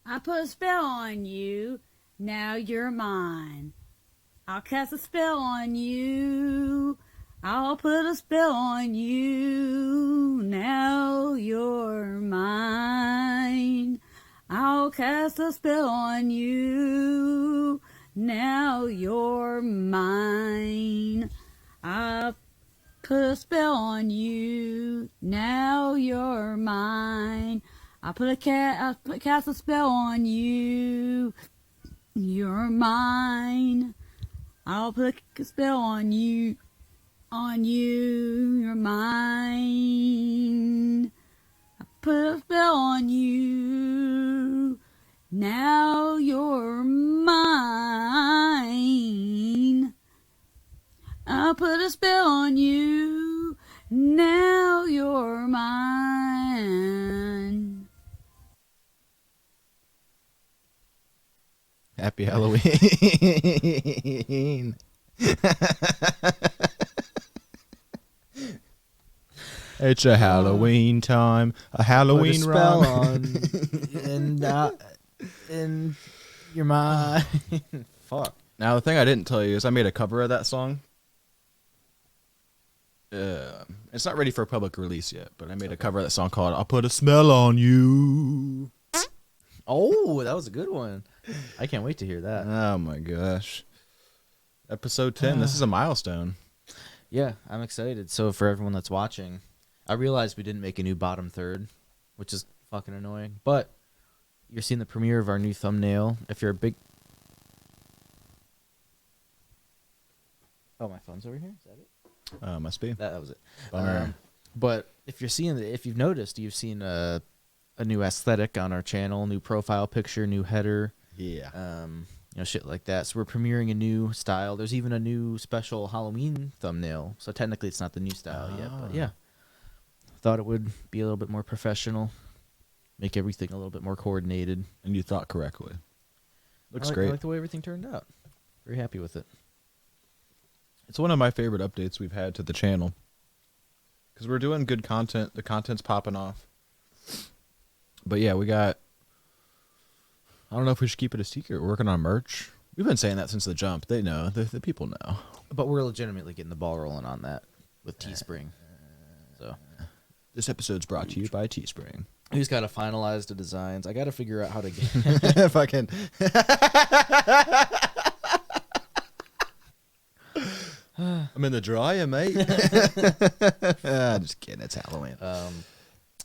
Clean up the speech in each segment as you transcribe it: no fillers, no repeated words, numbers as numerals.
I put a spell on you. Now you're mine. I'll cast a spell on you. I'll put a spell on you. Now you're mine. I'll cast a spell on you. Now you're mine. I'll put a spell on you. Now you're mine. I'll cast a spell on you. You're mine. I'll put a spell on you. On you. You're mine. I put a spell on you. Now you're mine. I'll put a spell on you. Now you're mine. Happy Halloween. It's a Halloween time. A Halloween put a spell run. and your mind. Fuck. Now, the thing I didn't tell you is I made a cover of that song. It's not ready for public release yet, but I made a cover of that song called I'll Put a Smell on You. Oh, that was a good one. I can't wait to hear that. Oh, my gosh. Episode 10. This is a milestone. Yeah, I'm excited. So for everyone that's watching, I realized we didn't make a new bottom third, which is fucking annoying. But you're seeing the premiere of our new thumbnail. If you're a big... Oh, my phone's over here? Is that it? Must be. That was it. Bummer. But if you've noticed, you've seen a new aesthetic on our channel, new profile picture, new header. Yeah. Shit like that. So we're premiering a new style. There's even a new special Halloween thumbnail. So technically it's not the new style yet, but yeah. Thought it would be a little bit more professional, make everything a little bit more coordinated. And you thought correctly. Looks I great. like the way everything turned out. Very happy with it. It's one of my favorite updates we've had to the channel. Because we're doing good content. The content's popping off. But yeah, we got... I don't know if we should keep it a secret. We're working on merch. We've been saying that since the jump. They know. The people know. But we're legitimately getting the ball rolling on that with Teespring. So This episode's brought to you by Teespring. we just got to finalize the designs. I got to figure out how to get... Fucking... I'm in the dryer, mate. Just kidding. It's Halloween.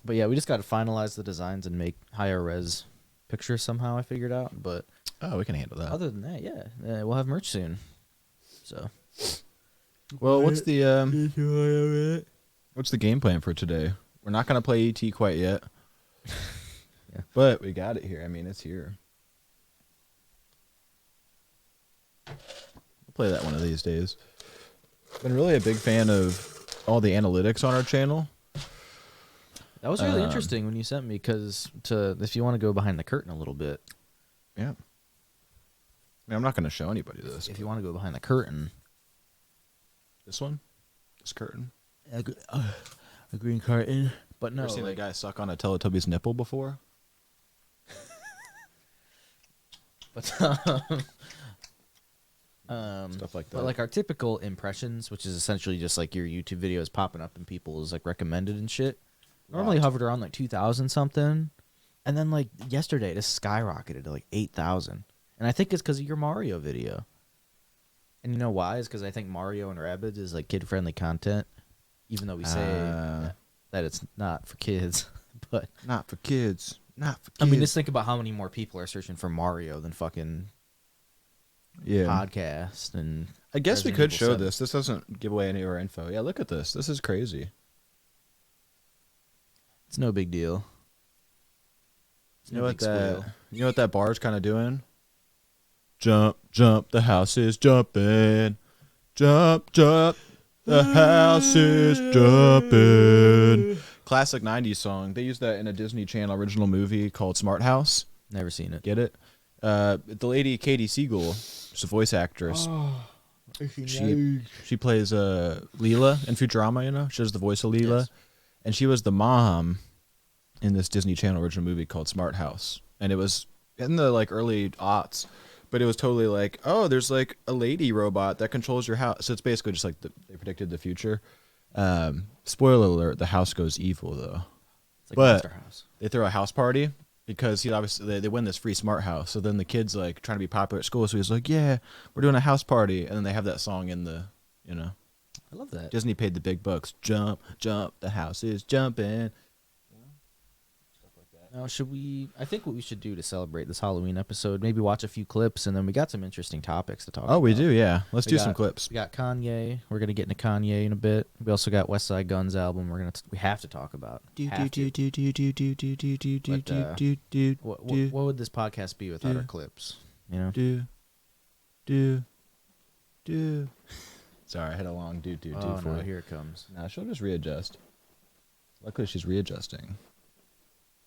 But yeah, we just got to finalize the designs and make higher res pictures somehow. I figured out, but Oh, we can handle that. other than that, yeah, we'll have merch soon. So, Well, what's the game plan for today? We're not gonna play ET quite yet. Yeah. But we got it here. I mean, it's here. We'll play that one of these days. Been really a big fan of all the analytics on our channel. that was really interesting when you sent me, because if you want to go behind the curtain a little bit, Yeah. I mean, I'm not gonna show anybody this. if you want to go behind the curtain, This one, this curtain. a green curtain. But no, Ever seen that guy suck on a Teletubby's nipple before? but Stuff like that. But like our typical impressions, which is essentially just like your YouTube videos popping up in people's like recommended and shit, normally hovered around like 2,000 something, and then like yesterday it just skyrocketed to like 8,000, and I think it's because of your Mario video. And you know why? Is because I think Mario and Rabbids is like kid friendly content, even though we say that it's not for kids, but Not for kids. Not for kids. I mean, just think about how many more people are searching for Mario than fucking podcast. And I guess we Resident could Evil show 7. this. This doesn't give away any of our info. Yeah, look at this. This is crazy. It's no big deal. It's You know no what big squeal. that bar's kind of doing? Jump, jump, the house is jumping. Jump, jump, the house is jumping. Classic 90s song. They used that in a Disney Channel original movie called Smart House. Never seen it. Get it? The lady Katie Siegel, she's a voice actress. She plays Leela in Futurama, you know? She does the voice of Leela. Yes. And she was the mom in this Disney Channel original movie called Smart House. And it in the like early aughts, but it was totally like, oh, there's like a lady robot that controls your house. So it's basically just like they predicted the future. Spoiler alert: the house goes evil though. It's like But Monster House. they throw a house party because he obviously they win this free smart house. So then the kid's like trying to be popular at school. So he's like, yeah, we're doing a house party, and then they have that song in the, I love that. Disney paid the big bucks. Jump, jump, the house is jumping. Now, I think what we should do to celebrate this Halloween episode, maybe watch a few clips, and then we got some interesting topics to talk about. Oh, we do, yeah. Let's We do got- some clips. We got Kanye. We're gonna get into Kanye in a bit. We also got West Side Guns album. We have to talk about. Have to. What would this podcast be without our clips? You know. Do. Sorry, I had a long do Oh for no, it. here it comes. Nah, she'll just readjust. Luckily, she's readjusting.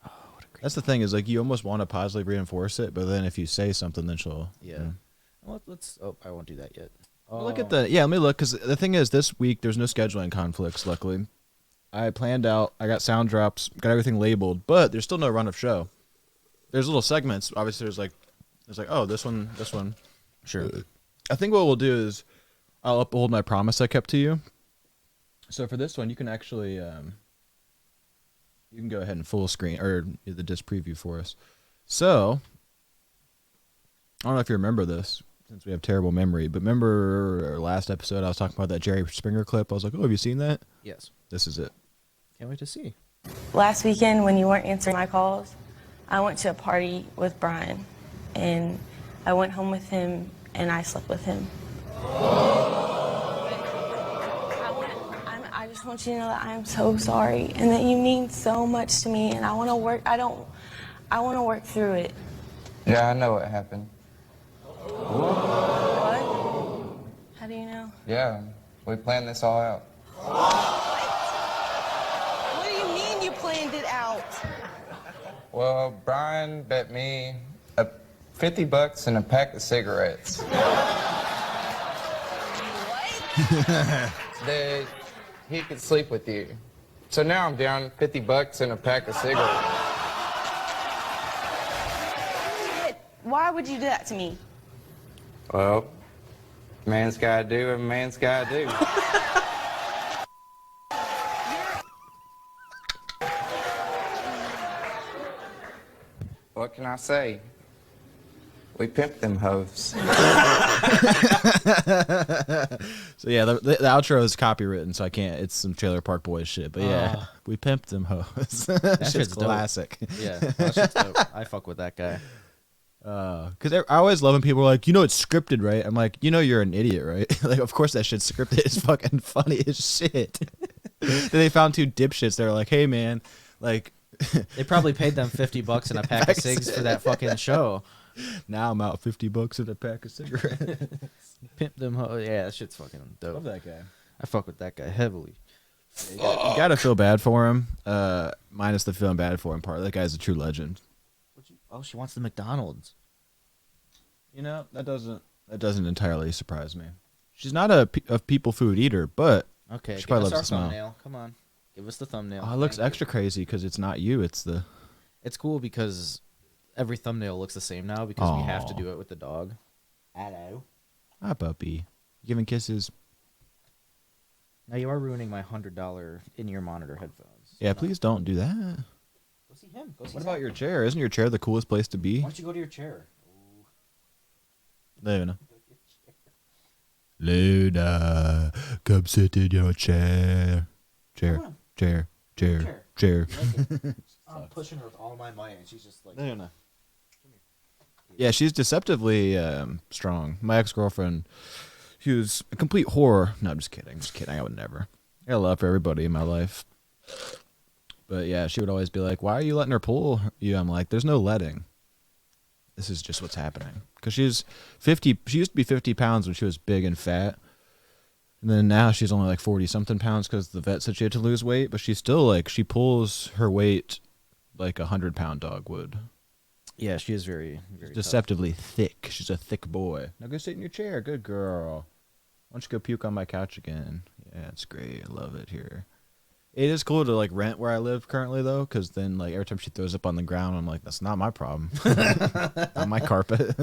Oh, what a great. That's the thing is like you almost want to positively reinforce it, but then if you say something, then she'll. Yeah. Let's. Oh, I won't do that yet. Look at the let me look because the thing is this week there's no scheduling conflicts. Luckily, I planned out. I got sound drops, got everything labeled, but there's still no run of show. There's little segments. Obviously, there's like oh this one. Sure. I think what we'll do is I'll uphold my promise I kept to you. So for this one, you can actually you can go ahead and full screen or do the disc preview for us. So I don't know if you remember this since we have terrible memory, but remember our last episode I was talking about that Jerry Springer clip. I was like, oh, have you seen that? Yes. This is it. Can't wait to see. Last weekend, when you weren't answering my calls, I went to a party with Brian, and I went home with him, and I slept with him. I just want you to know that I am so sorry, and that you mean so much to me, and I want to work. I want to work through it. Yeah, I know what happened. What? How do you know? Yeah, we planned this all out. What do you mean you planned it out? Well, Brian bet me $50 and a pack of cigarettes. That he could sleep with you. So now I'm down $50 and a pack of cigarettes. Why would you do that to me? Well, man's gotta do what man's gotta do. What can I say? We pimped them hoes. So yeah, the outro is copywritten, so I can't. It's some Trailer Park Boys shit. But yeah, we pimped them hoes. That shit's shit's dope. classic. Yeah, that shit's dope. I fuck with that guy. Because I always love when people are like, it's scripted, right? I'm like, you're an idiot, right? Like, of course that shit's scripted. It's fucking funny as shit. Then they found two dipshits. They're like, hey man, like, They probably paid them $50 and a pack of cigs for that fucking show. now I'm out $50 and a pack of cigarettes. Pimp them. Yeah, that shit's fucking dope. Love that guy. I fuck with that guy heavily. You gotta feel bad for him. Minus the feeling bad for him part. That guy's a true legend. Oh, she wants the McDonald's. That doesn't entirely surprise me. She's not a people food eater, but Okay, she give probably us loves our the smell. thumbnail. Come on, give us the thumbnail. Oh, it looks Thank you. extra crazy because it's not you. It's the. It's cool because every thumbnail looks the same now because we have to Aw. do it with the dog. Hello. Hi, puppy. Giving kisses. Now you are ruining my $100 in-ear monitor headphones. Yeah, please don't do that. Go see him. Go see What Zach. about your chair? Isn't your chair the coolest place to be? Why don't you go to your chair? Luna. Luna, come sit in your chair. Chair, Come on. chair, chair, chair. I'm pushing her with all my might, and she's just like. Luna. Yeah, she's deceptively strong. My ex-girlfriend, she was a complete whore. No, I'm just kidding. Just kidding. I would never. I got love for everybody in my life. But yeah, she would always be like, why are you letting her pull you? I'm like, there's no letting. This is just what's happening. Because she's 50. She used to be 50 pounds when she was big and fat. And then now she's only like 40-something pounds because the vet said she had to lose weight. But she's still like, she pulls her weight like a 100-pound dog would. Yeah, she is very, very Deceptively thick. She's a thick boy. Now go sit in your chair. Good girl. Why don't you go puke on my couch again? Yeah, it's great. I love it here. It is cool to like rent where I live currently though, because then like every time she throws up on the ground, I'm like, that's not my problem, not my carpet.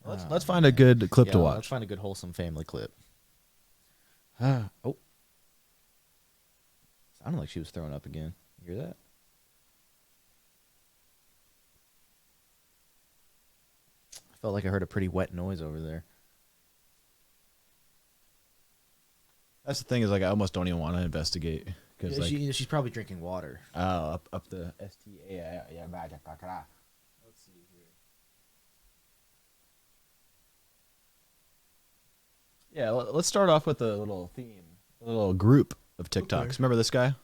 Let's find a good clip to watch. Let's find a good wholesome family clip. Sounded like she was throwing up again. You hear that? I felt like I heard a pretty wet noise over there. That's the thing is like I almost don't even want to investigate because like She's probably drinking water. oh up the STA yeah. Let's see here. Yeah, let's start off with a little theme, a little group of TikToks. Okay. Remember this guy?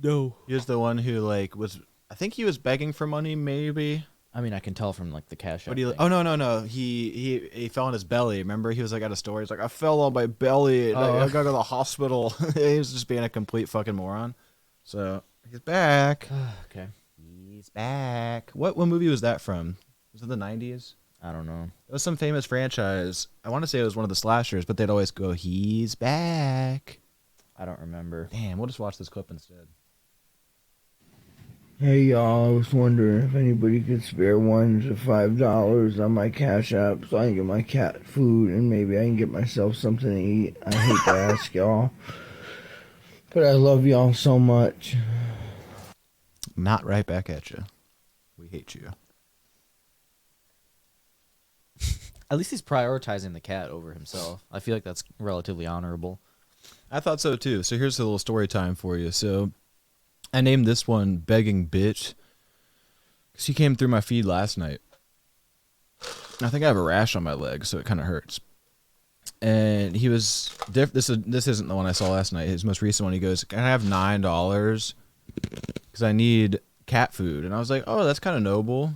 No. He was the one who like was. I think he was begging for money, maybe. I mean, I can tell from like the cash. But oh no. He fell on his belly. Remember, he was like at a store. He's like, I fell on my belly. I gotta go to the hospital. He was just being a complete fucking moron. So he's back. Okay. He's back. What movie was that from? Was it the 90s? I don't know. It was some famous franchise. I want to say it was one of the slashers, but they'd always go, he's back. I don't remember. Damn, we'll just watch this clip instead. Hey y'all, I was wondering if anybody could spare $1 to $5 on my Cash App so I can get my cat food and maybe I can get myself something to eat. I hate to ask y'all, but I love y'all so much. Not right back at you. We hate you. At least he's prioritizing the cat over himself. I feel like that's relatively honorable. I thought so too. So here's a little story time for you. So I named this one Begging Bitch because he came through my feed last night. I think I have a rash on my leg, so it kind of hurts. And he was this isn't the one I saw last night. His most recent one, he goes, can I have $9 because I need cat food? And I was like, oh, that's kind of noble.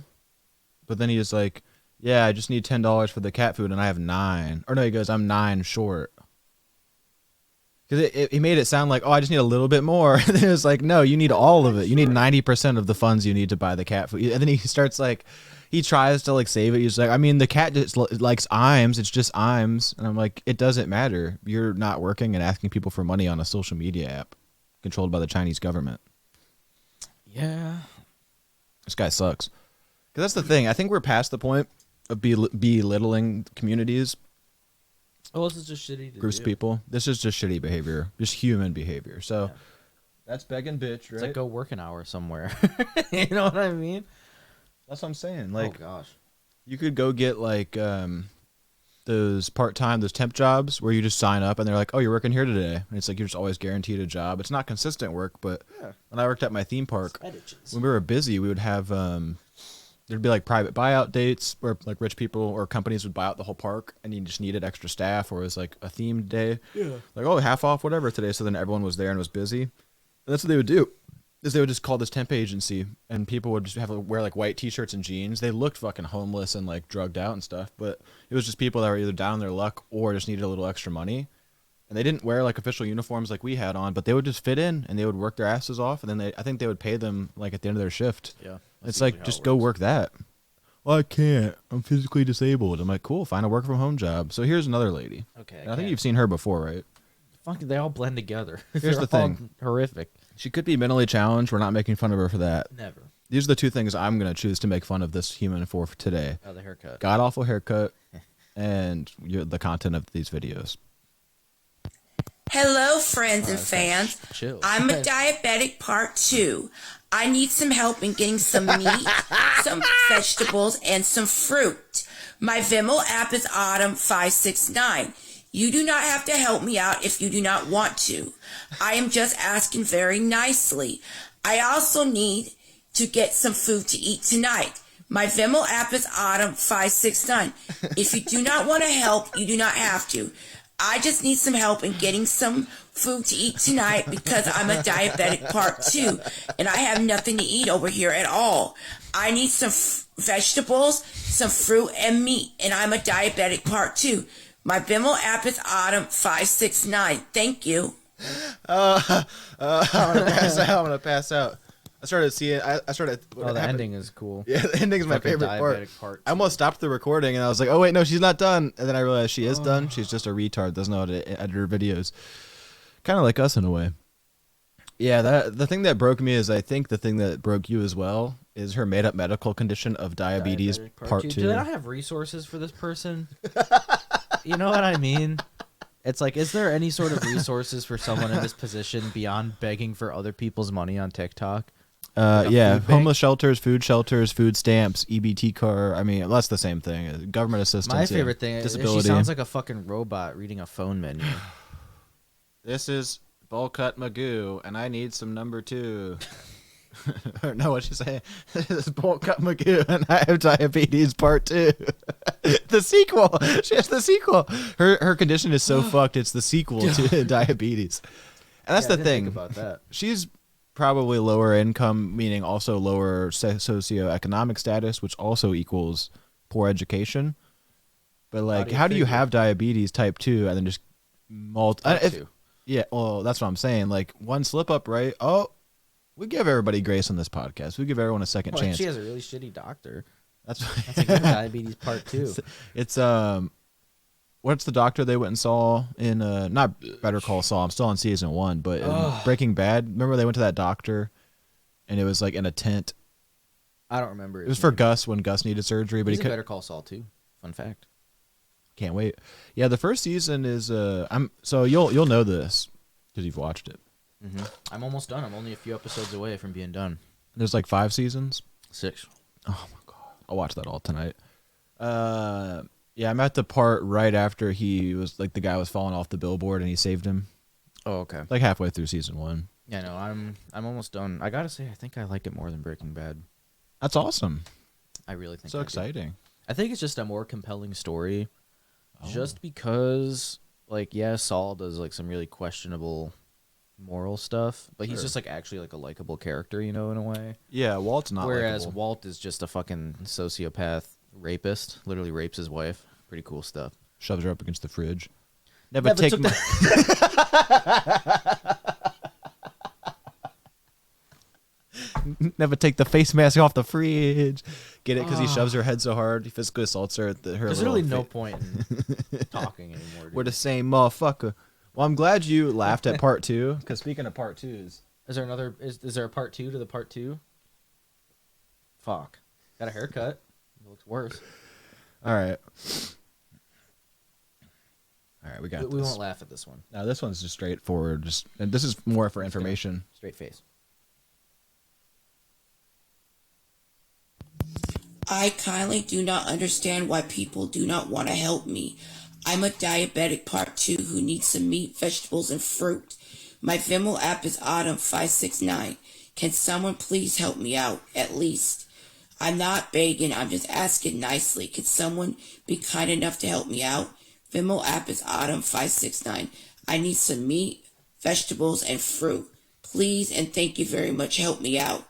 But then he was like, yeah, I just need $10 for the cat food and I have 9. Or no, he goes, I'm 9 short. Because he made it sound like, oh, I just need a little bit more. And then it was like, no, you need all of it. You need 90% of the funds you need to buy the cat food. And then he starts like, he tries to like save it. He's like, I mean, the cat just likes Iams. It's just Iams. And I'm like, it doesn't matter. You're not working and asking people for money on a social media app controlled by the Chinese government. Yeah. This guy sucks. Because that's the thing. I think we're past the point of belittling communities. Oh, this is just shitty to Groups of people. This is just shitty behavior. Just human behavior. So that's begging bitch, right? It's like go work an hour somewhere. You know what I mean? That's what I'm saying. Like, oh gosh, you could go get like those part-time, those temp jobs where you just sign up and they're like, oh, you're working here today. And it's like you're just always guaranteed a job. It's not consistent work, but when I worked at my theme park, when we were busy, we would have there'd be like private buyout dates where like rich people or companies would buy out the whole park and you just needed extra staff, or it was like a themed day. Yeah. Like, oh, half off, whatever today. So then everyone was there and was busy. And that's what they would do. Is they would just call this temp agency and people would just have to wear like white t-shirts and jeans. They looked fucking homeless and like drugged out and stuff, but it was just people that were either down on their luck or just needed a little extra money. And they didn't wear like official uniforms like we had on, but they would just fit in and they would work their asses off. And then I think they would pay them like at the end of their shift. Yeah. It's like, just go work that. Well, I can't. I'm physically disabled. I'm like, cool, find a work from home job. So here's another lady. Okay. And I think you've seen her before, right? Fucking, they all blend together. Here's the thing. Horrific. She could be mentally challenged. We're not making fun of her for that. Never. These are the two things I'm going to choose to make fun of this human for today. Oh, the haircut. God-awful haircut and the content of these videos. Hello, friends and fans. Chill. I'm a diabetic part 2. I need some help in getting some meat, some vegetables, and some fruit. My Venmo app is Autumn569. You do not have to help me out if you do not want to. I am just asking very nicely. I also need to get some food to eat tonight. My Venmo app is Autumn569. If you do not want to help, you do not have to. I just need some help in getting some food to eat tonight because I'm a diabetic part 2 and I have nothing to eat over here at all. I need some vegetables, some fruit, and meat, and I'm a diabetic part 2. My Venmo app is Autumn569. Thank you. I'm gonna pass out. I started seeing. I started. Oh, the ending is cool. Yeah, the ending is my favorite part. I almost stopped the recording and I was like, "Oh wait, no, she's not done." And then I realized she is done. She's just a retard. Doesn't know how to edit her videos. Kind of like us in a way. Yeah, the thing that broke me is I think the thing that broke you as well is her made up medical condition of diabetes Diabetic part 2. Do they not have resources for this person? You know what I mean? It's like, is there any sort of resources for someone in this position beyond begging for other people's money on TikTok? Yeah, food bank? homeless shelters, food stamps, EBT car. I mean, that's the same thing. Government assistance. My favorite thing is disability. she sounds like a fucking robot reading a phone menu. This is bowl cut Magoo, and I need some number 2. Or no, what'd she say? This is bowl cut Magoo, and I have diabetes part 2. The sequel. She has the sequel. Her condition is so fucked. It's the sequel to diabetes, and that's Yeah, I the didn't thing. think about that. She's probably lower income, meaning also lower socioeconomic status, which also equals poor education. But like, how do you have diabetes type 2 and then just Type 2. Yeah, well, that's what I'm saying. Like, one slip up, right? Oh, we give everybody grace on this podcast. We give everyone a second Well, chance. she has a really shitty doctor. That's Like diabetes part 2. It's what's the doctor they went and saw in not Better Call Saul? I'm still on season 1, but in Breaking Bad. Remember they went to that doctor, and it was like in a tent. I don't remember. It was for Gus when Gus needed surgery, but He's he in could. Better Call Saul too. Fun fact. Can't wait. Yeah, the first season is so you'll know this because you've watched it. Mm-hmm. I'm almost done. I'm only a few episodes away from being done. There's like 5 seasons. 6. Oh my god, I'll watch that all tonight. Yeah, I'm at the part right after he was like the guy was falling off the billboard and he saved him. Oh, okay. Like halfway through season 1. Yeah, no, I'm almost done. I gotta say, I think I like it more than Breaking Bad. That's awesome. I really think So I do. exciting. I think it's just a more compelling story, just because, like, yeah, Saul does like some really questionable moral stuff, but he's just like actually like a likable character, you know, in a way. Yeah, Walt's not. Whereas likable. Walt is just a fucking sociopath rapist, literally rapes his wife. Pretty cool stuff. Shoves her up against the fridge. Never take took my. Never take the face mask off the fridge. Get it? Because he shoves her head so hard, he physically assaults her. Her There's little really no fa- point in talking anymore. Dude. We're the same motherfucker. Well, I'm glad you laughed at part 2. Because speaking of part 2s, Is there another? Is there a part 2 to the part 2? Fuck. Got a haircut. It looks worse. all right, we got. We this. won't laugh at this one. Now this one's just straightforward. And this is more for information. Straight face. I kindly do not understand why people do not want to help me. I'm a diabetic part 2 who needs some meat, vegetables, and fruit. My Venmo app is Autumn569. Can someone please help me out, at least? I'm not begging, I'm just asking nicely. Could someone be kind enough to help me out? Venmo app is Autumn569. I need some meat, vegetables, and fruit. Please and thank you very much. Help me out.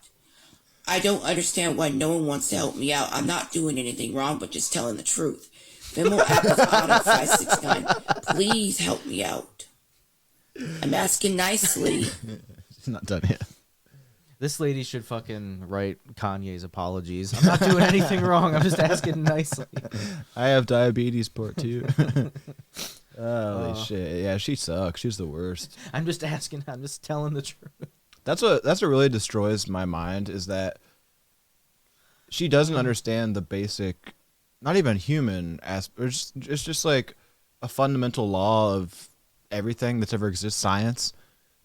I don't understand why no one wants to help me out. I'm not doing anything wrong, but just telling the truth. Venmo app is Autumn569. Please help me out. I'm asking nicely. It's not done yet. This lady should fucking write Kanye's apologies. I'm not doing anything wrong. I'm just asking nicely. I have diabetes part 2. Holy shit! Yeah, she sucks. She's the worst. I'm just asking. I'm just telling the truth. That's what really destroys my mind is that she doesn't understand the basic, not even human aspect. It's just like a fundamental law of everything that's ever existed. Science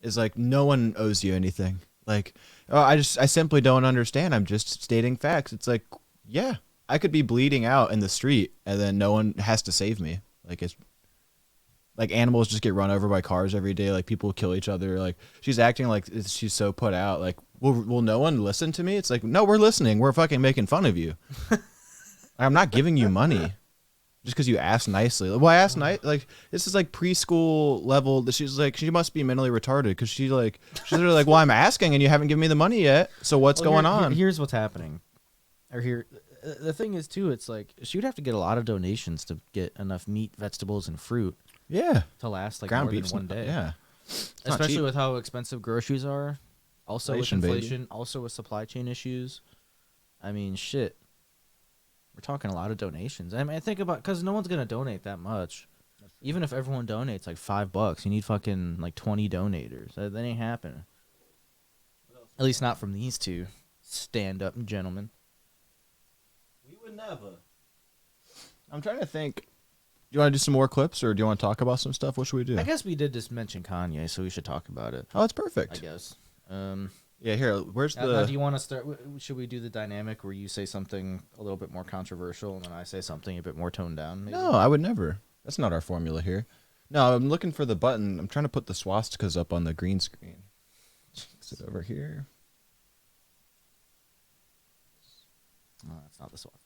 is like no one owes you anything. Like, oh, I simply don't understand. I'm just stating facts. It's like, yeah, I could be bleeding out in the street and then no one has to save me. Like it's. Like animals just get run over by cars every day. Like people kill each other. Like she's acting like she's so put out. Like, will no one listen to me? It's like, no, we're listening. We're fucking making fun of you. I'm not giving you money just because you asked nicely. Well, I asked nice. Like this is like preschool level. That she's like she must be mentally retarded because she's literally like, well, I'm asking and you haven't given me the money yet. So what's going on? Here's what's happening. The thing is too. It's like she would have to get a lot of donations to get enough meat, vegetables, and fruit. Yeah, to last like ground more than beef's one day. Yeah, especially with how expensive groceries are. Also Inflation, with inflation, baby. also with supply chain issues. I mean, shit. We're talking a lot of donations. I mean, think about because no one's gonna donate that much. Even if everyone donates like $5, you need fucking like 20 donators. That ain't happening. At least not from these two stand-up gentlemen. We would never. I'm trying to think. Do you want to do some more clips, or do you want to talk about some stuff? What should we do? I guess we did just mention Kanye, so we should talk about it. Oh, it's perfect. I guess. Yeah, here. Where's Now, do you want to start? Should we do the dynamic where you say something a little bit more controversial and then I say something a bit more toned down? Maybe? No, I would never. That's not our formula here. No, I'm looking for the button. I'm trying to put the swastikas up on the green screen. Is it over here? No, that's not the swastika.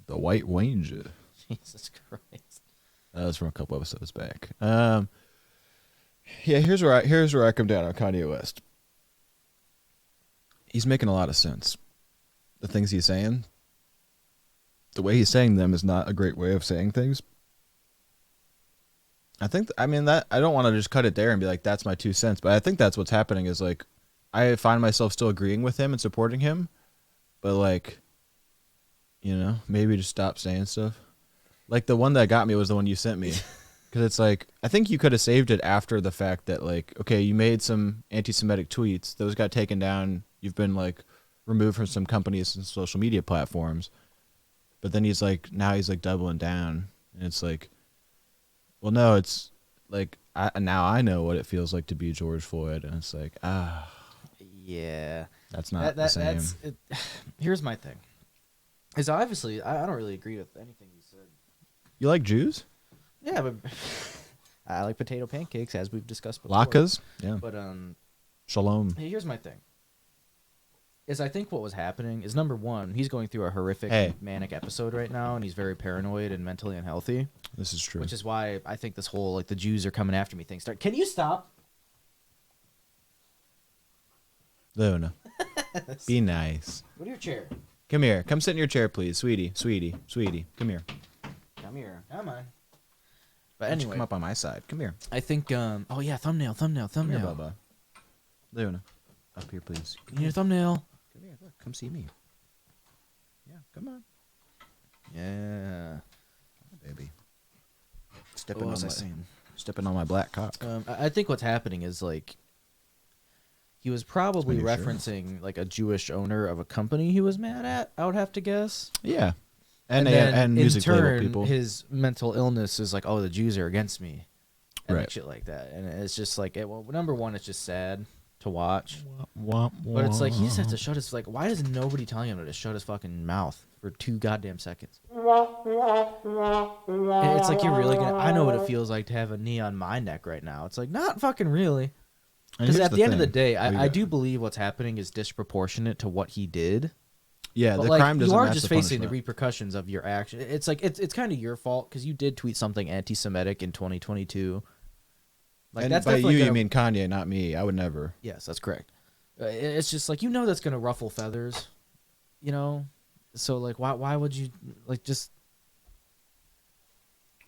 The White Ranger. Jesus Christ. That was from a couple episodes back. Yeah, here's where I come down on Kanye West. He's making a lot of sense. The things he's saying, the way he's saying them is not a great way of saying things. I don't want to just cut it there and be like, that's my 2 cents. But I think that's what's happening is like, I find myself still agreeing with him and supporting him. But like, maybe just stop saying stuff. Like the one that got me was the one you sent me. Because it's like, I think you could have saved it after the fact that like, okay, you made some anti-Semitic tweets. Those got taken down. You've been like removed from some companies and social media platforms. But then he's like doubling down. And it's like, well, no, it's like, now I know what it feels like to be George Floyd. And it's like, yeah. That's not the same. Here's my thing. Is obviously, I don't really agree with anything you said. You like Jews? Yeah, but I like potato pancakes, as we've discussed before. Latkes? Yeah. But Shalom. hey, here's my thing. Is I think what was happening is, number one, he's going through a horrific manic episode right now, and he's very paranoid and mentally unhealthy. This is true. Which is why I think this whole like the Jews are coming after me thing start. Can you stop? Luna. Be nice. Go to your chair. Come here. Come sit in your chair, please, sweetie. Come here. Come here. Come on. But Why don't you anyway, come up on my side. Come here. I think. Oh yeah, thumbnail. Come here, Bubba. Luna, up here, please. You need a thumbnail. Come here. Look. Come see me. Yeah. Come on. Yeah. Baby. What was I saying? Stepping on my black cock. I think what's happening is like he was probably That's my new referencing like a Jewish owner of a company he was mad at. I would have to guess. Yeah. And And music in label turn, people. his mental illness is like, oh, the Jews are against me, and like Right. shit like that. And it's just like, well, number one, it's just sad to watch. Womp, But it's like he just has to womp. shut his like. Why is nobody telling him to just shut his fucking mouth for 2 goddamn seconds? And it's like you're really gonna. I know what it feels like to have a knee on my neck right now. It's like not fucking really. And Because here's at the end of the thing. day, Oh, you I go. do believe what's happening is disproportionate to what he did. Yeah, But the like, crime doesn't you are match just the facing the punishment. repercussions of your action. It's like it's kind of your fault because you did tweet something anti-Semitic in 2022. Like And that's by definitely you gonna, mean Kanye, not me. I would never. yes, that's correct. It's just like that's gonna ruffle feathers, So like why would you like just?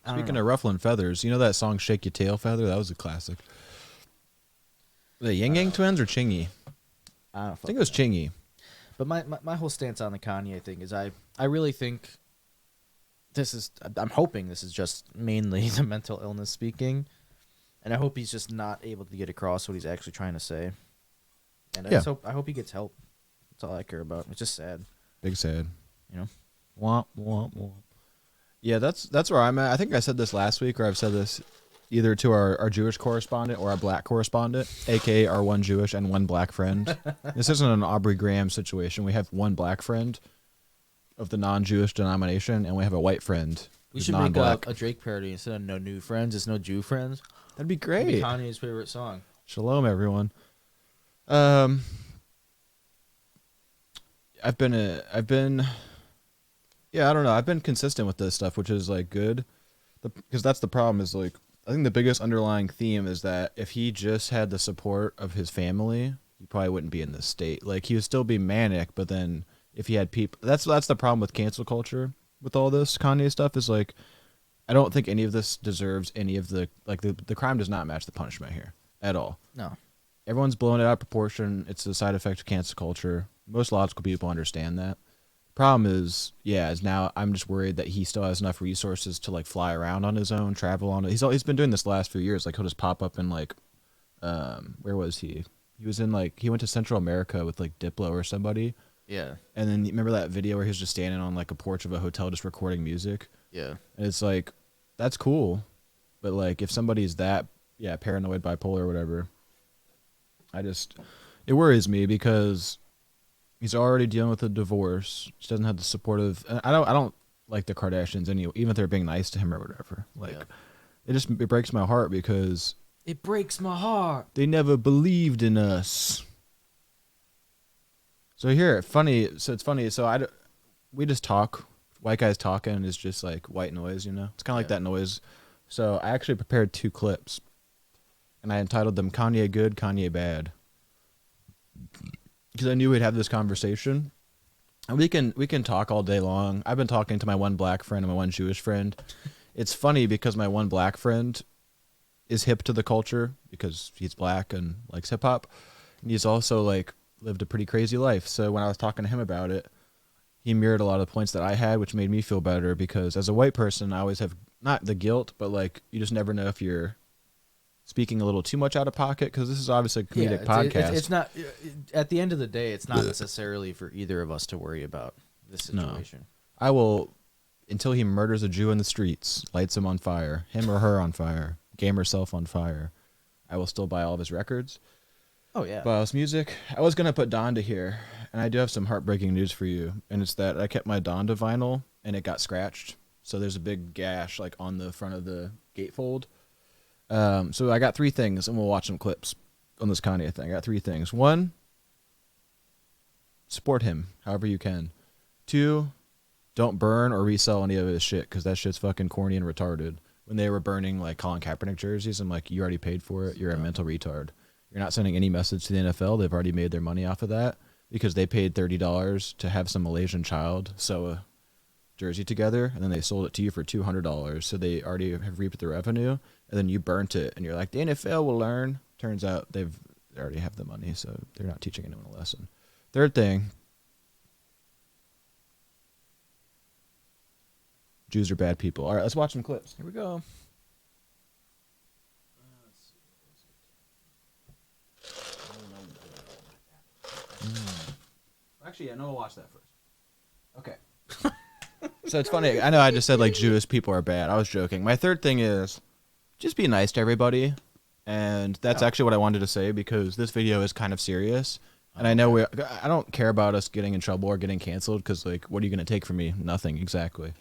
I don't Speaking know. of ruffling feathers, you know that song "Shake Your Tail Feather"? That was a classic. The Yang Yang Twins or Chingy? I don't I think it was Chingy. But my whole stance on the Kanye thing is I really think I'm hoping this is just mainly the mental illness speaking, and I hope he's just not able to get across what he's actually trying to say. And Yeah. I hope he gets help. That's all I care about. It's just sad, Big sad. you know. Womp womp womp. Yeah, that's where I'm at. I think I said this last week, or I've said this either to our Jewish correspondent or our black correspondent, aka our one Jewish and one black friend. This isn't an Aubrey Graham situation. We have one black friend of the non-Jewish denomination, and we have a white friend We who's should make non-black. a Drake parody instead of No New Friends. It's No Jew Friends. That'd be It'd great. be Kanye's favorite song. Shalom, everyone. I've been, yeah, I don't know. I've been consistent with this stuff, which is like good, because that's the problem. Is like I think the biggest underlying theme is that if he just had the support of his family, he probably wouldn't be in this state. Like he would still be manic, but then if he had people, that's the problem with cancel culture with all this Kanye stuff. Is like I don't think any of this deserves any of the the crime does not match the punishment here at all. No. Everyone's blowing it out of proportion. It's a side effect of cancel culture. Most logical people understand that. Problem is now I'm just worried that he still has enough resources to like fly around on his own, travel on it. He's been doing this the last few years. Like he'll just pop up in like Where was he? He was in like he went to Central America with like Diplo or somebody. Yeah. And then you remember that video where he was just standing on like a porch of a hotel just recording music? Yeah. And it's like, that's cool. But like if somebody's that, paranoid, bipolar, or whatever, it worries me because he's already dealing with a divorce. He doesn't have the supportive. I don't like the Kardashians anyway, even if they're being nice to him or whatever. Like, it breaks my heart because it breaks my heart. They never believed in us. So it's funny. So we just talk. White guys talking is just like white noise, you know? It's kind of like that noise. So I actually prepared 2 clips, and I entitled them Kanye Good, Kanye Bad. Because I knew we'd have this conversation. And we can talk all day long. I've been talking to my one black friend and my one Jewish friend. It's funny because my one black friend is hip to the culture because he's black and likes hip hop. And he's also like lived a pretty crazy life. So when I was talking to him about it, he mirrored a lot of the points that I had, which made me feel better because as a white person, I always have not the guilt, but like you just never know if you're speaking a little too much out of pocket because this is obviously a comedic podcast. It's not, at the end of the day, it's not necessarily for either of us to worry about this situation. No. I will, until he murders a Jew in the streets, lights him on fire, him or her on fire, game herself on fire, I will still buy all of his records. Oh, yeah. Buy all his music. I was going to put Donda here, and I do have some heartbreaking news for you, and it's that I kept my Donda vinyl, and it got scratched. So there's a big gash like on the front of the gatefold. So I got 3 things, and we'll watch some clips on this Kanye thing. I got 3 things. 1, support him however you can. 2, don't burn or resell any of his shit because that shit's fucking corny and retarded. When they were burning like Colin Kaepernick jerseys, I'm like, you already paid for it. You're a mental retard. You're not sending any message to the NFL. They've already made their money off of that because they paid $30 to have some Malaysian child sew a jersey together, and then they sold it to you for $200. So they already have reaped the revenue, and then you burnt it, and you're like, the NFL will learn. Turns out they already have the money, so they're not teaching anyone a lesson. 3rd thing, Jews are bad people. All right, let's watch some clips. Here we go. Actually, I know we'll watch that first. Okay. So it's funny. I know I just said like Jewish people are bad. I was joking. My 3rd thing is just be nice to everybody. And that's actually what I wanted to say because this video is kind of serious. And I know I don't care about us getting in trouble or getting canceled because like, what are you going to take from me? Nothing, exactly.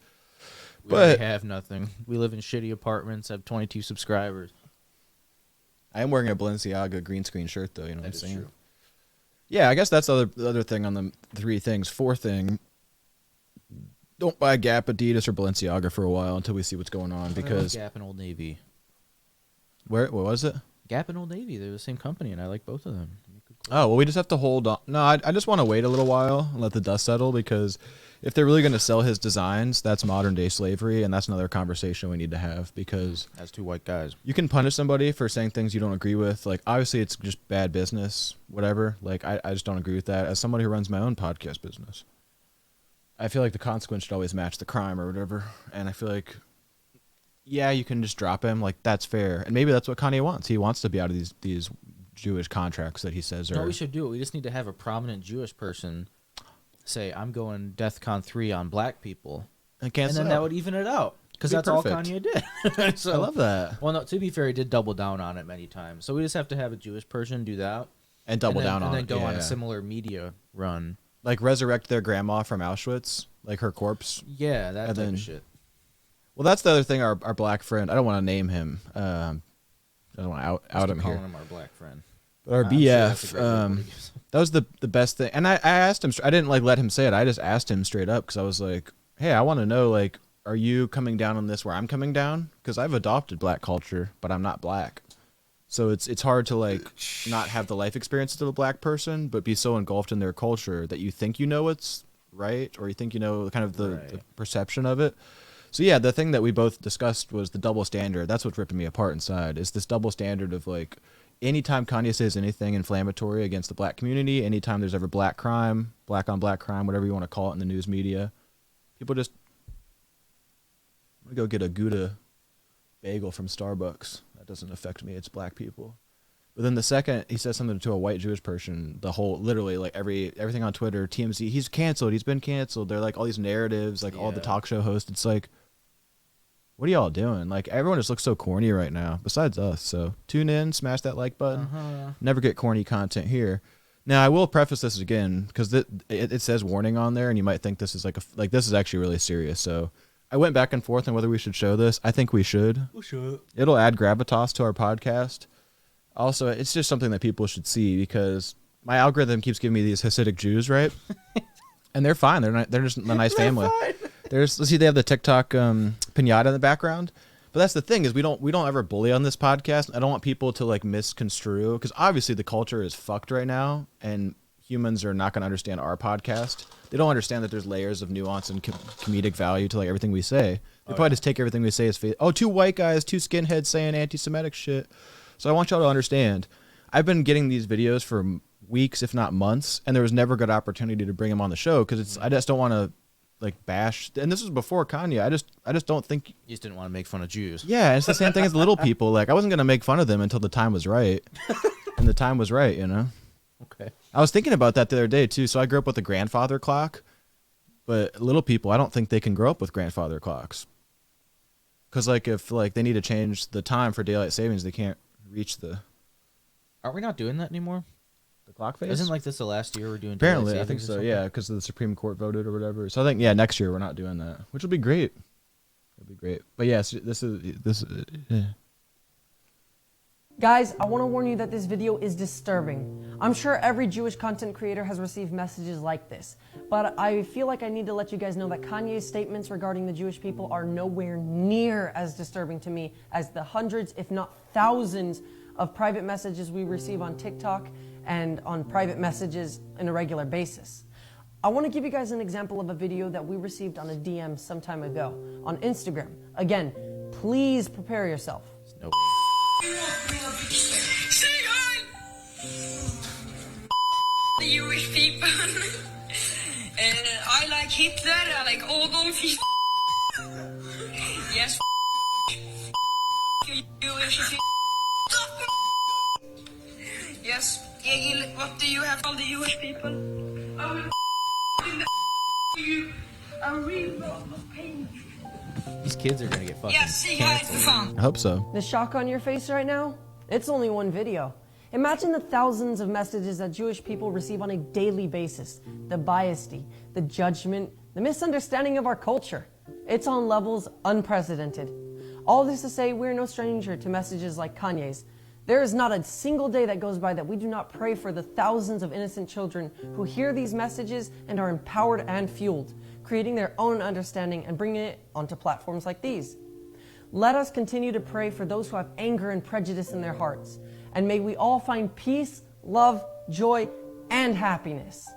But have nothing. We live in shitty apartments, have 22 subscribers. I am wearing a Balenciaga green screen shirt though, you know what I'm saying? True. Yeah, I guess that's the other thing on the 3 things. 4th thing, don't buy Gap, Adidas, or Balenciaga for a while until we see what's going on because Gap and Old Navy. What was it? Gap and Old Navy, they're the same company, and I like both of them. Oh, well, we just have to hold on. No, I just want to wait a little while and let the dust settle because if they're really going to sell his designs, that's modern-day slavery, and that's another conversation we need to have because as 2 white guys, you can punish somebody for saying things you don't agree with. Like, obviously, it's just bad business, whatever. Like, I just don't agree with that. As somebody who runs my own podcast business, I feel like the consequence should always match the crime or whatever, and I feel like, yeah, you can just drop him. Like, that's fair, and maybe that's what Kanye wants. He wants to be out of these Jewish contracts that he says are... No, we should do it. We just need to have a prominent Jewish person say, I'm going DEFCON 3 on black people. And then that would even it out. Because that's perfect. all Kanye did. So, I love that. Well, no, to be fair, he did double down on it many times. So we just have to have a Jewish person do that. And double down on it. And then go on a similar media run. Like resurrect their grandma from Auschwitz, like her corpse. Yeah, that type of shit. Well, that's the other thing. Our black friend. I don't want to name him. I don't want to out him here. Calling him our black friend. But our BF. That was the best thing. And I asked him. I didn't like let him say it. I just asked him straight up because I was like, hey, I want to know, like, are you coming down on this where I'm coming down? Because I've adopted black culture, but I'm not black. So it's hard to like not have the life experiences of a black person, but be so engulfed in their culture that you think you know what's right, or you think you know kind of the perception of it. So yeah, the thing that we both discussed was the double standard. That's what's ripping me apart inside. Is this double standard of like, anytime Kanye says anything inflammatory against the black community, anytime there's ever black crime, black on black crime, whatever you want to call it in the news media, people just I'm gonna go get a Gouda bagel from Starbucks. That doesn't affect me. It's black people. But then the second he says something to a white Jewish person, the whole literally like everything on Twitter, TMZ, he's canceled, he's been canceled. They're like all these narratives, like all the talk show hosts. It's like, what are y'all doing? Like everyone just looks so corny right now, besides us. So tune in, smash that like button. Never get corny content here. Now I will preface this again because it says warning on there, and you might think this is like this is actually really serious. So I went back and forth on whether we should show this. I think we should. We should. It'll add gravitas to our podcast. Also, it's just something that people should see because my algorithm keeps giving me these Hasidic Jews, right? And they're fine. They're just a nice family. Let's see, they have the TikTok pinata in the background. But that's the thing is we don't ever bully on this podcast. I don't want people to like misconstrue because obviously the culture is fucked right now, and humans are not going to understand our podcast. They don't understand that there's layers of nuance and comedic value to like everything we say. They probably just take everything we say as face. Oh, two white guys, two skinheads saying anti-Semitic shit. So I want y'all to understand, I've been getting these videos for weeks, if not months, and there was never a good opportunity to bring them on the show because I just don't want to like bash. And this was before Kanye. I just don't think You just didn't want to make fun of Jews. Yeah, it's the same thing as the little people. Like I wasn't gonna make fun of them until the time was right, and the time was right, you know. Okay. I was thinking about that the other day too. So I grew up with a grandfather clock, but little people, I don't think they can grow up with grandfather clocks. Because like if like they need to change the time for daylight savings, they can't reach the. Are we not doing that anymore? The clock phase? Isn't like this the last year we're doing? Apparently, daylight I think savings or so. something? Yeah, because the Supreme Court voted or whatever. So I think next year we're not doing that, which will be great. It'll be great. But yes, this is. Yeah. Guys, I want to warn you that this video is disturbing. I'm sure every Jewish content creator has received messages like this, but I feel like I need to let you guys know that Kanye's statements regarding the Jewish people are nowhere near as disturbing to me as the hundreds, if not thousands, of private messages we receive on TikTok and on private messages on a regular basis. I want to give you guys an example of a video that we received on a DM some time ago on Instagram. Again, please prepare yourself. No. Say hi! The Jewish people. I like Hitler, I like all those. Yes, you Jewish. Yes, Egil, what do you have all the Jewish people? I will you. I really love pain. These kids are gonna get fucking Yes, say hi for canceled. fun. I hope so. The shock on your face right now? It's only one video. Imagine the thousands of messages that Jewish people receive on a daily basis. The bias, the judgment, the misunderstanding of our culture. It's on levels unprecedented. All this to say, we're no stranger to messages like Kanye's. There is not a single day that goes by that we do not pray for the thousands of innocent children who hear these messages and are empowered and fueled, creating their own understanding and bringing it onto platforms like these. Let us continue to pray for those who have anger and prejudice in their hearts, and may we all find peace, love, joy, and happiness.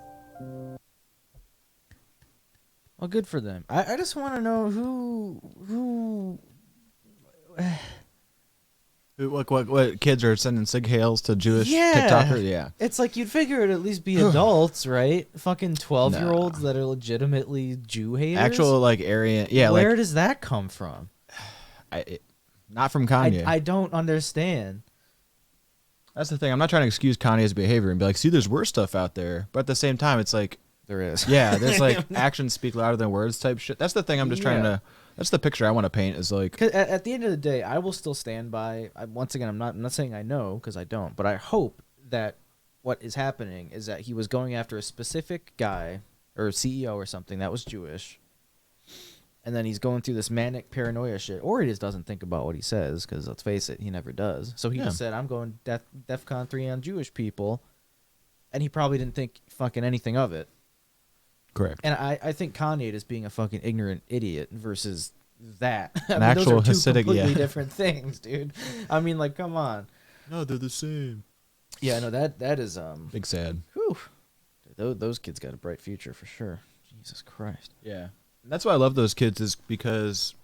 Well, good for them. I just want to know who. What kids are sending sig hails to Jewish Yeah. TikTokers? Yeah. It's like you'd figure it'd at least be adults, right? Fucking 12-year-olds that are legitimately Jew haters. Actual like Aryan. Yeah. Where like does that come from? not from Kanye. I don't understand. That's the thing. I'm not trying to excuse Kanye's behavior and be like, see, there's worse stuff out there. But at the same time, it's like, There is. yeah, there's like actions speak louder than words type shit. That's the thing. I'm just trying Yeah. to. That's the picture I want to paint. Is like, 'Cause at the end of the day, I will still stand by. Once again, I'm not saying I know because I don't, but I hope that what is happening is that he was going after a specific guy or CEO or something that was Jewish, and then he's going through this manic paranoia shit, or he just doesn't think about what he says because let's face it, he never does. So he just said, "I'm going DEFCON 3 on Jewish people," and he probably didn't think fucking anything of it. correct. And I think Kanye is being a fucking ignorant idiot versus that. An actual those are two Hasidic, completely yeah. different things, dude. I mean, like, come on. No, they're the same. Yeah, no, that is Big sad. whew. Those kids got a bright future for sure. Jesus Christ. Yeah. And that's why I love those kids is because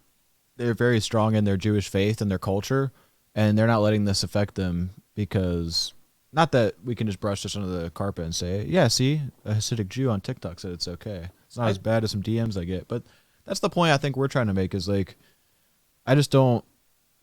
they're very strong in their Jewish faith and their culture, and they're not letting this affect them because not that we can just brush this under the carpet and say, yeah, see, a Hasidic Jew on TikTok said it's okay. It's not as bad as some DMs I get. But that's the point I think we're trying to make is like, I just don't,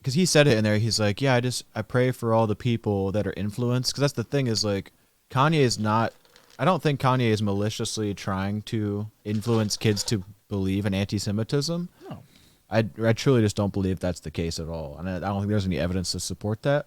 because he said it in there. He's like, yeah, I pray for all the people that are influenced. Because that's the thing is like, Kanye is not. I don't think Kanye is maliciously trying to influence kids to believe in anti-Semitism. No. I truly just don't believe that's the case at all, and I don't think there's any evidence to support that.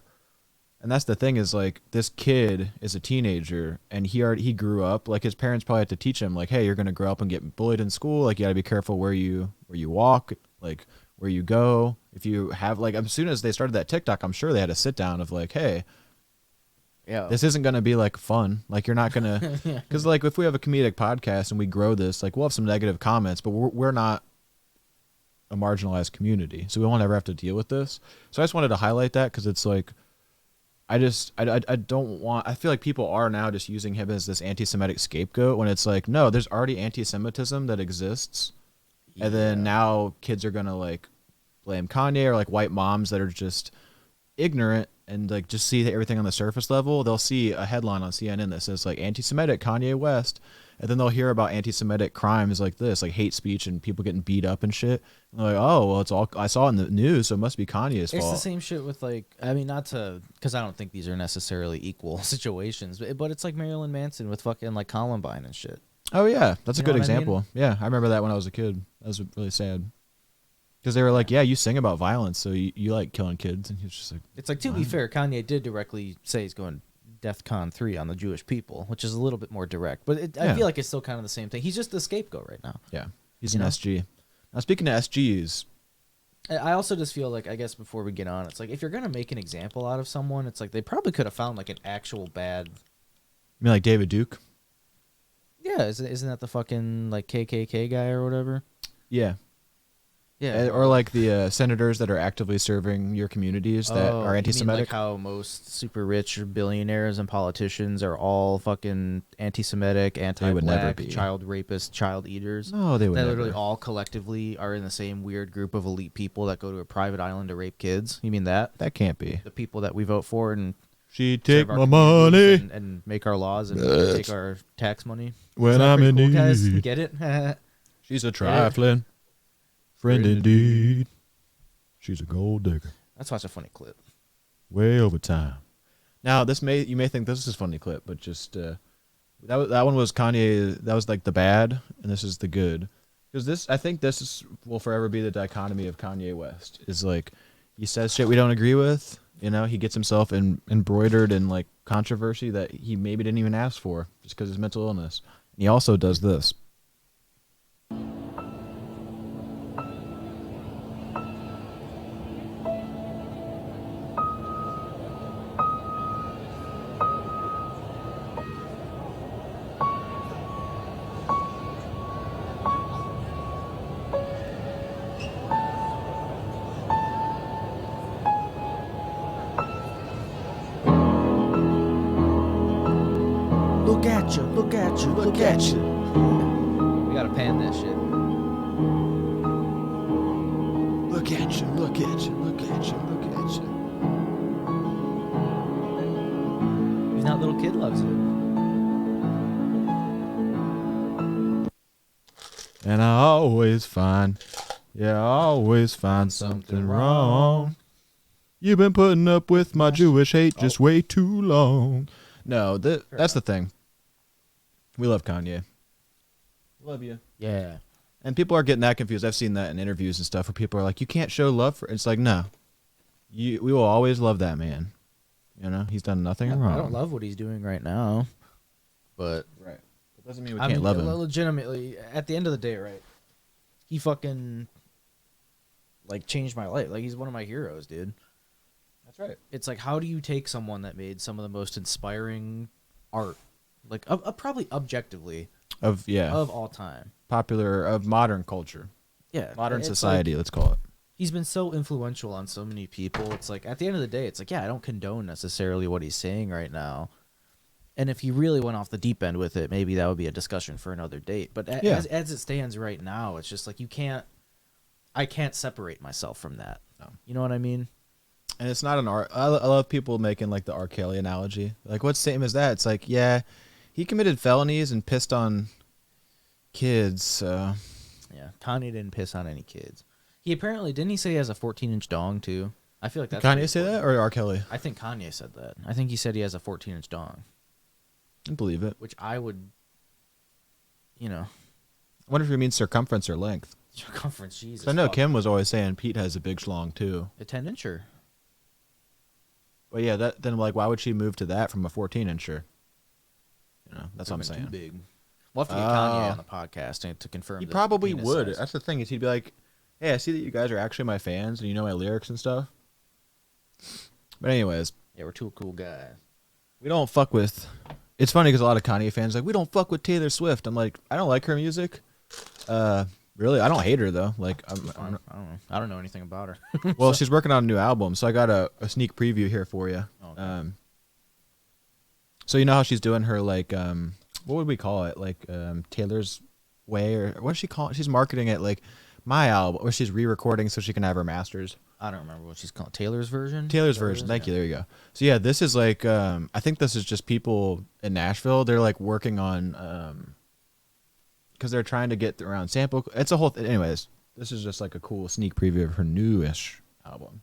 And that's the thing is like, this kid is a teenager, and he grew up like his parents probably had to teach him like, hey, you're gonna grow up and get bullied in school. Like, you gotta be careful where you walk, like where you go. If you have like, as soon as they started that TikTok, I'm sure they had a sit down of like, hey, Yeah. this isn't gonna be like fun. Like, you're not gonna, because like if we have a comedic podcast and we grow this, like we'll have some negative comments, but we're not a marginalized community, so we won't ever have to deal with this. So I just wanted to highlight that because it's like, I don't want. I feel like people are now just using him as this anti-Semitic scapegoat when it's like, no, there's already anti-Semitism that exists, and then now kids are gonna like blame Kanye, or like white moms that are just ignorant and like just see everything on the surface level. They'll see a headline on CNN that says like anti-Semitic Kanye West, and then they'll hear about anti-Semitic crimes like this, like hate speech and people getting beat up and shit. And they're like, oh, well, it's all I saw in the news, so it must be Kanye's fault. It's the same shit with like, I mean, not to, because I don't think these are necessarily equal situations, but it's like Marilyn Manson with fucking like Columbine and shit. Oh yeah, that's a You know good what I mean? example. Yeah, I remember that when I was a kid. That was really sad. Because they were like, yeah, you sing about violence, so you like killing kids, and he was just like, It's like, to be fair, Kanye did directly say he's going DEFCON 3 on the Jewish people, which is a little bit more direct, but I Yeah. feel like it's still kind of the same thing. He's just the scapegoat right now. yeah, he's You an know? SG. Now speaking of SGs, I also just feel like, I guess before we get on, it's like, if you're gonna make an example out of someone, it's like they probably could have found like an actual bad. I mean like David Duke. Yeah, isn't that the fucking like KKK guy or whatever? Yeah. Yeah, Or like the senators that are actively serving your communities that Oh, are you mean anti-Semitic. like how most super rich billionaires and politicians are all fucking anti-Semitic, would never anti-black, be. child rapists, child eaters. No, they would That never. literally all collectively are in the same weird group of elite people that go to a private island to rape kids. You mean that? That can't be. The people that we vote for and She serve take our my communities money and make our laws and take our tax money. when Is that I'm pretty in cool, guys? need. Get it? She's a trifling friend indeed. She's a gold digger. Let's watch a funny clip. Way over time. Now, you may think this is a funny clip, but just that one was Kanye. That was like the bad, and this is the good. Because I think this will forever be the dichotomy of Kanye West. Is like, he says shit we don't agree with. You know, he gets himself embroidered in like controversy that he maybe didn't even ask for, just because of his mental illness. And he also does this. Look at you, look at you, look at you. We gotta pan that shit. Look at you, look at you, look at you, look at you. He's not little kid loves it. And I always find something wrong. You've been putting up with my Jewish hate just way too long. No, that's the thing. We love Kanye. Love you. Yeah. And people are getting that confused. I've seen that in interviews and stuff where people are like, you can't show love for. It's like, no. We will always love that man. You know, he's done nothing wrong. I don't love what he's doing right now, but Right. It doesn't mean we can't love him. legitimately, at the end of the day, right? He fucking like changed my life. Like, he's one of my heroes, dude. That's right. It's like, how do you take someone that made some of the most inspiring art, like probably objectively Of all time, popular of modern culture, yeah, modern it's society. like, Let's call it. he's been so influential on so many people. It's like, at the end of the day, it's like, yeah, I don't condone necessarily what he's saying right now. And if he really went off the deep end with it, maybe that would be a discussion for another date. But as it stands right now, it's just like, I can't separate myself from that. No. You know what I mean? And it's not an art. I love people making like the R. Kelly analogy. Like, what's the same as that? It's like, yeah, he committed felonies and pissed on kids. So Yeah, Kanye didn't piss on any kids. He apparently, didn't he say he has a 14-inch dong too? I feel like Did that's what Kanye he's say that, putting. or R. Kelly? I think Kanye said that. I think he said he has a 14-inch dong, I believe it. which I would, you know, I wonder if he means circumference or length. circumference. Jesus. 'Cause I know fuck. Kim was always saying Pete has a big schlong too. A 10-incher. But yeah, then like, why would she move to that from a 14-incher? You know, that's what I'm Could've been saying. Too big. We'll have to get Kanye on the podcast to confirm. He the probably penis would. size. That's the thing, is he'd be like, "Hey, I see that you guys are actually my fans and you know my lyrics and stuff." But anyways, Yeah, we're two cool guys. we don't fuck with. It's funny because a lot of Kanye fans are like, we don't fuck with Taylor Swift. I'm like, I don't like her music. Really, I don't hate her though. Like, I don't know. I don't know anything about her. well, she's working on a new album, so I got a sneak preview here for you. Okay. So you know how she's doing her like what would we call it, like Taylor's way, or what does she call it? She's marketing it like my album, or she's re-recording so she can have her masters. I don't remember what she's called. Taylor's version. Taylor's version. Thank you. There you go. So yeah, this is like I think this is just people in Nashville. They're like working on because they're trying to get around sample. It's a whole. Anyways, this is just like a cool sneak preview of her newish album.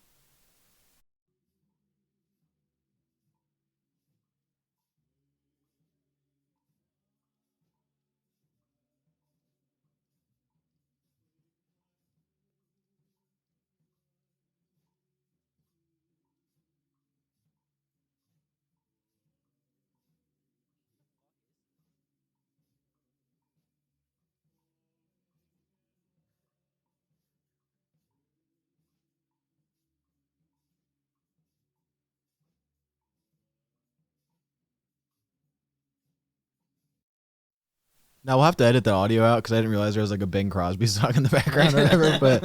Now we'll have to edit the audio out because I didn't realize there was like a Bing Crosby song in the background or whatever. But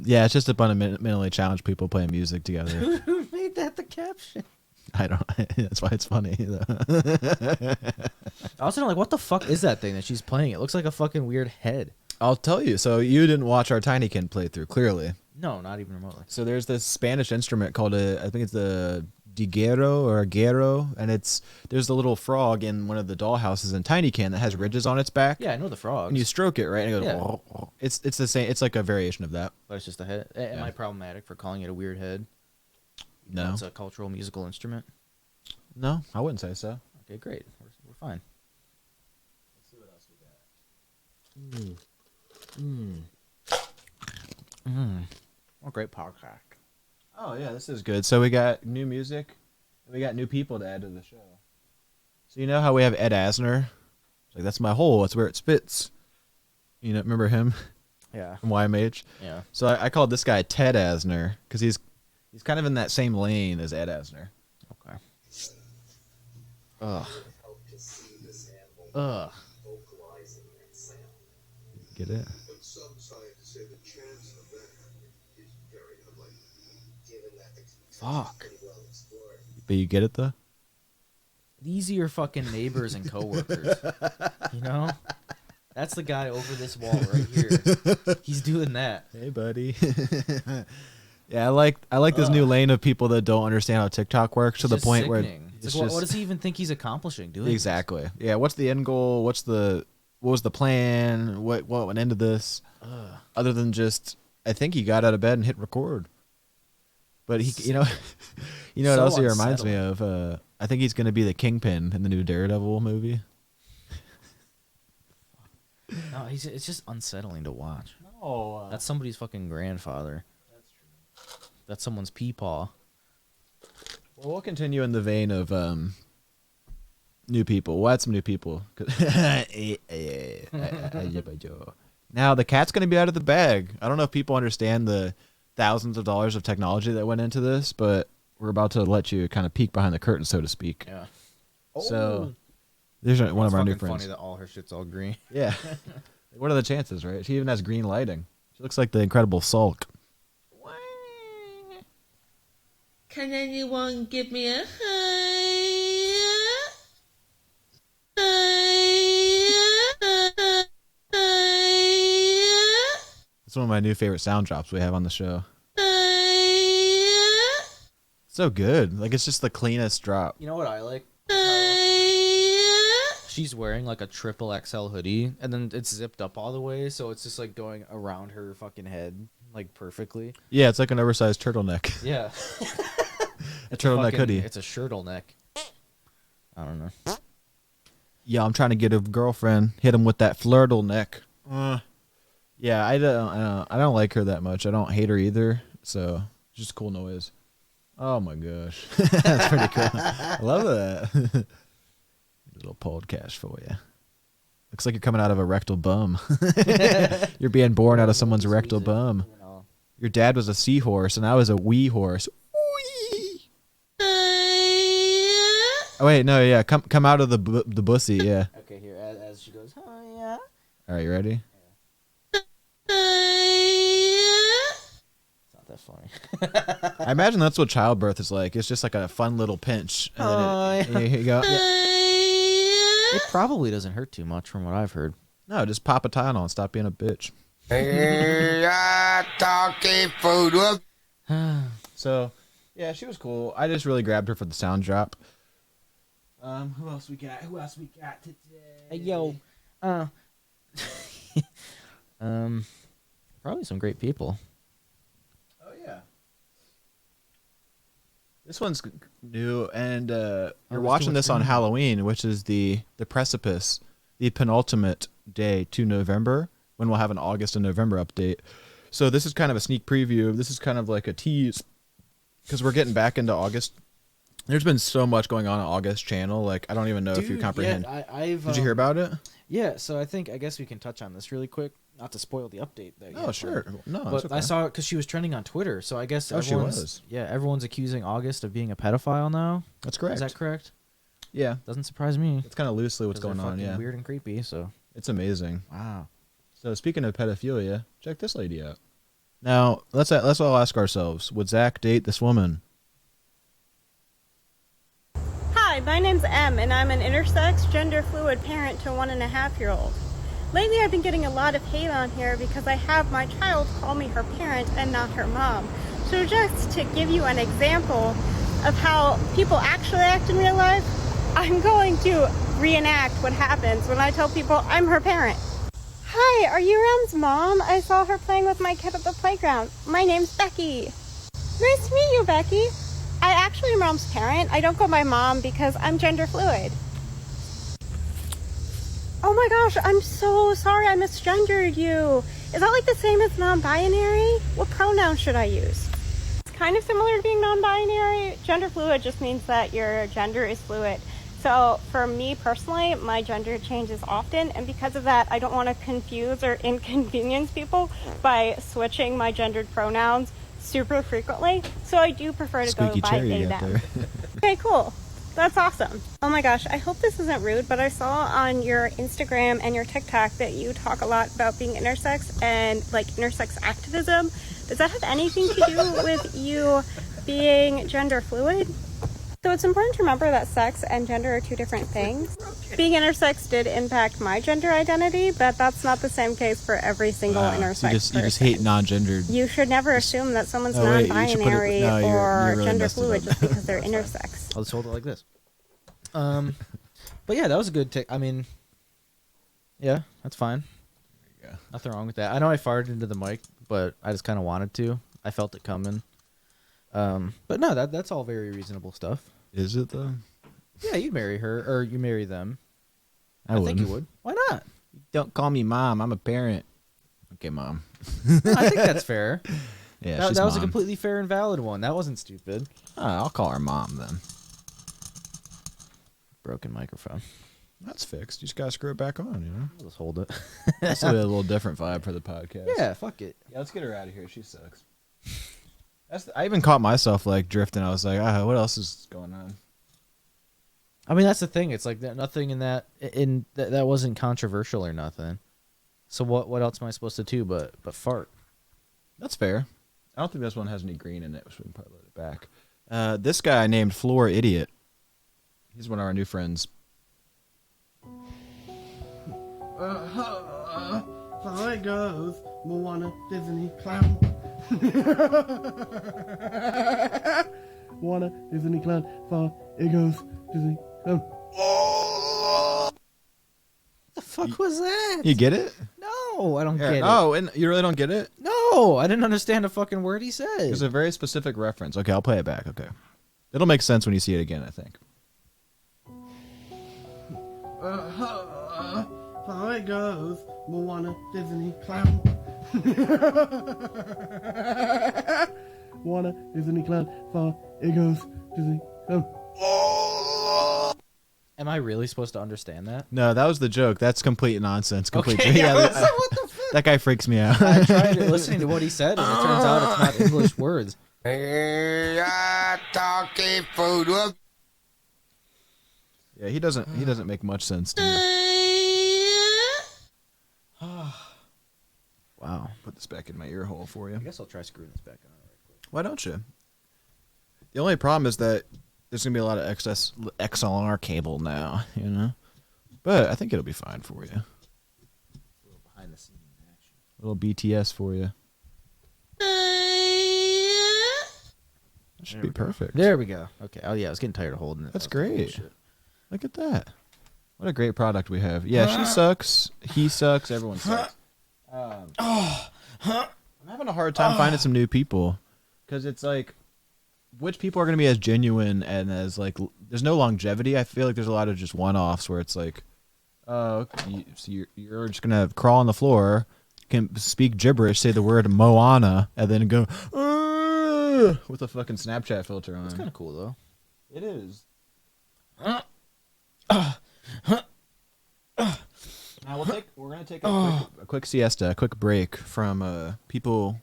yeah, it's just a bunch of mentally challenged people playing music together. Who made that the caption? I don't. That's why it's funny. I was like, what the fuck is that thing that she's playing? It looks like a fucking weird head. I'll tell you. So you didn't watch our Tinykin playthrough, clearly. No, not even remotely. So there's this Spanish instrument called I think it's the diguero or guero, and there's the little frog in one of the dollhouses in Tinykin that has ridges on its back. Yeah, I know the frogs. And you stroke it, right? And it goes. Yeah. "Oh, oh." It's the same. It's like a variation of that. But it's just a head. Am I problematic for calling it a weird head? No. It's a cultural musical instrument. No, I wouldn't say so. Okay, great. We're fine. Let's see what else we got. What a great podcast. Oh yeah, this is good. So we got new music, and we got new people to add to the show. So you know how we have Ed Asner? It's like, that's my hole. That's where it spits. You know, remember him? Yeah. From YMH. Yeah. So I called this guy Ted Asner because he's kind of in that same lane as Ed Asner. Okay. Ugh. Get it? Fuck. But you get it though? These are your fucking neighbors and coworkers. You know? That's the guy over this wall right here. He's doing that. Hey, buddy. Yeah, I like this new lane of people that don't understand how TikTok works to the point where it's like, what does he even think he's accomplishing doing? Exactly. Yeah. What's the end goal? What was the plan? What went into this? Other than just, I think he got out of bed and hit record. But he, what So else he reminds me of? I think he's going to be the Kingpin in the new Daredevil movie. No, it's just unsettling to watch. No. That's somebody's fucking grandfather. That's true. That's someone's peepaw. Well, we'll continue in the vein of new people. We'll add some new people. Now the cat's going to be out of the bag. I don't know if people understand the thousands of dollars of technology that went into this, but we're about to let you kind of peek behind the curtain, so to speak. Yeah. So there's one of our new It's friends. funny that all her shit's all green. Yeah. What are the chances, right? She even has green lighting. She looks like the Incredible Sulk. Can anyone give me a It's one of my new favorite sound drops we have on the show. So good. Like, it's just the cleanest drop. You know what I like? She's wearing like a triple XL hoodie, and then it's zipped up all the way, so it's just like going around her fucking head. like perfectly. Yeah, it's like an oversized turtleneck. Yeah. A turtleneck hoodie. It's a shirtleneck. I don't know. Yeah, I'm trying to get a girlfriend. Hit him with that flirtleneck. Yeah, I don't like her that much. I don't hate her either. So just cool noise. Oh my gosh, that's pretty cool. I love that. Little podcast for you. Looks like you're coming out of a rectal bum. You're being born out of someone's rectal bum. Your dad was a seahorse, and I was a wee horse. Wee. Oh wait, no, yeah, come out of the bussy, yeah. Okay, here as she goes, oh yeah. All right, you ready? It's not that funny. I imagine that's what childbirth is like. It's just like a fun little pinch. And then here you go. It probably doesn't hurt too much from what I've heard. No, just pop a Tylenol and stop being a bitch. Talking food. So, yeah, she was cool. I just really grabbed her for the sound drop. Who else we got? Today? Hey, yo. Probably some great people. Oh yeah. This one's new, and you're watching this on Halloween, which is the precipice, the penultimate day to November, when we'll have an August and November update. So this is kind of a sneak preview. This is kind of like a tease, because we're getting back into August. There's been so much going on August channel. Like, I don't even know if you comprehend. Yeah, Did you hear about it? Yeah, so I guess we can touch on this really quick. Not to spoil the update. Oh, sure. No, but okay. I saw it because she was trending on Twitter. So I guess she was. Yeah, everyone's accusing August of being a pedophile now. That's correct. Is that correct? Yeah. Doesn't surprise me. It's kind of loosely what's going on, yeah. Weird and creepy, so. It's amazing. Wow. So speaking of pedophilia, check this lady out. Now, let's all ask ourselves, would Zach date this woman? Hi, my name's Em, and I'm an intersex, gender-fluid parent to a 1.5-year-old. Lately, I've been getting a lot of hate on here because I have my child call me her parent and not her mom. So just to give you an example of how people actually act in real life, I'm going to reenact what happens when I tell people I'm her parent. Hi, are you Em's mom? I saw her playing with my kid at the playground. My name's Becky. Nice to meet you, Becky. I actually am Mom's parent. I don't go by mom because I'm gender fluid. Oh my gosh, I'm so sorry I misgendered you. Is that like the same as non-binary? What pronoun should I use? It's kind of similar to being non-binary. Gender fluid just means that your gender is fluid. So for me personally, my gender changes often, and because of that, I don't want to confuse or inconvenience people by switching my gendered pronouns super frequently. So I do prefer to go by they, them. Okay, cool. That's awesome. Oh my gosh, I hope this isn't rude, but I saw on your Instagram and your TikTok that you talk a lot about being intersex and like intersex activism. Does that have anything to do with you being gender fluid? So it's important to remember that sex and gender are two different things. Being intersex did impact my gender identity, but that's not the same case for every single intersex person. You just hate non-gendered. You should never assume that someone's non-binary or really gender fluid just because they're intersex. I'll just hold it like this. But yeah, that was a good take. I mean, yeah, that's fine. There you go. Nothing wrong with that. I know I farted into the mic, but I just kind of wanted to. I felt it coming. But no, that's all very reasonable stuff. Is it though? Yeah, you'd marry her, or you marry them. I think you would. Why not? Don't call me mom. I'm a parent. Okay, mom. No, I think that's fair. Yeah, that was a completely fair and valid one. That wasn't stupid. I'll call her mom then. Broken microphone. That's fixed. You just gotta screw it back on, you know? I'll just hold it. That's a little different vibe for the podcast. Yeah, fuck it. Yeah, let's get her out of here. She sucks. I even caught myself like drifting. I was like, what else is going on? I mean, that's the thing. It's like nothing in that that wasn't controversial or nothing. So what else am I supposed to do but fart? That's fair. I don't think this one has any green in it, so we can probably load it back. This guy named Floor Idiot. He's one of our new friends. So it goes. Moana, Disney, clown. Moana, Disney, clown. So it goes. Disney, clown. What the fuck was that? You get it? No, I don't get it. Oh, and you really don't get it? No. No, I didn't understand a fucking word he said. It's a very specific reference. Okay, I'll play it back. Okay. It'll make sense when you see it again, I think. So it goes. Moana, Disney, clown. Moana, Disney, clown. So it goes. Disney, clown. Am I really supposed to understand that? No, that was the joke. That's complete nonsense. Complete. Okay, yeah, yeah, what the fuck? that guy freaks me out. I tried listening to what he said, and it turns out it's not English words. Talking food. Yeah, he doesn't make much sense to me. Wow. Put this back in my ear hole for you. I guess I'll try screwing this back on right quick. Why don't you? The only problem is that there's gonna be a lot of excess XLR cable now, you know. But I think it'll be fine for you. A little behind the scenes action. A little BTS for you. That should be perfect. There we go. Okay. Oh yeah, I was getting tired of holding it. That's That was great. bullshit. Look at that. What a great product we have. Yeah, she sucks. He sucks. Everyone sucks. I'm having a hard time finding some new people because it's like, which people are going to be as genuine and as like, there's no longevity. I feel like there's a lot of just one-offs where it's like, so you're just going to crawl on the floor, can speak gibberish, say the word Moana, and then go with a fucking Snapchat filter on. That's kind of cool though. It is. Now we're gonna take a quick siesta, a quick break from people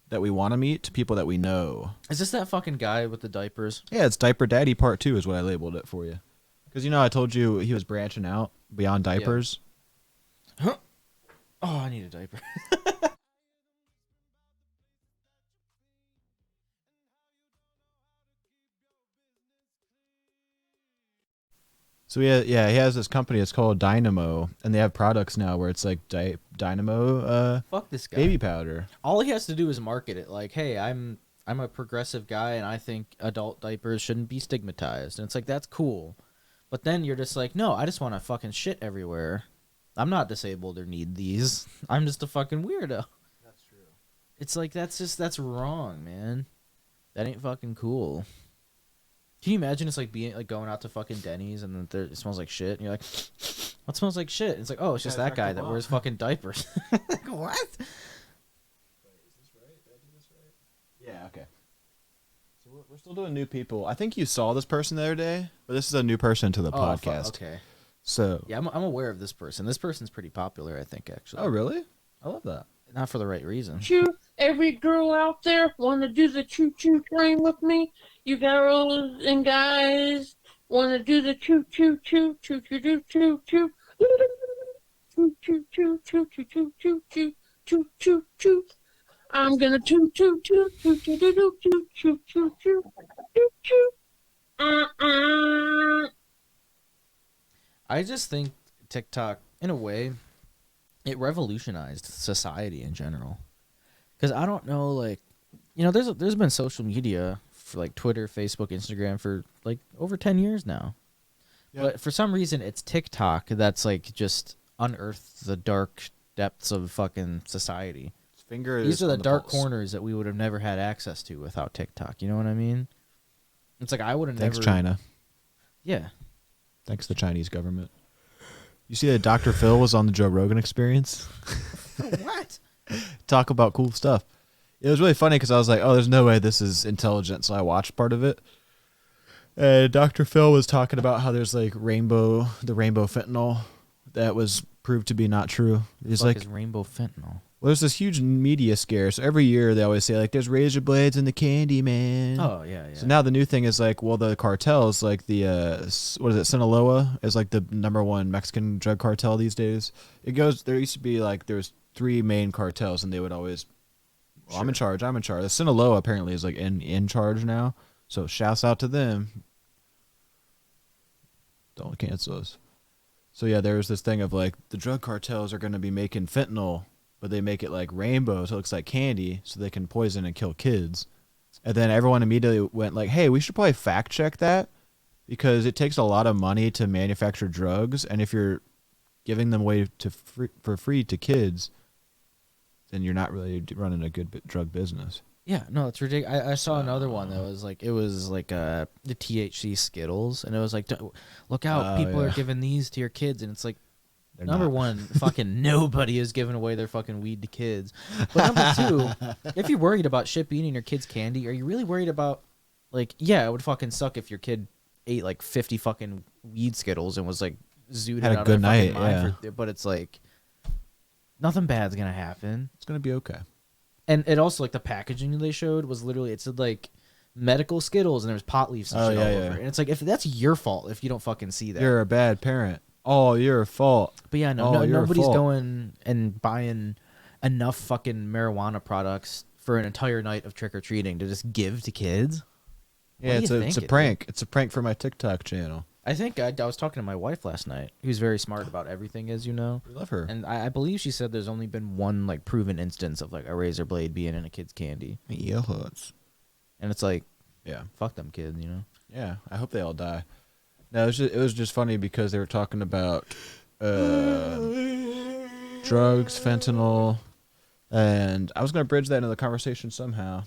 that we want to meet to people that we know. Is this that fucking guy with the diapers? Yeah, it's Diaper Daddy Part 2 is what I labeled it for you. Because I told you he was branching out beyond diapers. Huh? Oh, I need a diaper. So he has this company. It's called Dynamo, and they have products now where it's like Dynamo. Fuck this guy. Baby powder. All he has to do is market it. Like, hey, I'm a progressive guy, and I think adult diapers shouldn't be stigmatized. And it's like, that's cool. But then you're just like, no, I just want to fucking shit everywhere. I'm not disabled or need these. I'm just a fucking weirdo. That's true. It's like, that's wrong, man. That ain't fucking cool. Can you imagine it's like being like going out to fucking Denny's and then it smells like shit and you're like, what smells like shit? And it's like, oh, it's just that guy that wears fucking diapers. Like, what? Wait, is this right? Did I do this right? Yeah, okay. So we're still doing new people. I think you saw this person the other day, but this is a new person to the podcast. Okay. So yeah, I'm aware of this person. This person's pretty popular, I think, actually. Oh, really? I love that. Not for the right reason. Every girl out there want to do the choo-choo train with me? You girls and guys want to do the choo-choo-choo, choo-choo-choo-choo-choo, choo-choo-choo-choo-choo-choo-choo-choo-choo. I'm gonna choo-choo-choo-choo-choo-choo-choo-choo-choo. I just think TikTok, in a way, it revolutionized society in general. Because I don't know, like, there's been social media for like Twitter, Facebook, Instagram for like over 10 years now. Yep. But for some reason, it's TikTok that's like just unearthed the dark depths of fucking society. These are the dark corners that we would have never had access to without TikTok. You know what I mean? It's like I would have never. Thanks, China. Yeah. Thanks, the Chinese government. You see that Dr. Phil was on the Joe Rogan Experience? What? Talk about cool stuff. It was really funny because I was like, oh, there's no way this is intelligent. So I watched part of it. And Dr. Phil was talking about how there's like the rainbow fentanyl that was proved to be not true. He's like, is rainbow fentanyl? Well, there's this huge media scare. So every year they always say like, there's razor blades in the candy, man. Oh, yeah, yeah. So now the new thing is like, well, the cartels, like the, what is it, Sinaloa is like the #1 Mexican drug cartel these days. There used to be like, there's 3 main cartels and they would always, well, I'm in charge. The Sinaloa apparently is like in charge now. So shouts out to them. Don't cancel us. So yeah, there was this thing of like, the drug cartels are going to be making fentanyl, but they make it like rainbow, so it looks like candy, so they can poison and kill kids. And then everyone immediately went like, hey, we should probably fact check that because it takes a lot of money to manufacture drugs, and if you're giving them away for free to kids, then you're not really running a good drug business. Yeah, no, it's ridiculous. I saw another one that was like the THC Skittles, and it was like, look out, people are giving these to your kids, and it's like, They're number not. one, fucking nobody is giving away their fucking weed to kids. But number two, if you're worried about shit being in your kid's candy, are you really worried about, like, yeah, it would fucking suck if your kid ate like 50 fucking weed Skittles and was like zooted Had a out of good their fucking night, mind yeah. but it's like nothing bad's gonna happen. It's gonna be okay. And it also, like, the packaging they showed was literally, it said, like, medical Skittles, and there was pot leaves and shit all over. And it's like, if that's your fault if you don't fucking see that. You're a bad parent. Oh, your fault. But yeah, nobody's going and buying enough fucking marijuana products for an entire night of trick-or-treating to just give to kids. Yeah, it's a prank. It's a prank for my TikTok channel. I think I was talking to my wife last night, who's very smart about everything, as you know. We love her. And I believe she said there's only been one, like, proven instance of, like, a razor blade being in a kid's candy. Yeah, hurts. And it's like, yeah, fuck them kids, you know? Yeah, I hope they all die. No, it was just funny because they were talking about drugs, fentanyl, and I was going to bridge that into the conversation somehow.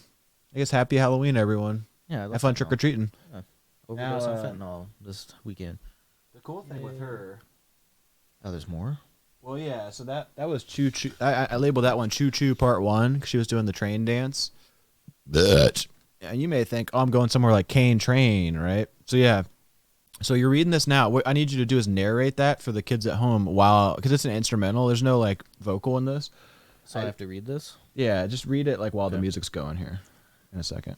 I guess happy Halloween, everyone. Yeah, have fun trick-or-treating. Yeah. Overdose on fentanyl this weekend. The cool thing with her... Oh, there's more? Well, yeah, so that was Choo Choo. I labeled that one Choo Choo Part 1 because she was doing the train dance. Bitch. And you may think, oh, I'm going somewhere like Cane Train, right? So, yeah. So you're reading this now. What I need you to do is narrate that for the kids at home because it's an instrumental. There's no, like, vocal in this. So I have to read this? Yeah, just read it, like, while the music's going here in a second.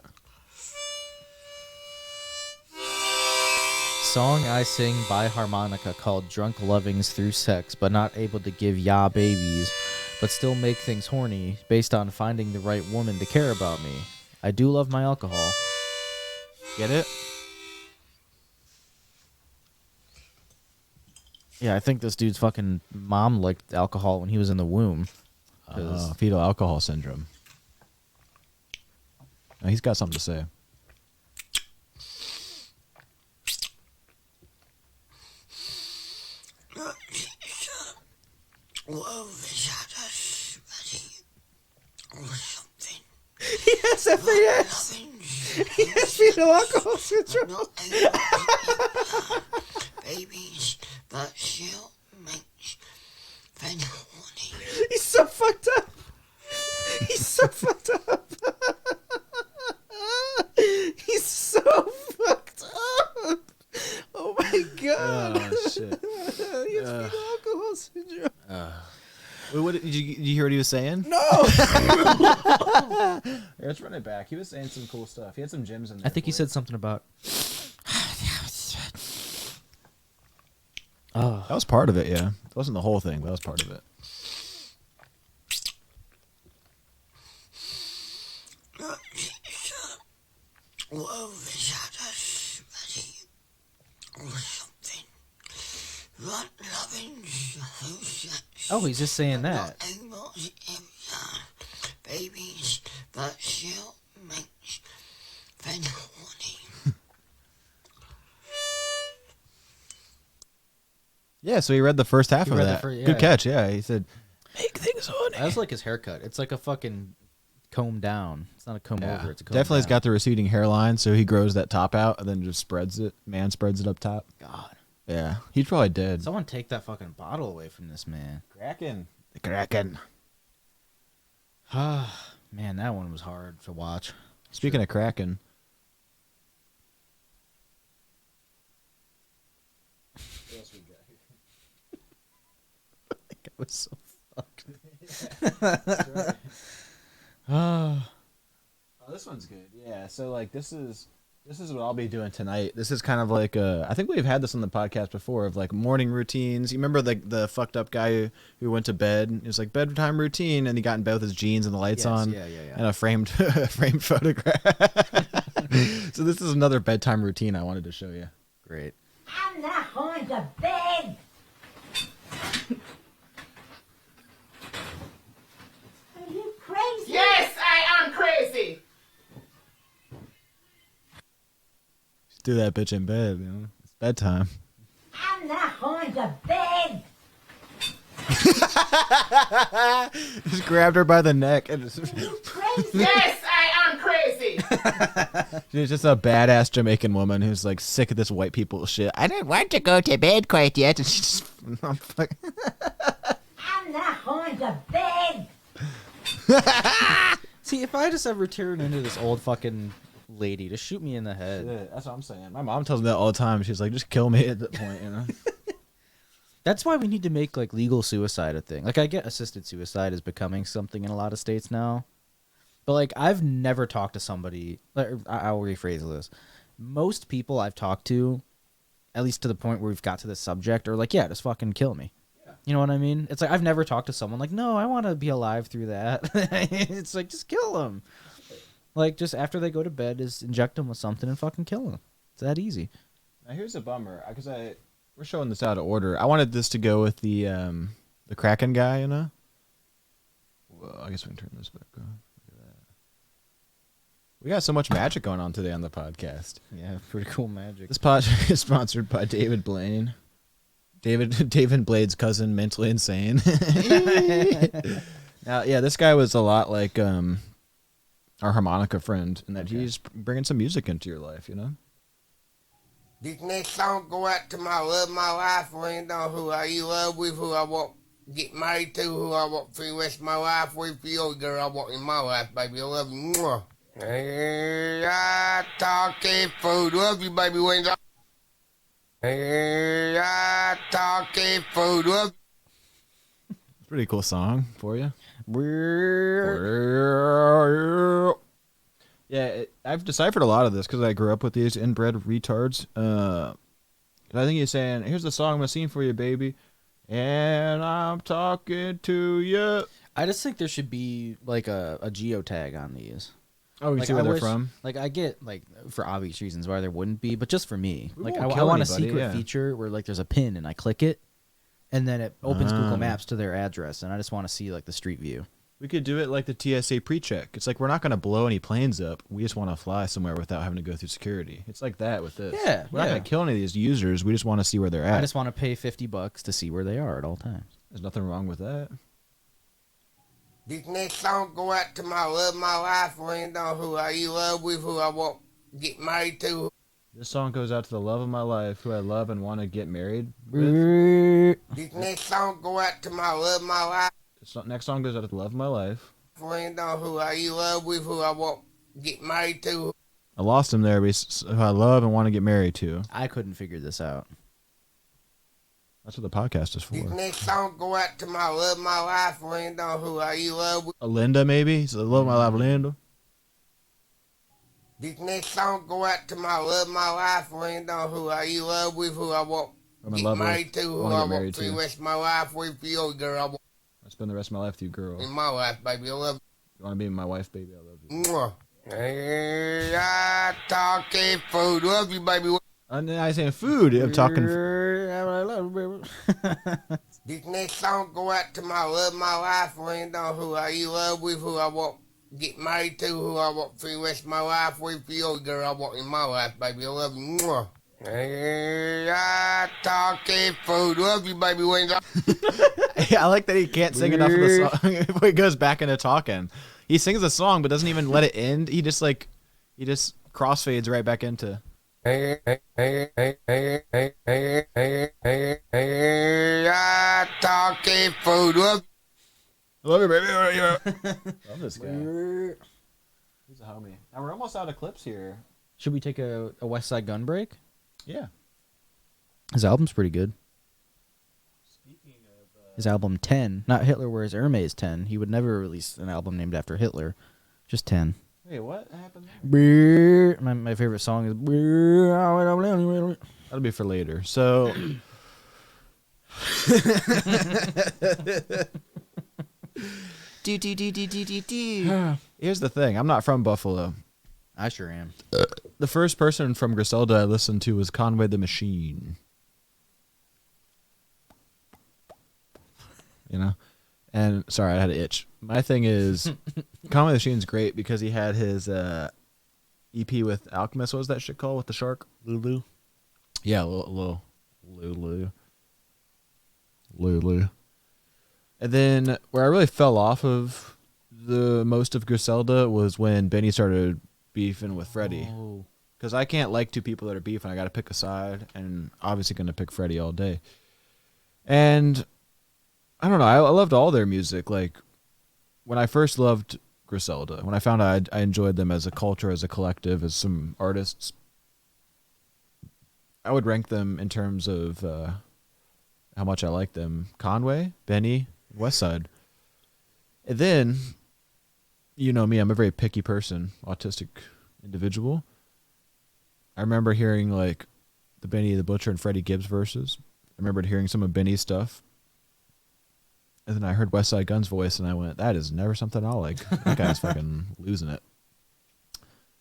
Song I sing by harmonica called Drunk Lovings Through Sex, but not able to give ya babies, but still make things horny, based on finding the right woman to care about me. I do love my alcohol. Get it? Yeah, I think this dude's fucking mom liked alcohol when he was in the womb. Fetal alcohol syndrome. Now, he's got something to say. He has FAS. He has fetal alcohol syndrome. Babies, but she'll make horny. He's so fucked up. He's so fucked up. He's so fucked up. Oh my god. Oh, shit. He has fetal alcohol syndrome. Wait, did you hear what he was saying? No. Here, let's run it back. He was saying some cool stuff. He had some gems in there. I think he said something about. Oh, that was part of it. Yeah, it wasn't the whole thing, but that was part of it. Oh, he's just saying that. Babies, but she'll make horny. Yeah, so he read the first half of that. Good catch. Yeah, he said, "Make things horny." I just like his haircut. It's like a fucking comb down. It's not a comb over. It's a comb definitely has down. got the receding hairline, so he grows that top out and then just spreads it. Man spreads it up top. God. Yeah, he's probably dead. Someone take that fucking bottle away from this man. Kraken. The Kraken. Man, that one was hard to watch. Speaking of Kraken. What else we got here? I think I was so fucked. Oh, this one's good. Yeah, so like this is what I'll be doing tonight. This is kind of like I think we've had this on the podcast before of like morning routines. You remember the fucked up guy who went to bed? It was like bedtime routine, and he got in bed with his jeans and the lights on, and a framed photograph. So this is another bedtime routine I wanted to show you. Great. I'm not going to bed. Are you crazy? Yes, I am crazy. Do that bitch in bed, you know. It's bedtime. I'm not going to bed. Just grabbed her by the neck and just... Yes, I am crazy. She's just a badass Jamaican woman who's like sick of this white people shit. I didn't want to go to bed quite yet. And she's just... I'm not going to bed. See, if I just ever turn into this old fucking lady, just shoot me in the head. Yeah, that's what I'm saying. My mom tells me that all the time. She's like, just kill me at that point, you know? That's why we need to make like legal suicide a thing. Like I get assisted suicide is becoming something in a lot of states now. But like I've never talked to somebody, I'll rephrase this. Most people I've talked to, at least to the point where we've got to this subject, are like, yeah, just fucking kill me. Yeah. You know what I mean? It's like I've never talked to someone like, no, I want to be alive through that. It's like, just kill them. Like, just after they go to bed, is inject them with something and fucking kill them. It's that easy. Now, here's a bummer, because we're showing this out of order. I wanted this to go with the Kraken guy, you know? Well, I guess we can turn this back on. Look at that. We got so much magic going on today on the podcast. Yeah, pretty cool magic. This podcast is sponsored by David Blaine. David Blade's cousin, mentally insane. Now, yeah, this guy was a lot like our harmonica friend in that he's bringing some music into your life, you know? This next song go out to my love, my life, friend, who I you love with, who I want to get married to, who I want for the rest of my life with, the old girl I want in my life, baby. I love you. Mwah. Hey, I talking food. Love you, baby. Hey, I talking food. Love you. Pretty cool song for you. Yeah, I've deciphered a lot of this because I grew up with these inbred retards. I think he's saying, here's the song I'm going to sing for you, baby. And I'm talking to you. I just think there should be like a geotag on these. Oh, you like, see where they're from? Like, I get, like, for obvious reasons why there wouldn't be, but just for me. We Like, won't I kill want a anybody, secret yeah. feature where, like, there's a pin and I click it, and then it opens Google Maps to their address, and I just want to see, like, the street view. We could do it like the TSA pre-check. It's like we're not going to blow any planes up. We just want to fly somewhere without having to go through security. It's like that with this. Yeah, We're not going to kill any of these users. We just want to see where they're at. I just want to pay $50 to see where they are at all times. There's nothing wrong with that. This next song go out to my love, my life, friend, who I you love with, who I want to get married to. This song goes out to the love of my life, who I love and want to get married with. This next song go out to my love, my life. This next song goes out to the love of my life. Friend, who I you love with, who I want to get married to. I lost him there, but he's who I love and want to get married to. I couldn't figure this out. That's what the podcast is for. This next song go out to my love, my life, friend, who I you love with. Linda, maybe? He's the love of my life, Linda. This next song go out to my love, my life, friend, who I you love with, who I want to get married to, who I want for the rest of my life with, the old girl I want. I spend the rest of my life with you, girl. In my life, baby, I love you. You want to be my wife, baby? I love you. Mwah. Hey, I talking food. Love you, baby. I saying food. I'm talking. This next song go out to my love, my life, friend, who I you love with, who I want to get married to, who I want for the rest of my life with, the old girl I want in my life, baby. I love you. Mwah. Hey, I talking food. Love you, baby. I like that he can't sing enough of the song before he goes back into talking. He sings a song but doesn't even let it end. He just crossfades right back into. Hey, I talking food. Love you, baby. Love this guy. He's a homie. Now we're almost out of clips here. Should we take a West Side Gun break? Yeah. His album's pretty good. His album 10, not Hitler Wears Hermes 10. He would never release an album named after Hitler. Just 10. Wait, what happened there? My favorite song is... That'll be for later. So... Here's the thing. I'm not from Buffalo. I sure am. The first person from Griselda I listened to was Conway the Machine. You know? And, sorry, I had an itch. My thing is, Conway the Machine's great because he had his EP with Alchemist. What was that shit called with the shark? Lulu? Yeah, Lulu. And then where I really fell off of the most of Griselda was when Benny started beefing with Freddie. Because I can't like two people that are beefing. I got to pick a side, and obviously going to pick Freddie all day. And I don't know. I loved all their music. Like when I first loved Griselda, when I found out I enjoyed them as a culture, as a collective, as some artists, I would rank them in terms of how much I like them. Conway, Benny, Westside. And then, you know me, I'm a very picky person, autistic individual. I remember hearing like the Benny the Butcher and Freddie Gibbs verses. I remembered hearing some of Benny's stuff. And then I heard Westside Gunn's voice and I went, that is never something I'll like. That guy's fucking losing it.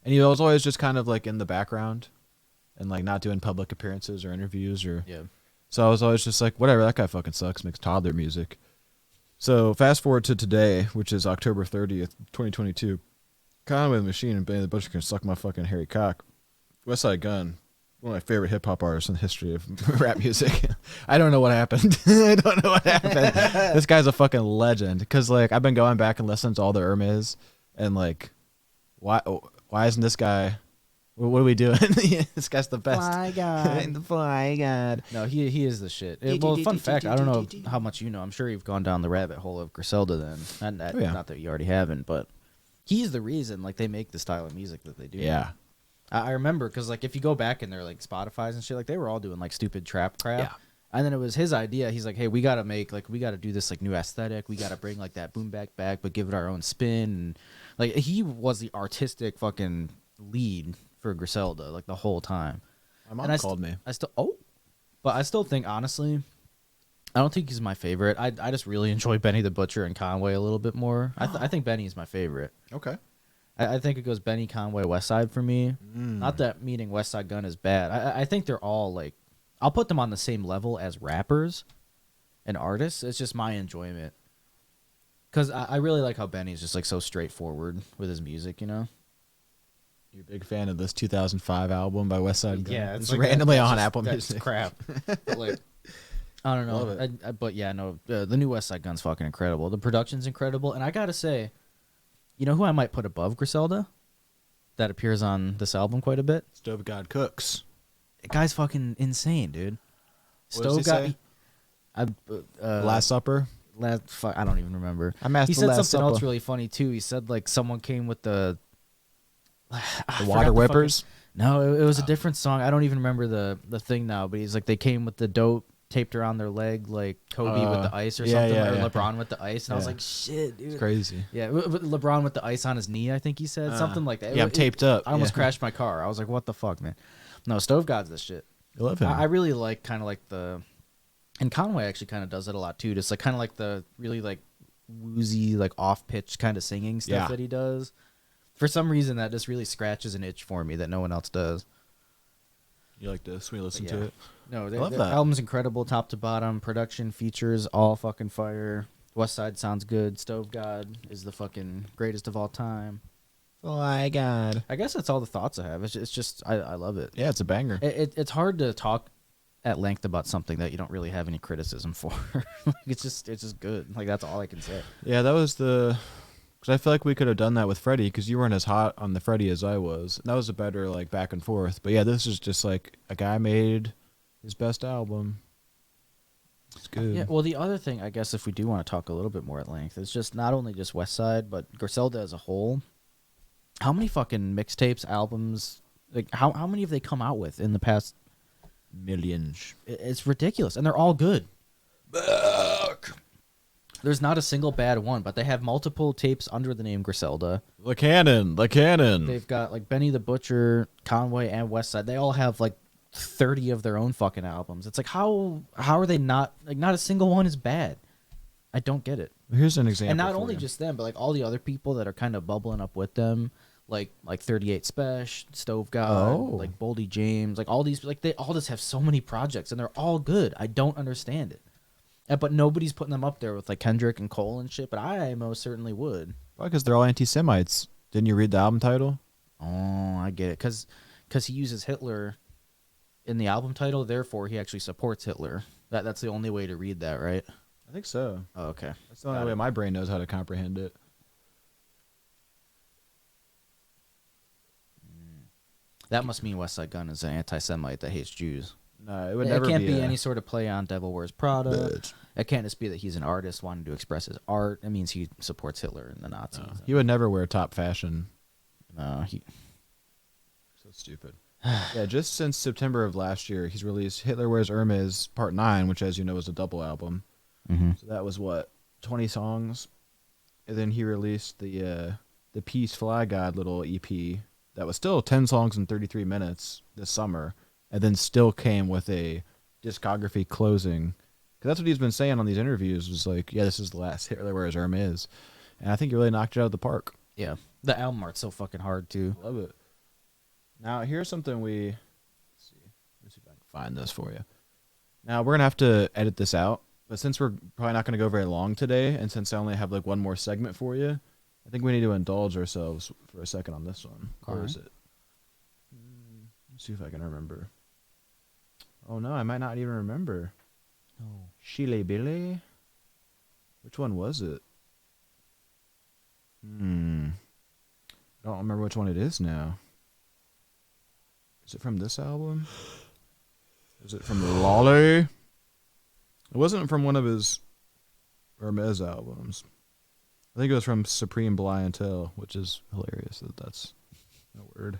And he was always just kind of like in the background and like not doing public appearances or interviews or So I was always just like, whatever, that guy fucking sucks, makes toddler music. So fast forward to today, which is October 30th, 2022. Conway the Machine and Benny the Butcher can suck my fucking hairy cock. Westside Gunn, one of my favorite hip hop artists in the history of rap music. I don't know what happened. I don't know what happened. This guy's a fucking legend. Because like I've been going back and listening to all the Hermes, and like, why isn't this guy? What are we doing? This guy's the best. Fly God. The Fly God. No, he is the shit. Well, fun fact, I don't know how much you know. I'm sure you've gone down the rabbit hole of Griselda then. Not that you already haven't, but he's the reason like they make the style of music that they do. Yeah. I remember because like if you go back in their like Spotify's and shit, like they were all doing like stupid trap crap. Yeah. And then it was his idea. He's like, hey, we gotta do this like new aesthetic. We gotta bring like that boom back, but give it our own spin. And like he was the artistic fucking lead for Griselda like the whole time. My mom called me. But I still think honestly, I don't think he's my favorite. I just really enjoy Benny the Butcher and Conway a little bit more. I think Benny is my favorite. Okay. I think it goes Benny, Conway, Westside for me. Not that meaning Westside Gunn is bad. I think they're all like, I'll put them on the same level as rappers and artists. It's just my enjoyment. Because I really like how Benny's just like so straightforward with his music, you know? You're a big fan of this 2005 album by Westside Gunn? Yeah, it's like randomly on just, Apple that's Music. Crap. But like, I don't know. Love it. But yeah, no, the new Westside Gun's fucking incredible. The production's incredible. And I gotta say, you know who I might put above Griselda? That appears on this album quite a bit? Stove God Cooks. The guy's fucking insane, dude. What does he say? Last Supper? I don't even remember. He said something else really funny too. He said like someone came with the Water Whippers? No, it was a different song. I don't even remember the thing now, but he's like they came with the dope taped around their leg like Kobe with the ice or something, or LeBron with the ice. And I was like, shit, dude. It's crazy. Yeah, LeBron with the ice on his knee, I think he said. Something like that. Yeah, I'm taped up. I almost crashed my car. I was like, what the fuck, man? No, Stove God's this shit. I love him. I really like kind of like the... And Conway actually kind of does it a lot too. Just like kind of like the really like woozy, like off-pitch kind of singing stuff that he does. For some reason, that just really scratches an itch for me that no one else does. You like this when you listen to it? No, I love the that. album's incredible, top to bottom. Production, features, all fucking fire. West Side sounds good. Stove God is the fucking greatest of all time. Oh my God. I guess that's all the thoughts I have. It's just I love it. Yeah, it's a banger. It's hard to talk at length about something that you don't really have any criticism for. It's just good. Like that's all I can say. Yeah, that was because I feel like we could have done that with Freddie because you weren't as hot on the Freddie as I was. That was a better like back and forth. But yeah, this is just like a guy made his best album. It's good. Yeah. Well, the other thing, I guess, if we do want to talk a little bit more at length, it's just not only just West Side, but Griselda as a whole. How many fucking mixtapes, albums, like how many have they come out with in the past? Millions. It's ridiculous, and they're all good. There's not a single bad one, but they have multiple tapes under the name Griselda. The Cannon. They've got like Benny the Butcher, Conway, and Westside. They all have like 30 of their own fucking albums. It's like how are they not like not a single one is bad. I don't get it. Here's an example. And not only just them, but like all the other people that are kind of bubbling up with them, like 38 Special, Stove God, like Boldy James, like all these, like they all just have so many projects and they're all good. I don't understand it. But nobody's putting them up there with like Kendrick and Cole and shit. But I most certainly would. Probably because they're all anti-Semites. Didn't you read the album title? Oh, I get it. Because he uses Hitler in the album title, therefore he actually supports Hitler. That's the only way to read that, right? I think so. Oh, okay. That's the only way my brain knows how to comprehend it. That must mean West Side Gun is an anti-Semite that hates Jews. No, it would never be. It can't be any sort of play on Devil Wears Prada. It can't just be that he's an artist wanting to express his art. It means he supports Hitler and the Nazis. No, he would never wear top fashion. No, he... So stupid. Yeah, just since September of last year, he's released Hitler Wears Hermes Part 9, which, as you know, is a double album. Mm-hmm. So that was, 20 songs? And then he released the Peace Fly God little EP that was still 10 songs and 33 minutes this summer, and then still came with a discography closing. Because that's what he's been saying on these interviews, was like, yeah, this is the last Hitler Wears Hermes. And I think he really knocked it out of the park. Yeah. The album art's so fucking hard, too. Love it. Now, here's something let's see. Let me see if I can find this for you. Now, we're going to have to edit this out, but since we're probably not going to go very long today, and since I only have one more segment for you, I think we need to indulge ourselves for a second on this one. Where is it? Let's see if I can remember. Oh, no, I might not even remember. Oh. Chile Billy? Which one was it? I don't remember which one it is now. Is it from this album? Is it from Lolly? It wasn't from one of his Hermes albums. I think it was from Supreme Blientele, which is hilarious that that's a word.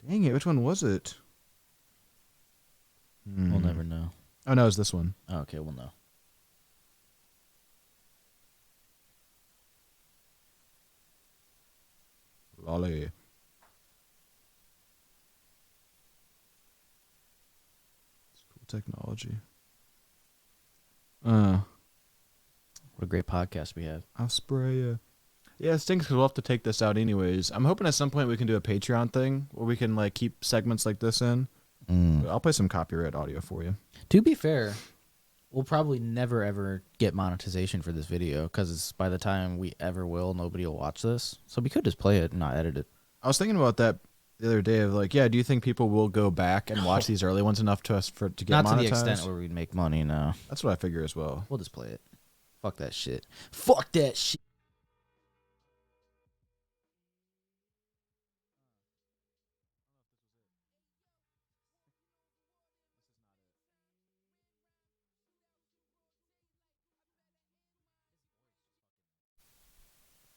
Dang it, which one was it? We'll never know. Oh, no, it's this one. Oh, okay, we'll know. Lolly. It's cool technology. What a great podcast we have. I'll spray you. Yeah, it stinks because we'll have to take this out anyways. I'm hoping at some point we can do a Patreon thing where we can keep segments like this in. I'll play some copyright audio for you. To be fair, we'll probably never ever get monetization for this video because by the time we ever will, nobody will watch this. So we could just play it and not edit it. I was thinking about that the other day of do you think people will go back and watch these early ones enough to get not monetized? to the extent where we'd make money, no. That's what I figure as well. We'll just play it. Fuck that shit. Fuck that shit.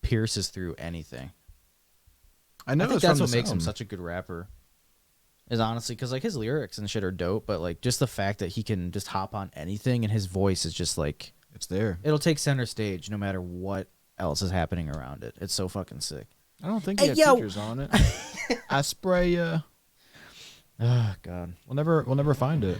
Pierces through anything. I know I think it's that's from what this makes him album. such a good rapper. Is honestly because his lyrics and shit are dope, but just the fact that he can just hop on anything and his voice is just it's there. It'll take center stage no matter what else is happening around it. It's so fucking sick. I don't think he had features on it. I spray you. Oh God, we'll never find it.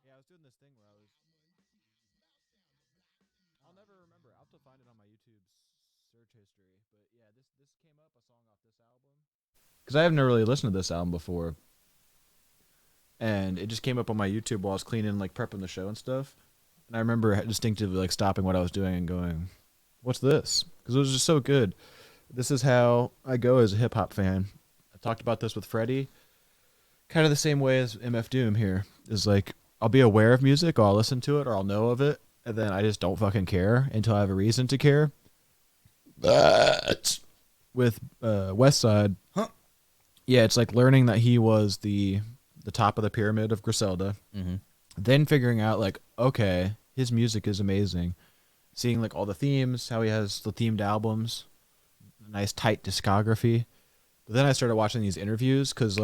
Yeah, I was doing this thing where I'll never remember. I'll have to find it on my YouTube search history. But yeah, this came up, a song off this album. Because I haven't really listened to this album before. And it just came up on my YouTube while I was cleaning, prepping the show and stuff. And I remember distinctively stopping what I was doing and going, what's this? Because it was just so good. This is how I go as a hip-hop fan. I talked about this with Freddie. Kind of the same way as MF Doom here. Is I'll be aware of music, or I'll listen to it, or I'll know of it. And then I just don't fucking care until I have a reason to care. But with West Side, yeah, it's learning that he was the top of the pyramid of Griselda. Mm-hmm. Then figuring out okay, his music is amazing. Seeing all the themes, how he has the themed albums, a nice tight discography. But then I started watching these interviews because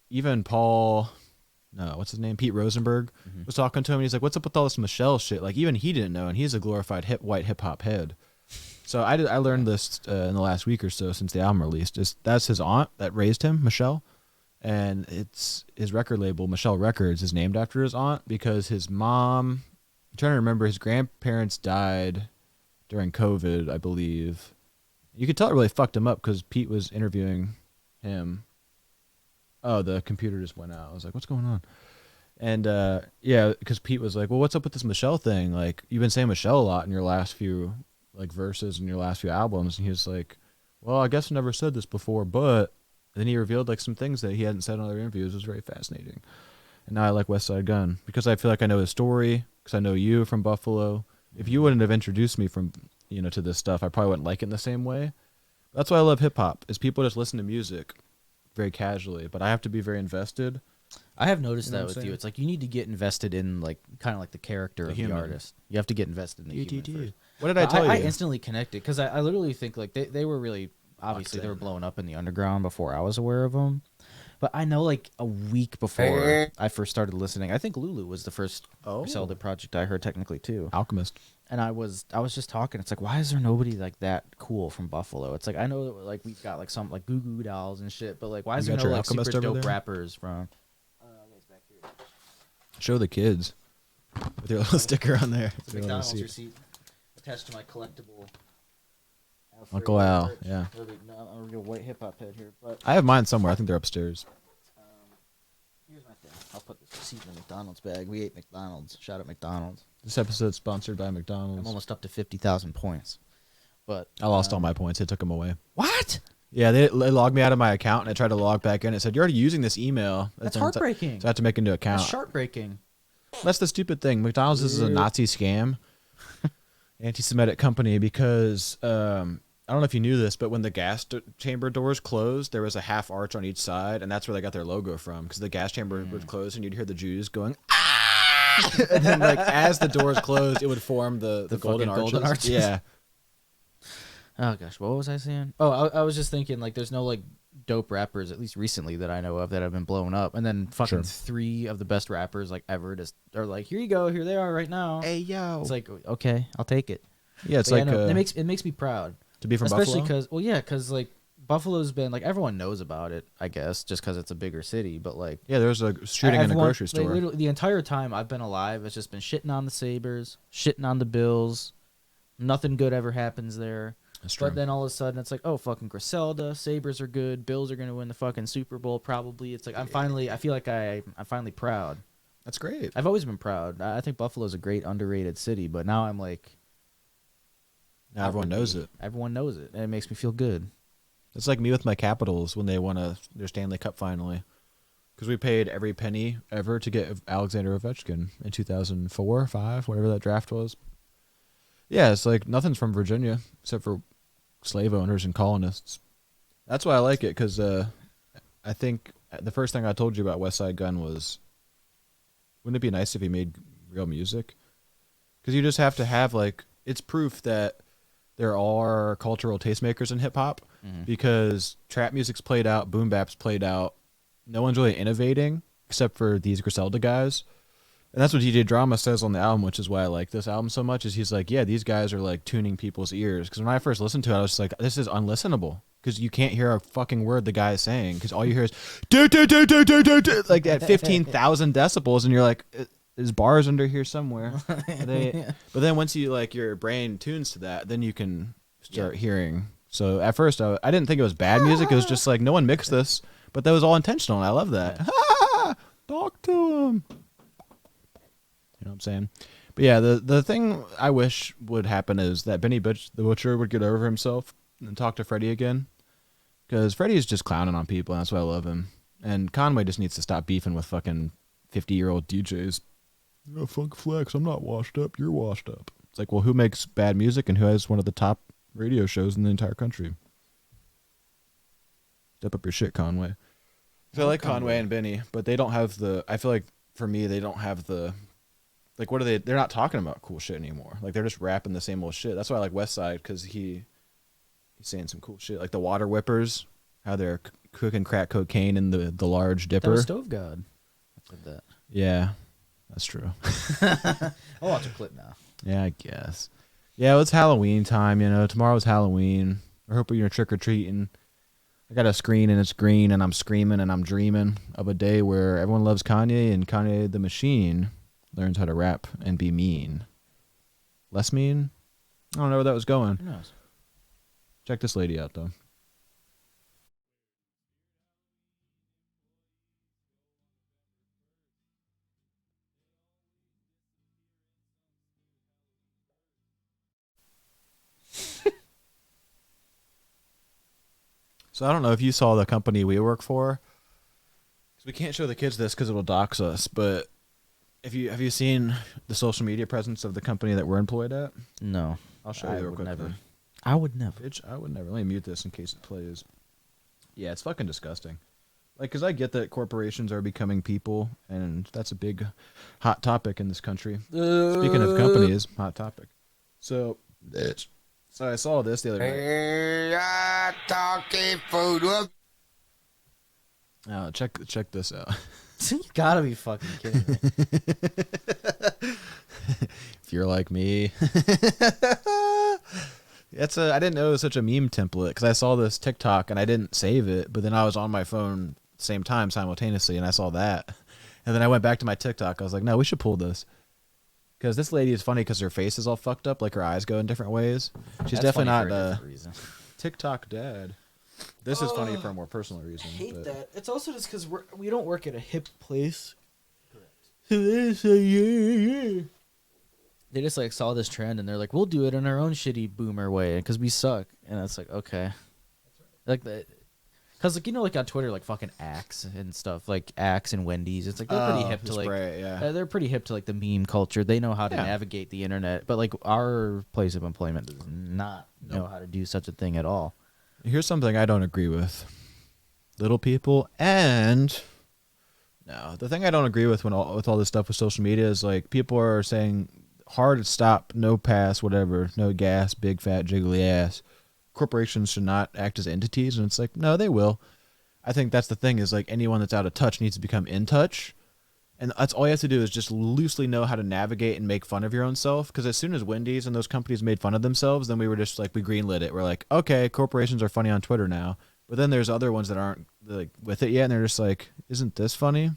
even what's his name? Pete Rosenberg was talking to him. And he's like, what's up with all this Michelle shit? Even he didn't know, and he's a glorified white hip hop head. So I learned this in the last week or so since the album released. That's his aunt that raised him, Michelle. And it's his record label, Michelle Records, is named after his aunt because his mom, I'm trying to remember, his grandparents died during COVID, I believe. You could tell it really fucked him up because Pete was interviewing him. Oh, the computer just went out. I was like, what's going on? And yeah, because Pete was like, well, what's up with this Michelle thing? You've been saying Michelle a lot in your last few verses in your last few albums. And he was like, well, I guess I never said this before, but And then he revealed like some things that he hadn't said in other interviews. It was very fascinating. And now I like West Side Gun because I feel like I know his story, because I know you from Buffalo. If you wouldn't have introduced me from, to this stuff, I probably wouldn't like it in the same way. That's why I love hip hop, is people just listen to music very casually, but I have to be very invested. I have noticed know that what I'm with saying? you. It's like you need to get invested in like kind of like the character of the human. artist. You have to get invested in the human first. What did I tell you? I instantly connected because I literally think like they were really obviously they were blowing up in the underground before I was aware of them. But I know like a week before I first started listening, I think Lulu was the first Griselda project I heard technically too. Alchemist. And I was just talking. It's like, why is there nobody like that cool from Buffalo? It's like I know that like we've got like some like Goo Goo Dolls and shit, but like why is You there got no your like Alchemist super over dope there? rappers from? Show the kids with your little sticker on there. They wanna McDonald's see it. receipt attached to my collectible. Uncle Al, yeah. I'm a real white hip hop head here, but I have mine somewhere. I think they're upstairs. here's my thing. I'll put this receipt in the McDonald's bag. We ate McDonald's. Shout out McDonald's. This episode's sponsored by McDonald's. I'm almost up to 50,000 points, but I lost all my points. They took them away. What? Yeah, they logged me out of my account, and I tried to log back in. It said, you're already using this email. That's heartbreaking. So I had to make a new account. That's heartbreaking. That's the stupid thing. McDonald's is a Nazi scam, anti-Semitic company, because I don't know if you knew this, but when the gas chamber doors closed, there was a half arch on each side, and that's where they got their logo from, because the gas chamber would close, and you'd hear the Jews going, ah! And then, like, as the doors closed, it would form the golden arches. Yeah. Oh gosh, what was I saying? Oh, I was just thinking like there's no like dope rappers, at least recently, that I know of that have been blown up, and then fucking 3 of the best rappers like ever just are like, here you go, here they are right now. Hey yo, it's like okay, I'll take it. Yeah, it's But like it makes me proud to be from especially Buffalo. because like Buffalo's been like everyone knows about it, I guess, just because it's a bigger city, but like Yeah, there was a shooting in a grocery like, store. literally, the entire time I've been alive, it's just been shitting on the Sabres, shitting on the Bills. Nothing good ever happens there. That's true. But then all of a sudden it's like, oh, fucking Griselda, Sabres are good, Bills are gonna win the fucking Super Bowl probably. It's like I feel like I'm finally proud. That's great. I've always been proud. I think Buffalo's a great underrated city, but now I'm like, Now everyone knows it. Everyone knows it, and it makes me feel good. It's like me with my Capitals when they won their Stanley Cup finally, because we paid every penny ever to get Alexander Ovechkin in 2004, 5, whatever that draft was. Yeah, it's like nothing's from Virginia except for slave owners and colonists. That's why I like it, because I think the first thing I told you about West Side Gun was, wouldn't it be nice if he made real music? Because you just have to have, like, it's proof that there are cultural tastemakers in hip-hop, because trap music's played out, boom bap's played out. No one's really innovating except for these Griselda guys. And that's what DJ Drama says on the album, which is why I like this album so much, is he's like, yeah, these guys are like tuning people's ears. Because when I first listened to it, I was just like, this is unlistenable. Because you can't hear a fucking word the guy is saying. Because all you hear is, do, do, do, do, do, do, do, like at 15,000 decibels. And you're like, there's bars under here somewhere. But then once you, like, your brain tunes to that, then you can start hearing. So at first, I didn't think it was bad music. It was just like, no one mixed this. But that was all intentional. And I love that. Talk to him. You know what I'm saying? But yeah, the thing I wish would happen is that Benny the Butcher would get over himself and talk to Freddie again. Because Freddie is just clowning on people, and that's why I love him. And Conway just needs to stop beefing with fucking 50-year-old DJs. Oh, Funk Flex, I'm not washed up, you're washed up. It's like, well, who makes bad music and who has one of the top radio shows in the entire country? Step up your shit, Conway. I like Conway and Benny, but they don't have I feel like, for me, they don't have like, what are they? They're not talking about cool shit anymore. Like, they're just rapping the same old shit. That's why I like Westside, because he's saying some cool shit. Like the Water Whippers, how they're cooking crack cocaine in the large dipper. That was Stove God. I said that. Yeah, that's true. I'll watch a clip now. Yeah, I guess. Yeah, well, it's Halloween time, Tomorrow's Halloween. I hope you're trick-or-treating. I got a screen and it's green, and I'm screaming and I'm dreaming of a day where everyone loves Kanye, and Kanye the Machine learns how to rap and be mean. Less mean? I don't know where that was going. Who knows? Check this lady out, though. So I don't know if you saw the company we work for. We can't show the kids this because it will dox us. But have you seen the social media presence of the company that we're employed at? No, I'll show you real quick. I would never. Bitch, I would never. Let me mute this in case it plays. Yeah, it's fucking disgusting. Like, because I get that corporations are becoming people, and that's a big hot topic in this country. Speaking of companies, hot topic. So I saw this the other night. Oh, check this out. You gotta be fucking kidding me. If you're like me. I didn't know it was such a meme template because I saw this TikTok and I didn't save it, but then I was on my phone same time simultaneously and I saw that. And then I went back to my TikTok. I was like, no, we should pull this. Because this lady is funny because her face is all fucked up, like her eyes go in different ways. She's That's definitely funny for a not different reason. TikTok dad. This is funny for a more personal reason. I hate but... that. It's also just because we don't work at a hip place. Correct. They just like saw this trend and they're like, we'll do it in our own shitty boomer way because we suck. And it's like, okay. Like that. Because, like, you know, like on Twitter, like fucking Axe and stuff, like Axe and Wendy's. It's like they're pretty hip to like, they're pretty hip to like the meme culture. They know how to navigate the internet. But like our place of employment does not know how to do such a thing at all. Here's something I don't agree with. Little people and no, the thing I don't agree with with all this stuff with social media is like people are saying hard stop, no pass, whatever, no gas, big fat jiggly ass. Corporations should not act as entities, and it's like, no, they will. I think that's the thing is like anyone that's out of touch needs to become in touch. And that's all you have to do is just loosely know how to navigate and make fun of your own self. Because as soon as Wendy's and those companies made fun of themselves, then we were just like, we greenlit it. We're like, okay, corporations are funny on Twitter now. But then there's other ones that aren't like with it yet. And they're just like, isn't this funny?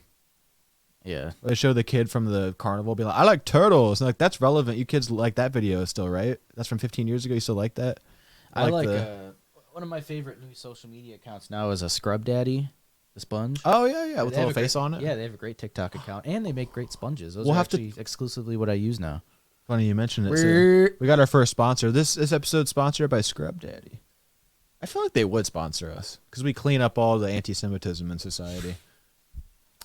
Yeah. They show the kid from the carnival be like, I like turtles. And like, that's relevant. You kids like that video still, right? That's from 15 years ago. You still like that? I like one of my favorite new social media accounts now is a Scrub Daddy. The sponge. Oh yeah, with a little face on it. Yeah, they have a great TikTok account, and they make great sponges. Those are actually exclusively what I use now. Funny you mentioned it. So we got our first sponsor. This episode sponsored by Scrub Daddy. I feel like they would sponsor us because we clean up all the anti-Semitism in society.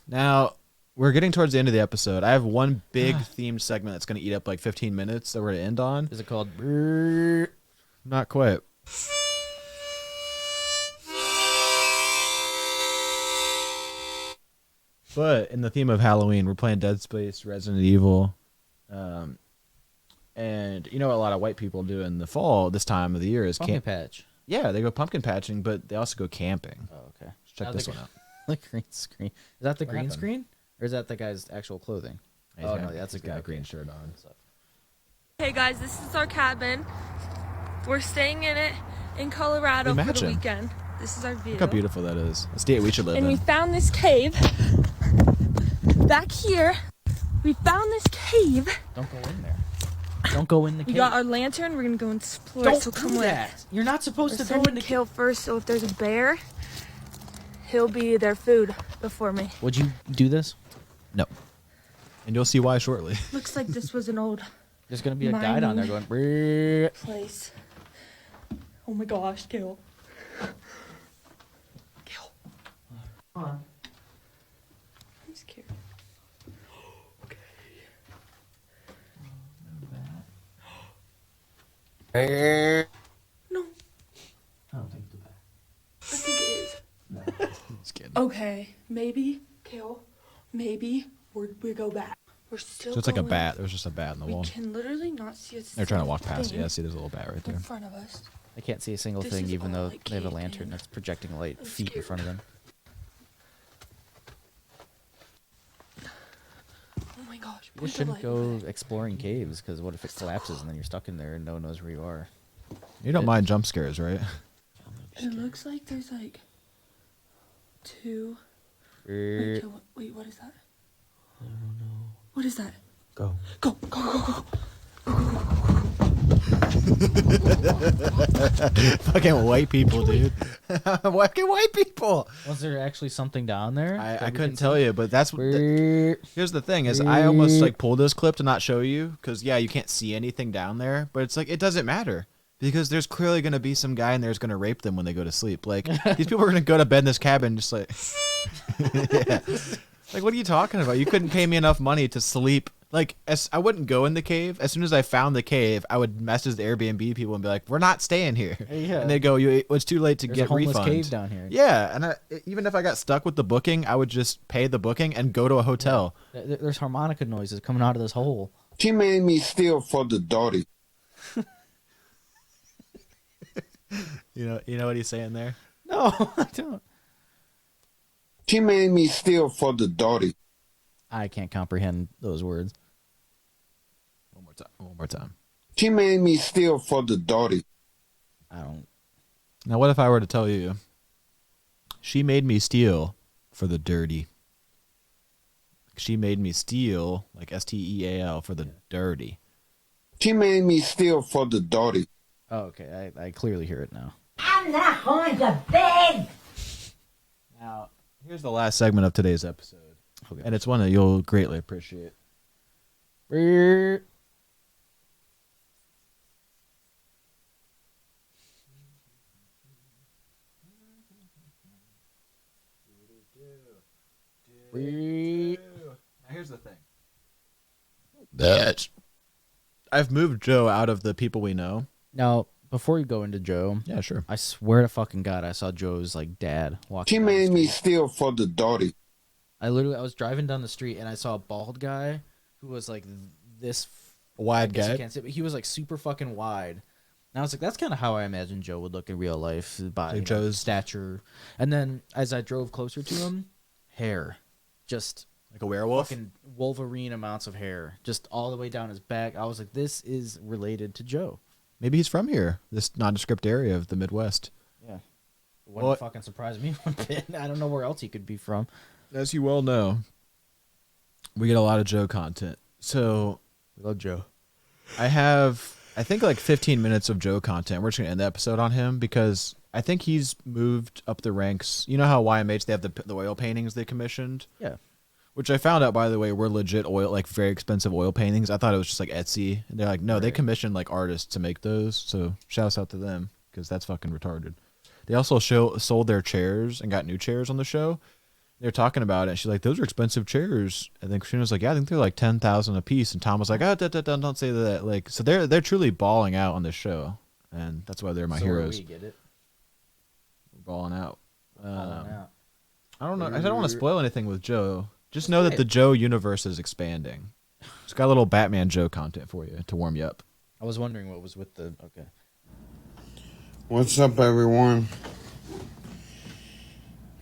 Now we're getting towards the end of the episode. I have one big themed segment that's going to eat up like 15 minutes that we're going to end on. Is it called? Not quite. But in the theme of Halloween, we're playing Dead Space, Resident Evil, and you know what a lot of white people do in the fall this time of the year is pumpkin patch. Yeah, they go pumpkin patching, but they also go camping. Oh, okay. Check this one out. The green screen. Is that the green screen, or is that the guy's actual clothing? Oh no, that's a guy green shirt on. Hey guys, this is our cabin. We're staying in it in Colorado for the weekend. This is our view. Look how beautiful that is. It's the we should live in. And we found this cave back here. We found this cave. Don't go in there. Don't go in the cave. We got our lantern. We're gonna go explore. Don't so come do with. that. You're not supposed to go in the kill first. So if there's a bear, he'll be their food before me. Would you do this? No. And you'll see why shortly. Looks like this was an old. There's gonna be a guide on there going. Brrr. Place. Oh my gosh, Gil. Gil. Come on. I'm scared. Okay. No. I don't think it's bad. I think it is. No. Just kidding. Okay, maybe, Kale, maybe we go back. We're still So it's like a going. bat. There's just a bat in the wall. We can literally not see a They're trying to walk single past it. thing Yeah, see, there's a little bat right there. in front of us. I can't see a single This thing, is even all, though like, they have a caved lantern in. that's projecting light I'm feet in scared. front of them. Oh my gosh. You put just the shouldn't light go back. exploring caves, because what if it collapses and then you're stuck in there and no one knows where you are? You don't mind jump scares, right? It looks like there's like two. Brrr. Wait, what is that? I don't know. What is that? Go. Go, go, go, go. Fucking white people, dude. Fucking white people. Was there actually something down there? I couldn't tell you, but that's what. Here's the thing: is I almost like pulled this clip to not show you because yeah, you can't see anything down there, but it's like it doesn't matter. Because there's clearly going to be some guy in there who's going to rape them when they go to sleep. Like, these people are going to go to bed in this cabin just like... yeah. Like, what are you talking about? You couldn't pay me enough money to sleep. Like, I wouldn't go in the cave. As soon as I found the cave, I would message the Airbnb people and be like, we're not staying here. Yeah. And they'd go, it's too late to There's get a homeless refund. cave down here. Yeah, and even if I got stuck with the booking, I would just pay the booking and go to a hotel. Yeah. There's harmonica noises coming out of this hole. She made me steal for the dirty. You know what he's saying there? No, I don't. She made me steal for the dirty. I can't comprehend those words. One more time. She made me steal for the dirty. I don't. Now, what if I were to tell you, she made me steal for the dirty? She made me steal, like STEAL, for the dirty. She made me steal for the dirty. Oh, okay. I clearly hear it now. I'm not going to bed. Now, here's the last segment of today's episode. Okay. And it's one that you'll greatly appreciate. Now, here's the thing. I've moved Joe out of the people we know. Now, before you go into Joe, yeah, sure. I swear to fucking God, I saw Joe's like dad walking. She made me steal for the dirty. I was driving down the street and I saw a bald guy who was like this wide guy. You can't see, but he was like super fucking wide. And I was like, that's kind of how I imagine Joe would look in real life, by like Joe's stature. And then as I drove closer to him, hair, just like a werewolf, fucking Wolverine amounts of hair, just all the way down his back. I was like, this is related to Joe. Maybe he's from here, this nondescript area of the Midwest. Yeah, it wouldn't fucking surprise me one bit. I don't know where else he could be from. As you well know, we get a lot of Joe content. So we love Joe. I have, I think, like 15 minutes of Joe content. We're just going to end the episode on him because I think he's moved up the ranks. You know how YMH, they have the oil paintings they commissioned? Yeah. Which I found out, by the way, were legit oil, like very expensive oil paintings. I thought it was just like Etsy. And they're like, no, they commissioned like artists to make those. So shouts out to them because that's fucking retarded. They also sold their chairs and got new chairs on the show. They're talking about it. And she's like, those are expensive chairs. And then Christina was like, yeah, I think they're like 10,000 a piece. And Tom was like, don't say that. Like, so they're truly balling out on this show. And that's why they're my heroes. We get it. We're balling out. Out. I don't know. I don't want to spoil anything with Joe. Just know that the Joe universe is expanding. It's got a little Batman Joe content for you to warm you up. I was wondering what was with the... Okay. What's up, everyone?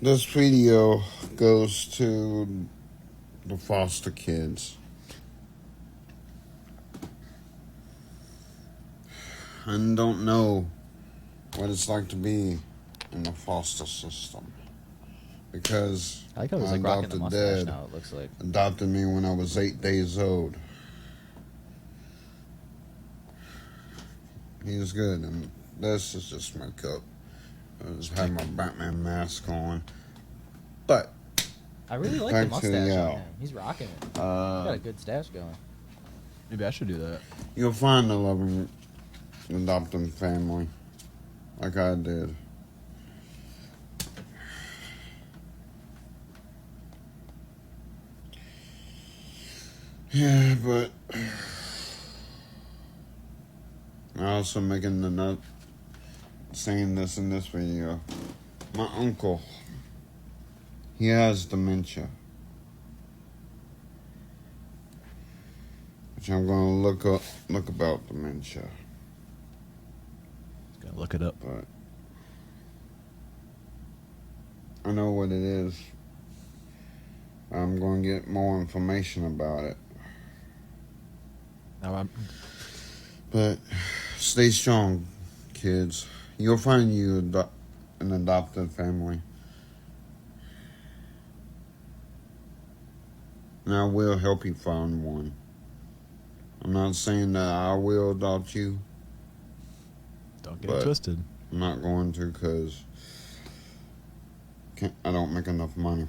This video goes to the foster kids. I don't know what it's like to be in the foster system. Because I like how it was like rocking the mustache now, it looks like. Adopted me when I was 8 days old. He was good, and this is just makeup. I just had my Batman mask on. But I really like the mustache on him. He's rocking it. He's got a good stash going. Maybe I should do that. You'll find a loving adopting family, like I did. Yeah, but I also making the note saying this in this video. My uncle, he has dementia, which I'm gonna look about dementia. Gotta look it up. But I know what it is. I'm gonna get more information about it. But stay strong, kids. You'll find you an adopted family. And I will help you find one. I'm not saying that I will adopt you. Don't get it twisted. I'm not going to because I don't make enough money.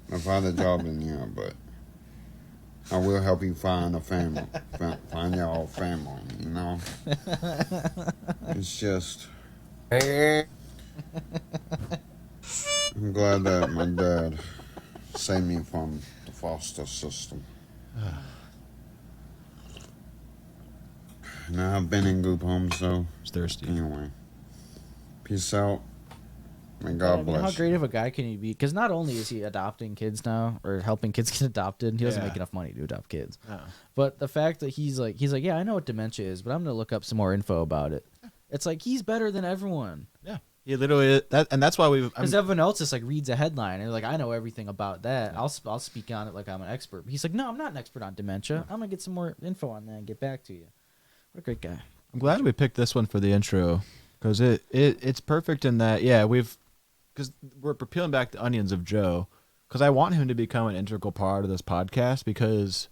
If I had a job, then yeah, but I will help you find a family. Find your family, you know? It's just... I'm glad that my dad saved me from the foster system. Now, I've been in group homes, though. It's thirsty. Anyway. Peace out. And God bless How you. great of a guy can he be? Because not only is he adopting kids now, or helping kids get adopted, he doesn't make enough money to adopt kids. No. But the fact that he's like, yeah, I know what dementia is, but I'm gonna look up some more info about it. It's like he's better than everyone. Yeah, he literally and that's why because everyone else just like reads a headline and they're like, I know everything about that. Yeah. I'll speak on it like I'm an expert. But he's like, no, I'm not an expert on dementia. I'm gonna get some more info on that and get back to you. What a great guy. I'm glad we picked this one for the intro because it's perfect in that because we're peeling back the onions of Joe because I want him to become an integral part of this podcast because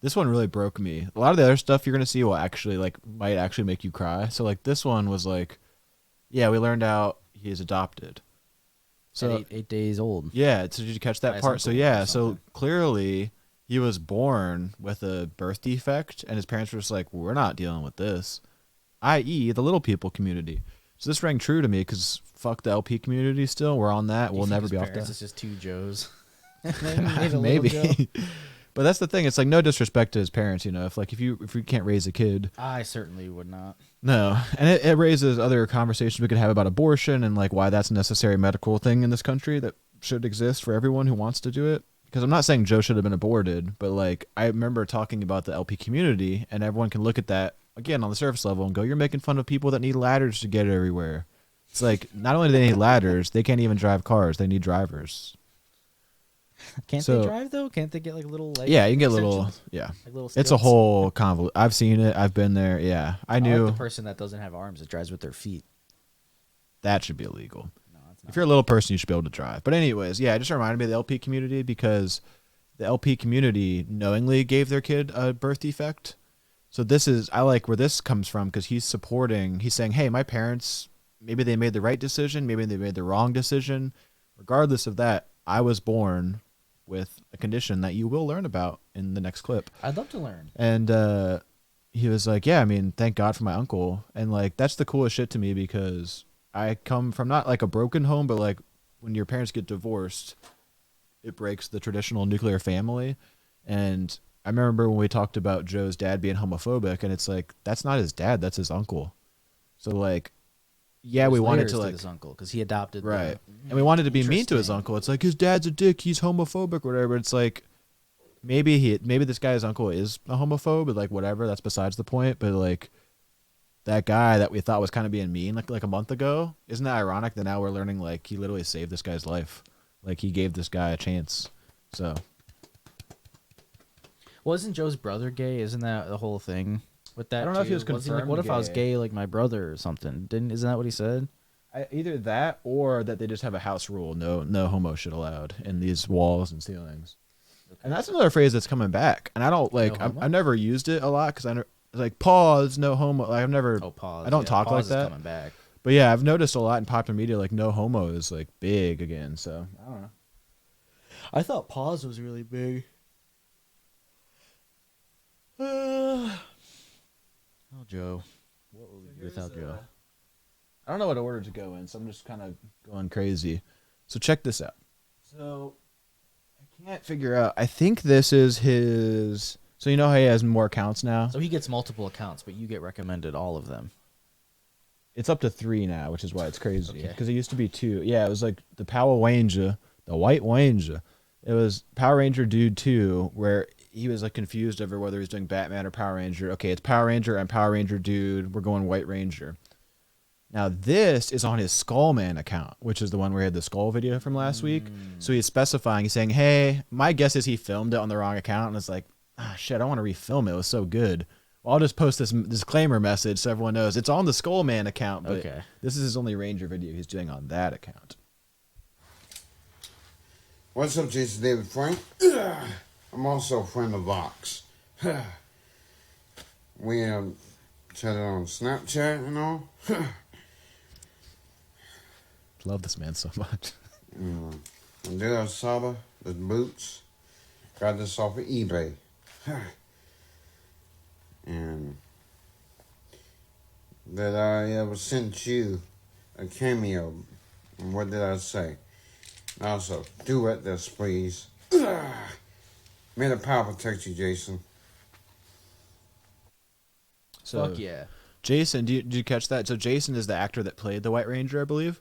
this one really broke me. A lot of the other stuff you're going to see will actually might actually make you cry. So like this one was like, yeah, we learned out he is adopted. So at 8 days old. Yeah. So did you catch that part? So yeah. So clearly he was born with a birth defect and his parents were just like, we're not dealing with this, i.e. the little people community. So this rang true to me because fuck the LP community still. We're on that. We'll never be off that. It's just two Joes. Maybe. But that's the thing. It's like no disrespect to his parents, if you can't raise a kid. I certainly would not. No. And it raises other conversations we could have about abortion and like why that's a necessary medical thing in this country that should exist for everyone who wants to do it. Because I'm not saying Joe should have been aborted, but like I remember talking about the LP community and everyone can look at that again on the surface level and go, you're making fun of people that need ladders to get everywhere. It's like not only do they need ladders, they can't even drive cars. They need drivers. Can't they drive though? Can't they get like little leg Yeah, you can get extensions? Like little stilts? it's a whole convolution. I've seen it. I've been there. Yeah. I knew like the person that doesn't have arms that drives with their feet. That should be illegal. No, it's not. If you're a little person, you should be able to drive. But anyways, yeah, it just reminded me of the LP community because the LP community knowingly gave their kid a birth defect. So I like where this comes from because he's saying, hey, my parents, maybe they made the right decision, maybe they made the wrong decision. Regardless of that, I was born with a condition that you will learn about in the next clip. I'd love to learn. And he was like, yeah, I mean, thank God for my uncle. And like, that's the coolest shit to me because I come from not like a broken home, but like when your parents get divorced, it breaks the traditional nuclear family. And I remember when we talked about Joe's dad being homophobic and it's like, that's not his dad, that's his uncle. So like, yeah, we wanted to like his uncle because he adopted right, and we wanted to be mean to his uncle. It's like his dad's a dick, he's homophobic, or whatever. It's like maybe this guy's uncle is a homophobe, but like whatever, that's besides the point. But like that guy that we thought was kind of being mean like a month ago, isn't that ironic that now we're learning like he literally saved this guy's life, like he gave this guy a chance. So wasn't Joe's brother gay? Isn't that the whole thing? With that, I don't know if he was confirmed. Like, what if I was gay like my brother or something? Isn't that what he said? Either that or that they just have a house rule, no homo shit allowed in these walls and ceilings. Okay. And that's another phrase that's coming back. And I don't like. I've never used it a lot because like pause, no homo. Like I've never. Oh, pause. I don't talk pause like is that. Coming back. But yeah, I've noticed a lot in popular media like no homo is like big again. So I don't know. I thought pause was really big. Oh, Joe. What would we do without Joe? I don't know what order to go in, so I'm just kind of going crazy. So check this out. So I can't figure out. I think this is his. So you know how he has more accounts now? So he gets multiple accounts, but you get recommended all of them. It's up to 3 now, which is why it's crazy. Because it used to be 2. Yeah, it was like the Power Ranger, the White Ranger. It was Power Ranger Dude 2, where he was like confused over whether he was doing Batman or Power Ranger. Okay, it's Power Ranger and Power Ranger Dude. We're going White Ranger. Now this is on his Skullman account, which is the one where he had the skull video from last week. So he's specifying, he's saying, hey, my guess is he filmed it on the wrong account. And it's like, shit, I don't want to refilm it. It was so good. Well, I'll just post this disclaimer message so everyone knows it's on the Skullman account, but this is his only Ranger video he's doing on that account. What's up, Jason David Frank? I'm also a friend of Vox. We chatted on Snapchat and all. Love this man so much. And there I saw the boots. Got this off of eBay. And that I ever sent you a cameo. And what did I say? Also, duet this, please. May the power protect you, Jason. So, Fuck yeah. Jason, did you catch that? So Jason is the actor that played the White Ranger, I believe.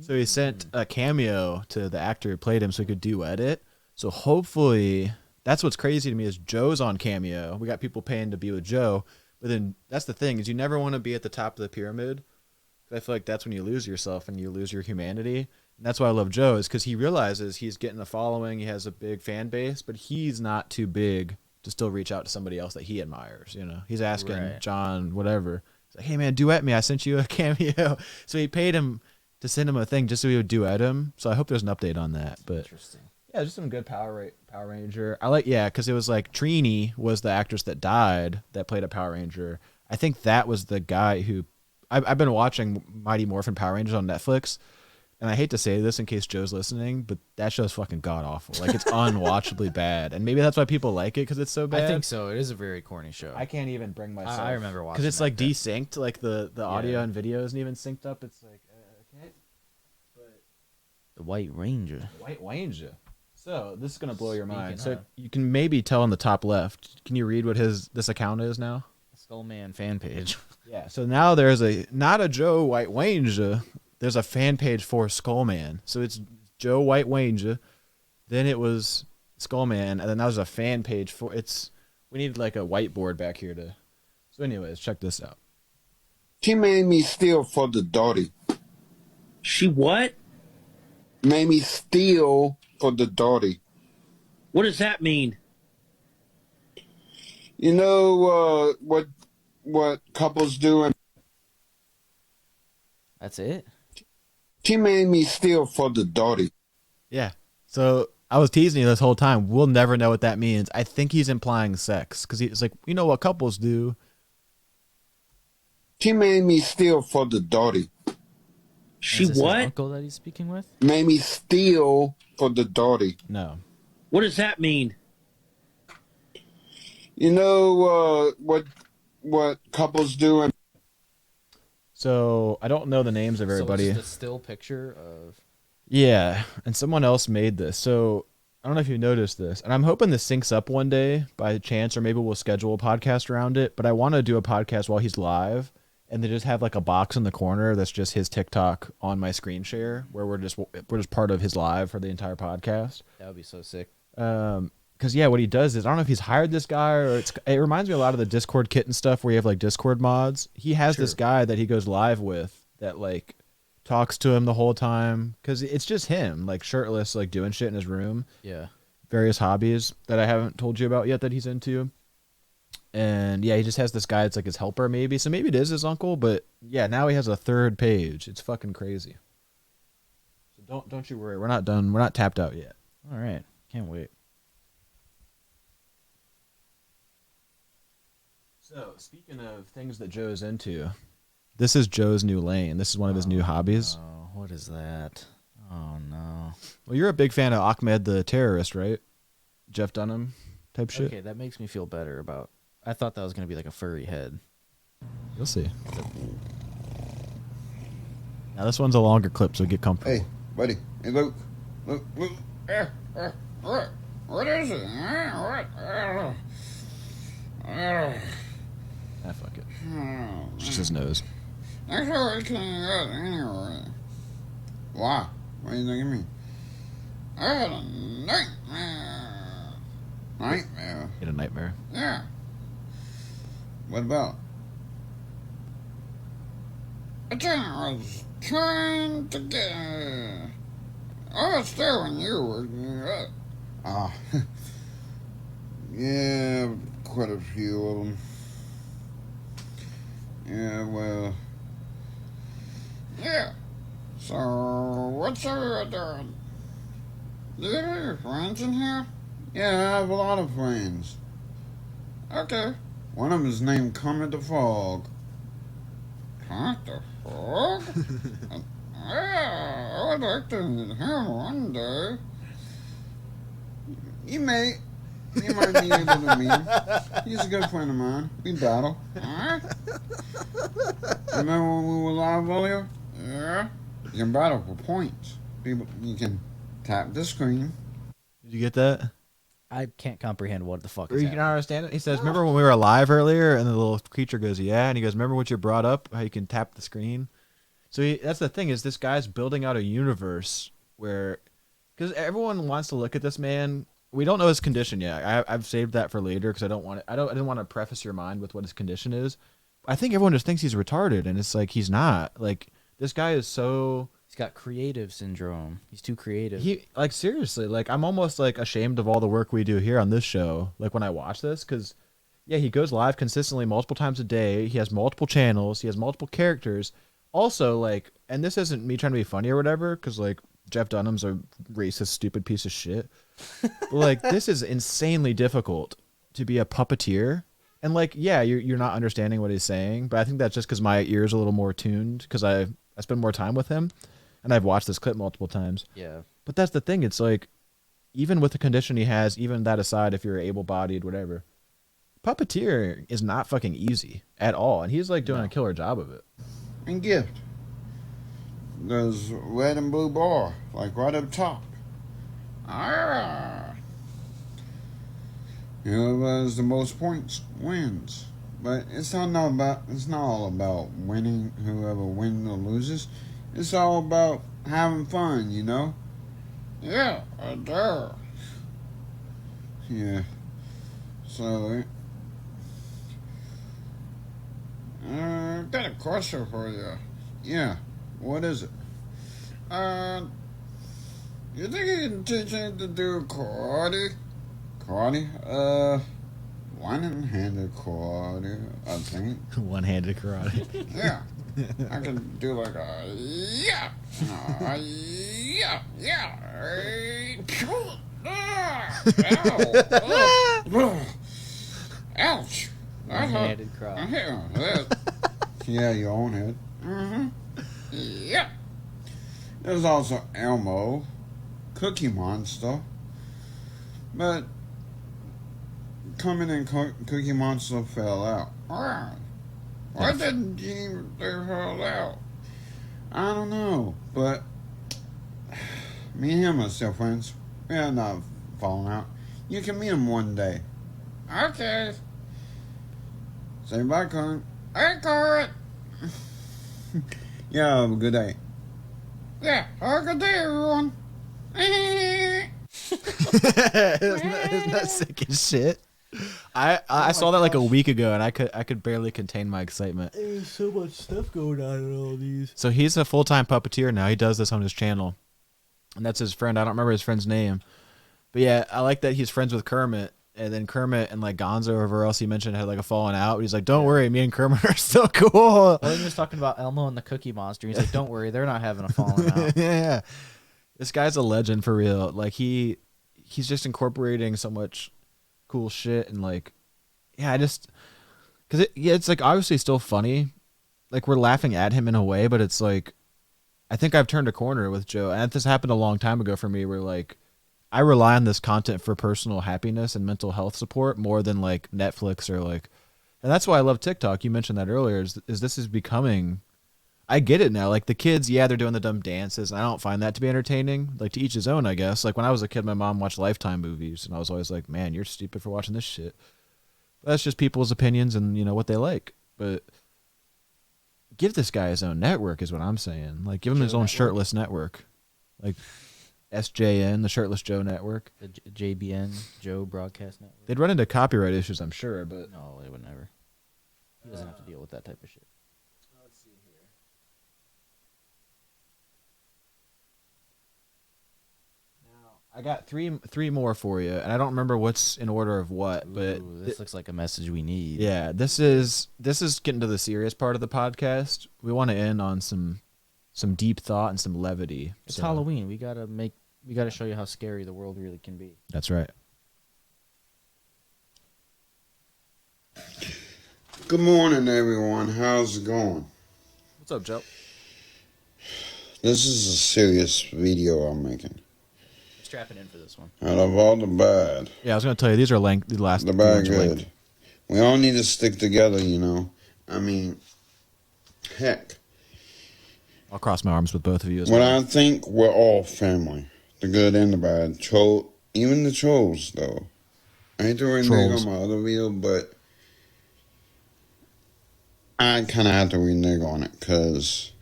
So he sent a cameo to the actor who played him so he could duet it. So hopefully, that's what's crazy to me is Joe's on cameo. We got people paying to be with Joe. But then that's the thing is you never want to be at the top of the pyramid. I feel like that's when you lose yourself and you lose your humanity. And that's why I love Joe is because he realizes he's getting a following. He has a big fan base, but he's not too big to still reach out to somebody else that he admires. You know, he's asking John, whatever. He's like, hey man, duet me. I sent you a cameo. So he paid him to send him a thing just so he would duet him. So I hope there's an update on that. But interesting. Yeah, just some good Power Ranger. I like, because it was like Trini was the actress that died that played a Power Ranger. I think that was the guy who I've been watching Mighty Morphin Power Rangers on Netflix, and I hate to say this in case Joe's listening, but that show's fucking god awful. Like it's unwatchably bad, and maybe that's why people like it because it's so bad. I think so. It is a very corny show. I can't even bring myself. I remember watching because it's like that. desynced, like the audio and video isn't even synced up. It's like okay, but the White Ranger. White Ranger. So this is gonna blow your mind. Speaking So of. you can maybe tell on the top left. Can you read what this account is now? Skullman fan page. Yeah. So now there's not a Joe White Ranger. There's a fan page for Skullman. So it's Joe White Ranger. Then it was Skullman, and then now there's a fan page for it's. We need like a whiteboard back here to. So, anyways, check this out. She made me steal for the daughter. She what? Made me steal for the daughter. What does that mean? You know what couples do? And That's it? she made me steal for the daughter. Yeah. So I was teasing you this whole time. We'll never know what that means. I think he's implying sex because he's like, you know what couples do. She made me steal for the daughter. She Is this what? His uncle that he's speaking with? Made me steal for the daughter. No. What does that mean? You know what couples do? And So I don't know the names of everybody. So it's just a still picture of. Yeah, and someone else made this. So I don't know if you noticed this, and I'm hoping this syncs up one day by chance, or maybe we'll schedule a podcast around it. But I want to do a podcast while he's live, and then just have like a box in the corner that's just his TikTok on my screen share, where we're just part of his live for the entire podcast. That would be so sick. Because yeah, what he does is I don't know if he's hired this guy or it reminds me a lot of the Discord kitten stuff where you have like Discord mods. He has this guy that he goes live with that like talks to him the whole time because it's just him like shirtless like doing shit in his room. Yeah. Various hobbies that I haven't told you about yet that he's into. And yeah, he just has this guy that's like his helper maybe. So maybe it is his uncle, but yeah, now he has a third page. It's fucking crazy. So don't you worry. We're not done. We're not tapped out yet. All right. Can't wait. So, speaking of things that Joe's into, this is Joe's new lane. This is one of his new hobbies. Oh, what is that? Oh, no. Well, you're a big fan of Ahmed the Terrorist, right? Jeff Dunham type shit? Okay, that makes me feel better about. I thought that was going to be like a furry head. You'll see. Now, this one's a longer clip, so get comfortable. Hey, buddy. Hey, Luke. Luke. What is it? Ah, fuck it. It's just his nose. That's how I can't get anyway. Why? What do you think of me? I had a nightmare. Nightmare? You had a nightmare? Yeah. What about? I was trying to get. I was there when you were. Ah. Yeah, quite a few of them. Yeah, well. Yeah. So, what's everyone doing? Do you have any friends in here? Yeah, I have a lot of friends. Okay. One of them is named Comet the Fog. Comet the Fog? Yeah, I would like to meet him one day. You may. You might be able to meet him. He's a good friend of mine. We battle. Alright? Remember when we were live earlier? Yeah. You can battle for points. People, you can tap the screen. Did you get that? I can't comprehend what the fuck Or is you happening. can understand it. He says, "Remember when we were alive earlier?" And the little creature goes, "Yeah." And he goes, "Remember what you brought up? How you can tap the screen?" So that's the thing, is this guy's building out a universe where, because everyone wants to look at this man. We don't know his condition yet. I've saved that for later because I didn't want to preface your mind with what his condition is. I think everyone just thinks he's retarded, and it's like he's not. Like, this guy is so. He's got creative syndrome. He's too creative. He, like, seriously, like, I'm almost like ashamed of all the work we do here on this show. Like, when I watch this, because yeah, he goes live consistently multiple times a day. He has multiple channels. He has multiple characters. Also, like, and this isn't me trying to be funny or whatever, because like Jeff Dunham's a racist, stupid piece of shit. But like, this is insanely difficult to be a puppeteer. And like, yeah, you're not understanding what he's saying, but I think that's just because my ear's a little more tuned because I spend more time with him. And I've watched this clip multiple times. Yeah. But that's the thing. It's like, even with the condition he has, even that aside, if you're able-bodied, whatever, puppeteer is not fucking easy at all. And he's like doing a killer job of it. And gift. There's red and blue bar, like right up top. Ah. Whoever has the most points wins. But it's not all about winning. Whoever wins or loses. It's all about having fun, you know? Yeah, I do. Yeah. So, I've got a question for you. Yeah, what is it? You think you can teach me to do karate? Karate? One-handed karate, I think. One-handed karate. Yeah. I can do like a yeah, ow, ouch, One-handed karate. Yeah, your own head. Yeah. There's also Elmo, Cookie Monster, but coming in Cookie Monster fell out. Why didn't they fall out? I don't know, but me and him are still friends. We are not falling out. You can meet him one day. Okay. Say bye, Kurt. Hey, Kurt. Yeah, have a good day. Yeah, have a good day, everyone. Isn't that sick as shit? I saw that like a week ago, and I could barely contain my excitement. There's so much stuff going on in all these. So he's a full-time puppeteer now. He does this on his channel, and that's his friend. I don't remember his friend's name, but yeah, I like that he's friends with Kermit. And then Kermit and like Gonzo or whoever else he mentioned had like a falling out. But he's like, "Don't worry, me and Kermit are still cool." Well, he was talking about Elmo and the Cookie Monster. He's like, "Don't worry, they're not having a falling out." Yeah, this guy's a legend for real. Like he's just incorporating so much cool shit, and like, yeah, because it's like obviously still funny. Like, we're laughing at him in a way, but it's like, I think I've turned a corner with Joe, and this happened a long time ago for me, where like, I rely on this content for personal happiness and mental health support more than like Netflix or like, and that's why I love TikTok. You mentioned that earlier. Is this is becoming, I get it now. Like the kids, yeah, they're doing the dumb dances, and I don't find that to be entertaining. Like, to each his own, I guess. Like when I was a kid, my mom watched Lifetime movies, and I was always like, "Man, you're stupid for watching this shit." But that's just people's opinions and what they like. But give this guy his own network is what I'm saying. Like, give him his own shirtless network, like SJN, the Shirtless Joe Network, the JBN, Joe Broadcast Network. They'd run into copyright issues, I'm sure, but no, they would never. He doesn't have to deal with that type of shit. Let's see here. Now, I got three more for you, and I don't remember what's in order of what, but this looks like a message we need. Yeah, this is getting to the serious part of the podcast. We want to end on some deep thought and some levity. It's Halloween. We gotta show you how scary the world really can be. That's right. Good morning, everyone. How's it going? What's up, Joe? This is a serious video I'm making. strapping in for this one. Out of all the bad. Yeah, I was gonna tell you these are the last. The bad good. We all need to stick together, you know. I mean, heck. I'll cross my arms with both of you as When well. I think we're all family, the good and the bad. Even the trolls, though. I hate to renege on my other video, but I kind of have to renege on it because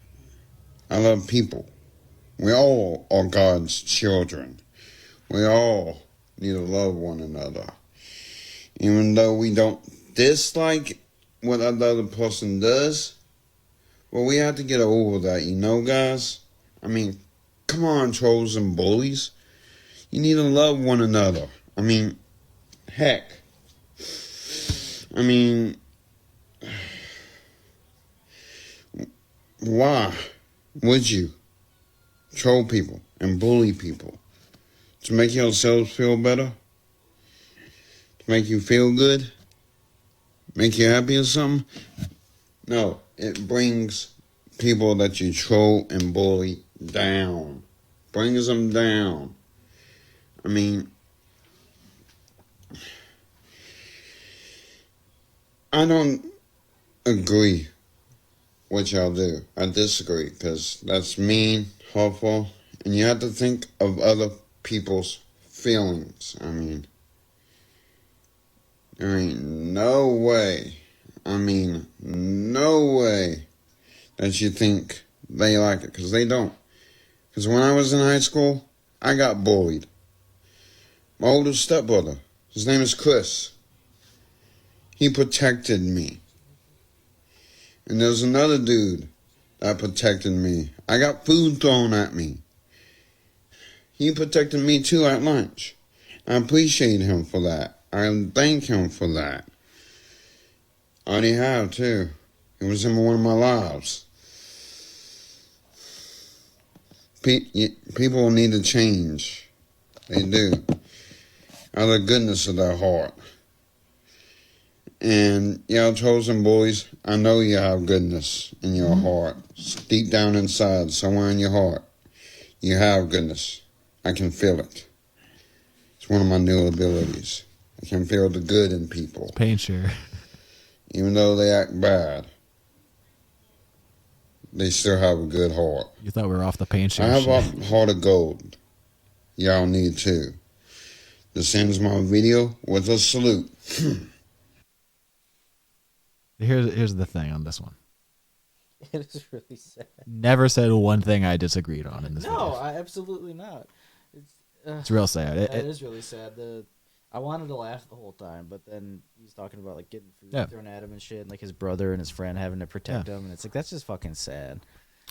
I love people. We all are God's children. We all need to love one another. Even though we don't dislike what another person does, well, we have to get over that, you know, guys? I mean, come on, trolls and bullies. You need to love one another. I mean, heck. I mean, why would you troll people and bully people? To make yourselves feel better? To make you feel good? Make you happy or something? No, it brings people that you troll and bully down. Brings them down. I mean, I don't agree what y'all do. I disagree because that's mean, hurtful, and you have to think of other people's feelings. I mean, there ain't no way, no way that you think they like it, because they don't. Because when I was in high school, I got bullied. My older stepbrother, his name is Chris. He protected me. And there's another dude that protected me. I got food thrown at me. He protected me too at lunch. I appreciate him for that. I thank him for that. I already have too. He was in one of my lives. People need to change. They do. Out of the goodness of their heart. And y'all chosen boys, I know you have goodness in your heart. Deep down inside, somewhere in your heart, you have goodness. I can feel it. It's one of my new abilities. I can feel the good in people. Pain share. Even though they act bad, they still have a good heart. You thought we were off the pain share. I have a heart of gold. Y'all need too. This ends my video with a salute. Here's the thing on this one. It is really sad. Never said one thing I disagreed on in this video. No, absolutely not. It's real sad. It is really sad. I wanted to laugh the whole time, but then he's talking about like getting food thrown at him and shit, and like his brother and his friend having to protect him, and it's like that's just fucking sad.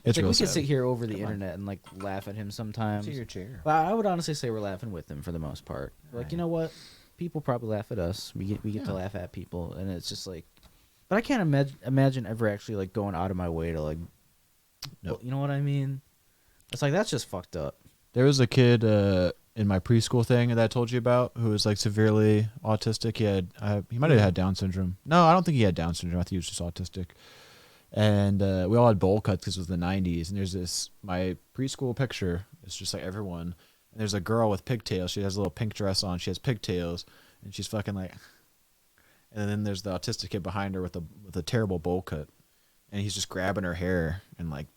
It's like real we sad. could sit here over the internet and like laugh at him sometimes. To your chair. But I would honestly say we're laughing with him for the most part. Like, you know what? People probably laugh at us. We get to laugh at people, and it's just like. But I can't imagine ever actually like going out of my way to like. Nope. You know what I mean? It's like that's just fucked up. There was a kid in my preschool thing that I told you about who was like severely autistic. He might have had Down syndrome. No, I don't think he had Down syndrome. I think he was just autistic. And we all had bowl cuts because it was the 90s. And there's my preschool picture. It's just like everyone. And there's a girl with pigtails. She has a little pink dress on. She has pigtails. And she's fucking like. And then there's the autistic kid behind her with a terrible bowl cut. And he's just grabbing her hair and like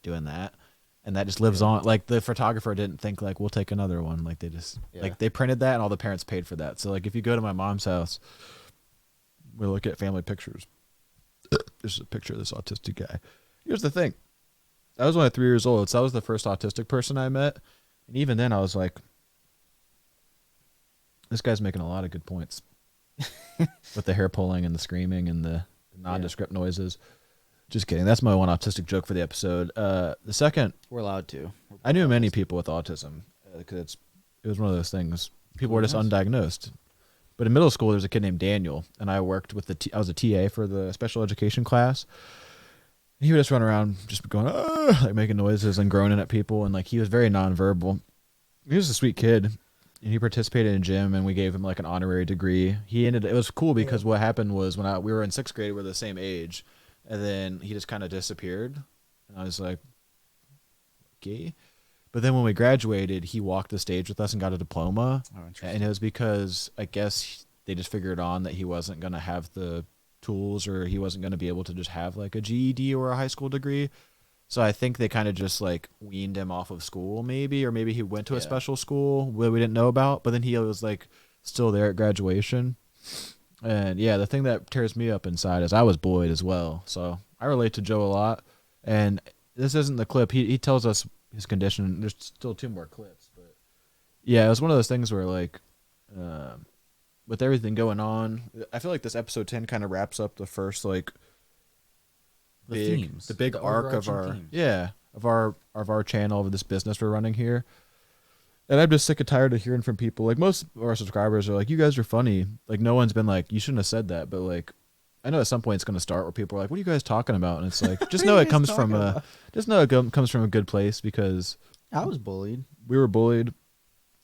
doing that. And that just lives on. Like the photographer didn't think like we'll take another one. Like they just like they printed that and all the parents paid for that. So like if you go to my mom's house, we look at family pictures. There's a picture of this autistic guy. Here's the thing. I was only 3 years old, so that was the first autistic person I met. And even then I was like, this guy's making a lot of good points. With the hair pulling and the screaming and the nondescript noises. Just kidding. That's my one autistic joke for the episode. The second, we're allowed to. I knew many people with autism because it was one of those things. People were just undiagnosed. But in middle school, there's a kid named Daniel, and I worked with I was a TA for the special education class. And he would just run around, just going like making noises and groaning at people, and like he was very nonverbal. He was a sweet kid. And he participated in gym, and we gave him like an honorary degree. It was cool because what happened was when we were in 6th grade, we were the same age, and then he just kind of disappeared, and I was like, okay. But then when we graduated, he walked the stage with us and got a diploma. Oh, interesting. And it was because I guess they just figured on that he wasn't going to have the tools, or he wasn't going to be able to just have like a GED or a high school degree. So I think they kind of just like weaned him off of school maybe, or maybe he went to a special school where we didn't know about, but then he was like still there at graduation. And yeah, the thing that tears me up inside is I was bullied as well. So I relate to Joe a lot. And this isn't the clip. He tells us his condition. There's still 2 more clips, but yeah, it was one of those things where like, with everything going on, I feel like this episode 10 kind of wraps up the first like the big arc of our of our channel, of this business we're running here. And I'm just sick and tired of hearing from people. Like most of our subscribers are like, "You guys are funny." Like no one's been like, "You shouldn't have said that." But like, I know at some point it's going to start where people are like, "What are you guys talking about?" And it's like, just know it comes from comes from a good place, because I was bullied. We were bullied.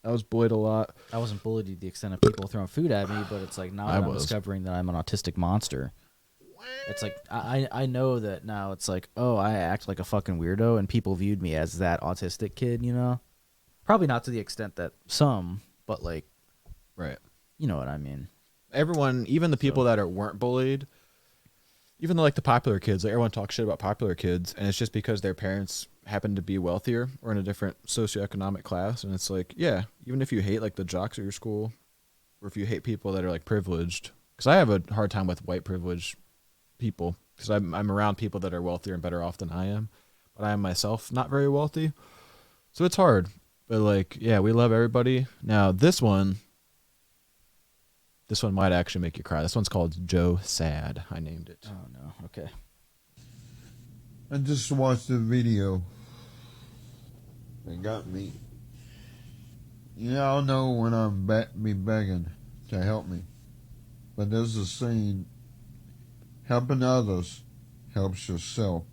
I was bullied a lot. I wasn't bullied to the extent of people throwing food at me, but it's like now that I'm discovering that I'm an autistic monster. It's like I know that now. It's like, oh, I act like a fucking weirdo, and people viewed me as that autistic kid, you know? Probably not to the extent that some, but like, right. You know what I mean? Everyone, even the people that weren't bullied, even like the popular kids, like everyone talks shit about popular kids, and it's just because their parents happen to be wealthier or in a different socioeconomic class. And it's like, yeah, even if you hate like the jocks at your school, or if you hate people that are like privileged, because I have a hard time with white privileged people, because I'm around people that are wealthier and better off than I am, but I am myself not very wealthy, so it's hard. But like, yeah, we love everybody. Now this one might actually make you cry. This one's called Joe Sad. I named it. Oh no. Okay. I just watched the video. It got me. Y'all know when I'm be begging to help me, but there's a saying: helping others helps yourself.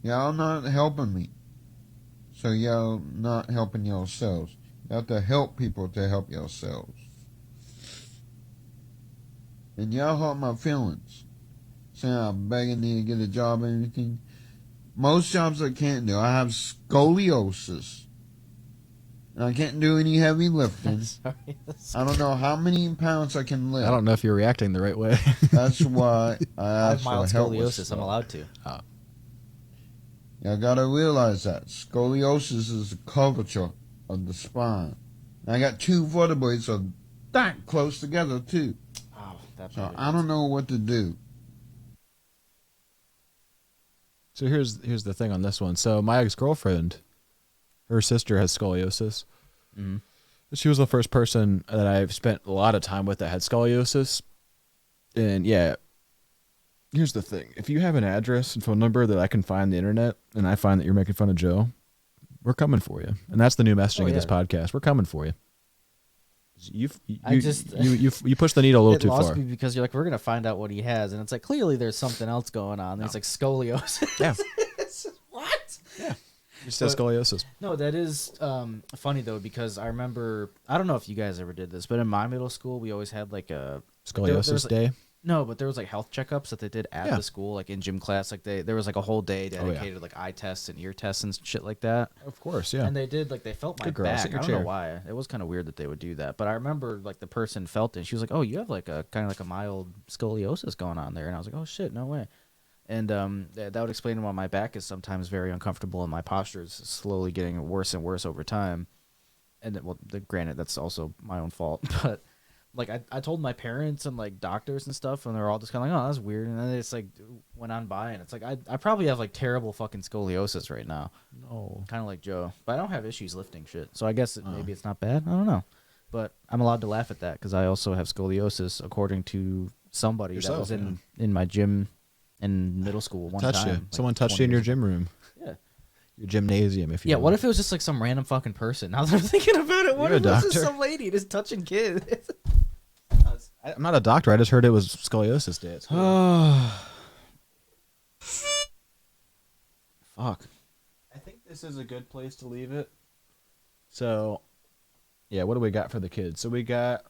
Y'all not helping me, so y'all not helping yourselves. You have to help people to help yourselves. And y'all hurt my feelings, saying I'm begging to get a job or anything. Most jobs I can't do. I have scoliosis. And I can't do any heavy lifting. I don't know how many pounds I can lift. I don't know if you're reacting the right way. That's why I I have asked mild for help with scoliosis. stuff. I'm allowed to. Oh. You gotta realize that scoliosis is the curvature of the spine. And I got 2 vertebrae so that close together too. Oh, that So I don't know what to do. So here's the thing on this one. So my ex-girlfriend, her sister has scoliosis. Mm-hmm. She was the first person that I've spent a lot of time with that had scoliosis. And yeah, here's the thing. If you have an address and phone number that I can find on the internet, and I find that you're making fun of Joe, we're coming for you. And that's the new messaging of this podcast. We're coming for you. You push the needle a little too far. It lost me because you're like, we're gonna find out what he has, and it's like clearly there's something else going on. There's like scoliosis. Yeah. What? Yeah. He says scoliosis. No, that is funny though, because I remember, I don't know if you guys ever did this, but in my middle school we always had like a scoliosis day. No, but there was like health checkups that they did at the school, like in gym class. Like there was like a whole day dedicated like eye tests and ear tests and shit like that. Of course, yeah. And they did like they felt my Good girl, back. sit in I your don't know chair. why. It was kind of weird that they would do that, but I remember like the person felt it. And she was like, "Oh, you have like a kind of like a mild scoliosis going on there," and I was like, "Oh shit, no way." And that would explain why my back is sometimes very uncomfortable and my posture is slowly getting worse and worse over time. And granted, that's also my own fault, but. Like, I told my parents and, like, doctors and stuff, and they're all just kind of like, oh, that's weird. And then it's, like, went on by, and it's like, I probably have, like, terrible fucking scoliosis right now. No. Kind of like Joe. But I don't have issues lifting shit. So I guess maybe it's not bad. I don't know. But I'm allowed to laugh at that because I also have scoliosis, according to somebody that was in my gym in middle school one Touched time. you. Like Someone touched you in your gym room. Yeah. Your gymnasium, if you Yeah, will. what if it was just, like, some random fucking person? Now that I'm thinking about it, what You're if a it was just doctor. some lady just touching kids? I'm not a doctor. I just heard it was scoliosis day. It's Fuck. I think this is a good place to leave it. So, yeah, what do we got for the kids? So we got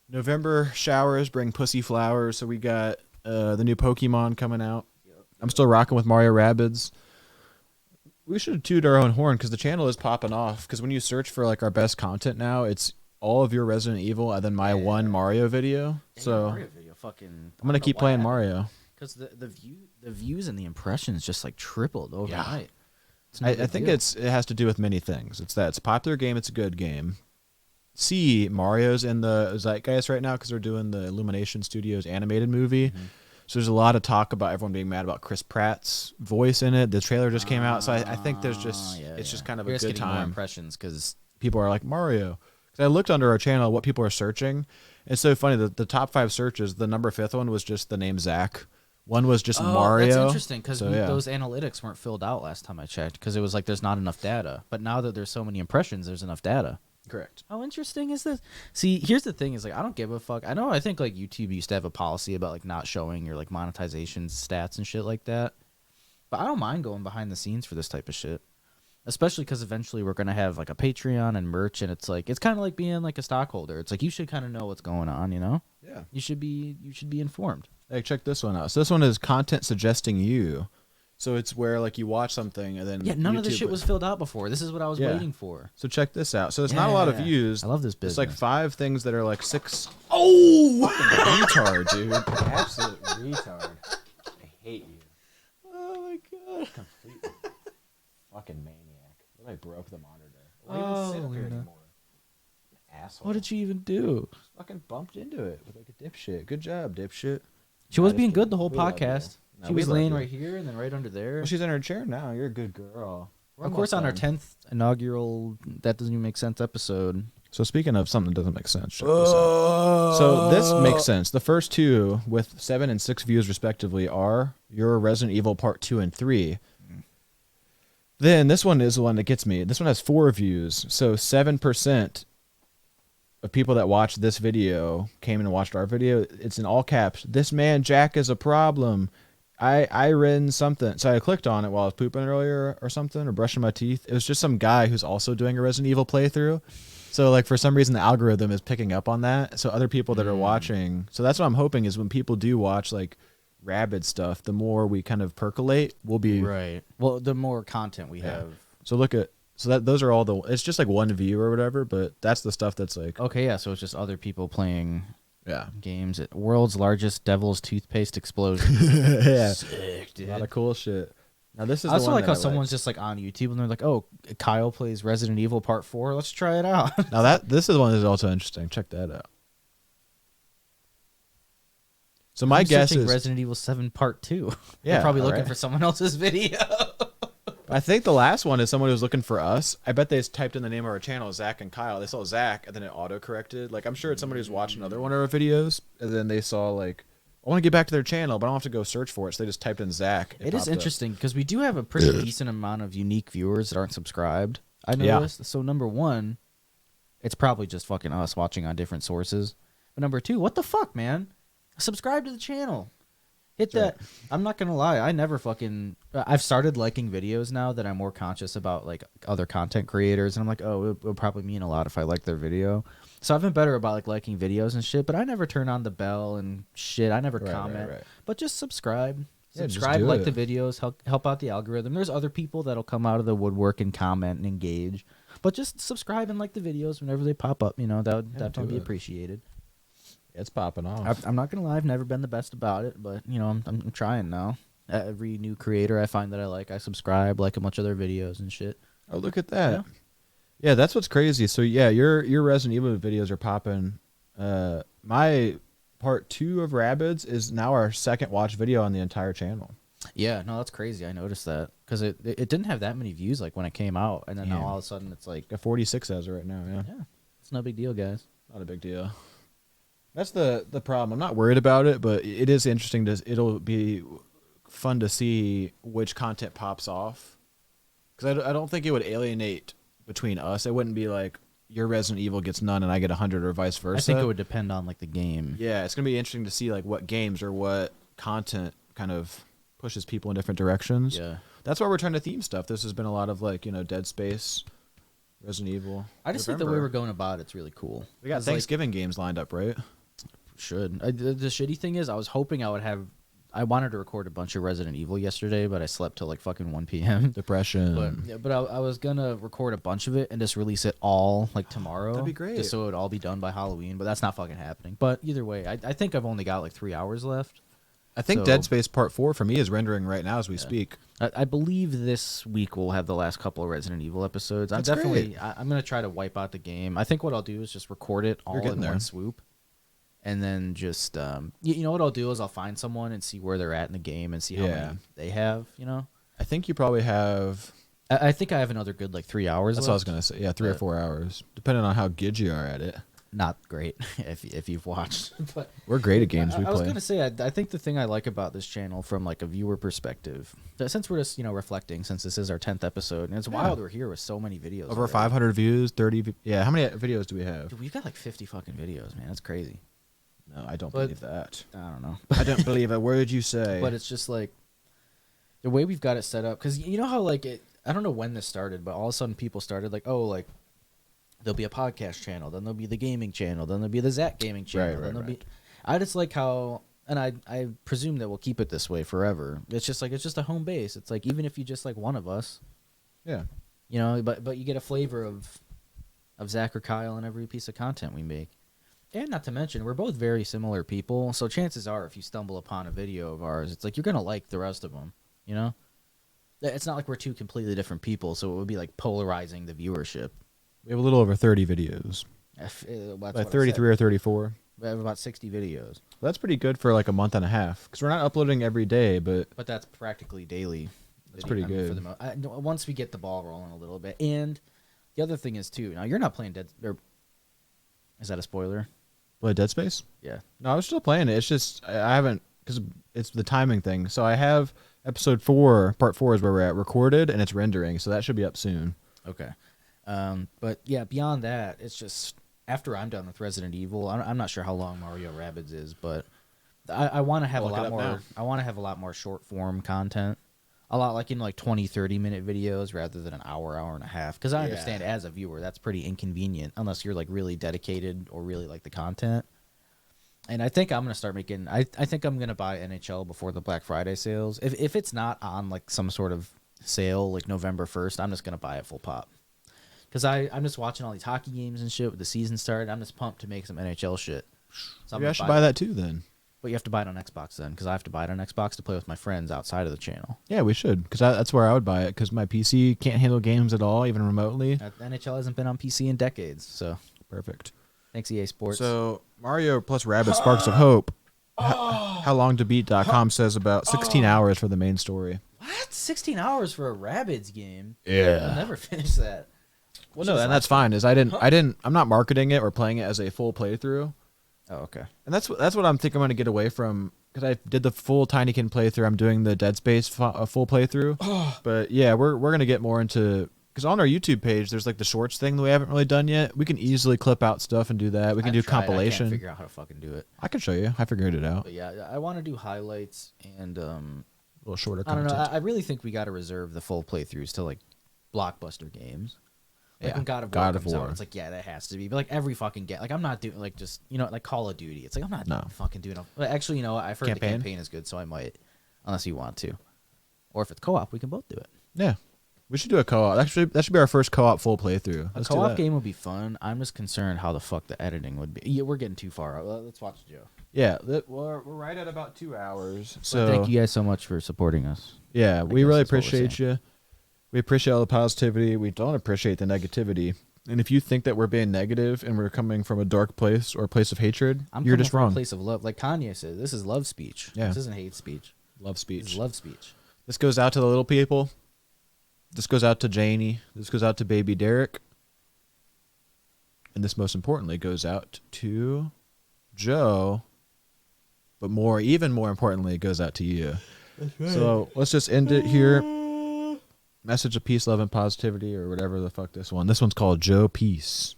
November showers bring pussy flowers. So we got the new Pokemon coming out. I'm still rocking with Mario Rabbids. We should toot our own horn because the channel is popping off. Because when you search for like our best content now, it's all of your Resident Evil and then my one Mario video. So Mario video, fucking. I'm gonna keep playing Mario. Because the views and the impressions just like tripled overnight. I think it has to do with many things. It's a popular game. It's a good game. C, Mario's in the zeitgeist right now because they're doing the Illumination Studios animated movie. So there's a lot of talk about everyone being mad about Chris Pratt's voice in it. The trailer just came out, so I think there's just it's just kind of a good time. More impressions because people are like Mario. Because I looked under our channel what people are searching. It's so funny that the top 5 searches, the number 5th one was just the name Zach. One was just Mario. That's interesting because So, those analytics weren't filled out last time I checked because it was like there's not enough data. But now that there's so many impressions, there's enough data. Correct. How interesting is this? See, here's the thing: is like I don't give a fuck. I think like YouTube used to have a policy about like not showing your like monetization stats and shit like that. But I don't mind going behind the scenes for this type of shit, especially because eventually we're gonna have like a Patreon and merch, and it's kind of like being like a stockholder. It's like you should kind of know what's going on, you know? Yeah. You should be informed. Hey, check this one out. So this one is content suggesting you. So it's where like you watch something and then None of this YouTube shit was filled out before. This is what I was waiting for. So check this out. So it's not a lot of views. I love this business. It's like 5 things that are like 6. Oh, retard, dude! Absolute retard. I hate you. Oh my god! Completely fucking maniac. What I broke the monitor. Why even sit up here Lena. anymore? Asshole. What did you even do? Fucking bumped into it with like a dipshit. Good job, dipshit. She was being good the whole We love podcast. you. No, She we was love laying you. right here and then right under there. Well, she's in her chair now. You're a good girl. We're Of course, on almost our done. 10th inaugural That Doesn't Even Make Sense episode. So speaking of something that doesn't make sense, check this out. So this makes sense. The first 2 with 7 and 6 views respectively are your Resident Evil Part 2 and 3. Then this one is the one that gets me. This one has 4 views. So 7% of people that watched this video came and watched our video. It's in all caps. This man Jack is a problem. I read something. So I clicked on it while I was pooping earlier or something or brushing my teeth. It was just some guy who's also doing a Resident Evil playthrough. So like for some reason the algorithm is picking up on that. So other people that are watching. So that's what I'm hoping is when people do watch like rabid stuff, the more we kind of percolate, we'll be right. Well, the more content we have. So look at those are all the. It's just like one view or whatever, but that's the stuff that's like. Okay, yeah. So it's just other people playing. Yeah. Games. World's largest devil's toothpaste explosion. Yeah. Sick, dude. A lot of cool shit. Now this is. I also the one like that how someone's just like on YouTube and they're like, "Oh, Kyle plays Resident Evil Part 4. Let's try it out." Now this is one that's also interesting. Check that out. So my guess is Resident Evil 7 Part 2. Yeah, They're probably looking right. for someone else's video. I think the last one is someone who's looking for us. I bet they typed in the name of our channel, Zach and Kyle. They saw Zach, and then it auto-corrected. Like, I'm sure it's somebody who's watching another one of our videos, and then they saw, like, I want to get back to their channel, but I don't have to go search for it, so they just typed in Zach. It is interesting, because we do have a pretty decent amount of unique viewers that aren't subscribed, I noticed. So, number one, it's probably just fucking us watching on different sources. But number two, what the fuck, man? Subscribe to the channel. Hit that. Right. I'm not going to lie. I never fucking... I've started liking videos now that I'm more conscious about, like, other content creators. And I'm like, oh, it would probably mean a lot if I like their video. So I've been better about, like, liking videos and shit. But I never turn on the bell and shit. I never comment. Right. But just subscribe. Yeah, subscribe, like the videos, help out the algorithm. There's other people that'll come out of the woodwork and comment and engage. But just subscribe and like the videos whenever they pop up. You know, that would definitely be appreciated. It's popping off. I'm not gonna lie, I've never been the best about it, but you know, I'm trying now. Every new creator I find that I like, I subscribe, like a bunch of their videos and shit. Oh, look at that! Yeah, that's what's crazy. So yeah, your Resident Evil videos are popping. My part 2 of Rabbids is now our second watch video on the entire channel. Yeah, no, that's crazy. I noticed that because it didn't have that many views like when it came out, and then now all of a sudden it's like got 46 as of right now. Yeah, it's no big deal, guys. Not a big deal. That's the problem. I'm not worried about it, but it is interesting. It'll be fun to see which content pops off. Because I don't think it would alienate between us. It wouldn't be like your Resident Evil gets none and I get 100 or vice versa. I think it would depend on like the game. Yeah, it's gonna be interesting to see like what games or what content kind of pushes people in different directions. Yeah, that's why we're trying to theme stuff. This has been a lot of like Dead Space, Resident Evil. I just think the way we're going about it's really cool. We got Thanksgiving games lined up, right? Should. The shitty thing is I was hoping I would have I wanted to record a bunch of Resident Evil yesterday, but I slept till like fucking 1 p.m. Depression. But I was gonna record a bunch of it and just release it all like tomorrow. That'd be great. Just so it would all be done by Halloween. But that's not fucking happening. But either way, I think I've only got like 3 hours left. I think Dead Space Part 4 for me is rendering right now as we speak. I believe this week we'll have the last couple of Resident Evil episodes. I'm gonna try to wipe out the game. I think what I'll do is just record it all in one swoop, and then just you know what I'll do is I'll find someone and see where they're at in the game and see how many they have. You know, I think you probably have. I think I have another good like 3 hours. That's left. what I was gonna say. Yeah, 3 or 4 hours, depending on how good you are at it. Not great if you've watched. But we're great at games we play. I was gonna say I think the thing I like about this channel from like a viewer perspective, since we're just reflecting, since this is our 10th episode, and it's wild we're here with so many videos. Over 500 views, 30. Yeah, how many videos do we have? Dude, we've got like 50 fucking videos, man. That's crazy. No, I don't believe that. I don't know. I don't believe a word you say. But it's just like the way we've got it set up, because you know how like I don't know when this started, but all of a sudden people started like, oh, like there'll be a podcast channel, then there'll be the gaming channel, then there'll be the Zach gaming channel, then there'll be. I just like how, and I presume that we'll keep it this way forever. It's just a home base. It's like even if you just like one of us, yeah, but you get a flavor of Zach or Kyle in every piece of content we make. And not to mention, we're both very similar people, so chances are, if you stumble upon a video of ours, it's like you're gonna like the rest of them. You know, it's not like we're two completely different people, so it would be like polarizing the viewership. We have a little over 30 videos. Like 33 or 34. We have about 60 videos. That's pretty good for like a month and a half, because we're not uploading every day, but that's practically daily. That's pretty good. Once we get the ball rolling a little bit, and the other thing is too. Now you're not playing Dead. Is that a spoiler? What, Dead Space? Yeah. No, I was still playing it. It's just I haven't, because it's the timing thing. So I have episode 4, part 4 is where we're at, recorded, and it's rendering, so that should be up soon. Okay. But yeah, beyond that, it's just after I'm done with Resident Evil, I'm not sure how long Mario Rabbids is, but I want to have a lot more. Now. I want to have a lot more short form content, a lot like 20, 30-minute videos rather than an hour and a half. Because I understand as a viewer that's pretty inconvenient unless you're like really dedicated or really like the content. And I think I'm gonna start making. I think I'm gonna buy NHL before the Black Friday sales. If it's not on like some sort of sale like November 1st, I'm just gonna buy it full pop. Because I'm just watching all these hockey games and shit with the season started. I'm just pumped to make some NHL shit. So maybe I should buy that too then. But you have to buy it on Xbox then, because I have to buy it on Xbox to play with my friends outside of the channel. Yeah, we should, because that's where I would buy it, because my PC can't handle games at all, even remotely. NHL hasn't been on PC in decades, so. Perfect. Thanks, EA Sports. So, Mario plus Rabbids Sparks of Hope. HowLongToBeat.com says about 16 hours for the main story. What? 16 hours for a Rabbids game? Yeah. I'll never finish that. Well, no, and that's fine. I'm not marketing it or playing it as a full playthrough. Oh, okay. And that's what I'm thinking I'm going to get away from, because I did the full Tinykin playthrough. I'm doing the Dead Space full playthrough. But yeah, we're going to get more into, because on our YouTube page, there's like the shorts thing that we haven't really done yet. We can easily clip out stuff and do that. We can do compilation. I can't figure out how to fucking do it. I can show you. I figured it out. But yeah, I want to do highlights and a little shorter content. content. I don't know. I really think we got to reserve the full playthroughs to like blockbuster games. Like when God of War comes out, it's like, yeah, that has to be. But like every fucking game, like I'm not doing like just like Call of Duty. It's like I'm not fucking doing. Actually, I've heard the campaign is good, so I might, unless you want to, or if it's co-op, we can both do it. Yeah, we should do a co-op. Actually, that should be our first co-op full playthrough. A co-op game would be fun. I'm just concerned how the fuck the editing would be. Yeah, we're getting too far. Let's watch Joe. Yeah, we're right at about 2 hours. So thank you guys so much for supporting us. Yeah, we really appreciate you. We appreciate all the positivity. We don't appreciate the negativity. And if you think that we're being negative and we're coming from a dark place or a place of hatred, you're just wrong. A place of love, like Kanye said, this is love speech. Yeah. This isn't hate speech. Love speech. This is love speech. This goes out to the little people. This goes out to Janie. This goes out to baby Derek. And this most importantly goes out to Joe. But even more importantly, it goes out to you. That's right. So let's just end it here. Message of peace, love, and positivity, or whatever the fuck this one. This one's called Joe Peace.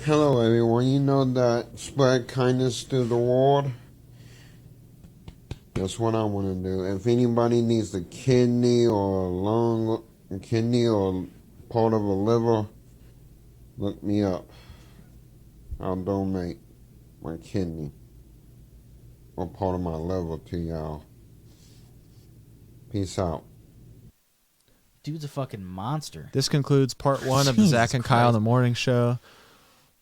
Hello, everyone. You know that spread kindness through the world? That's what I want to do. If anybody needs a kidney or a lung, kidney or part of a liver, look me up. I'll donate my kidney. report my level to y'all. Peace out. Dude's a fucking monster. This concludes part 1 of the Zach and Kyle in the Morning Show.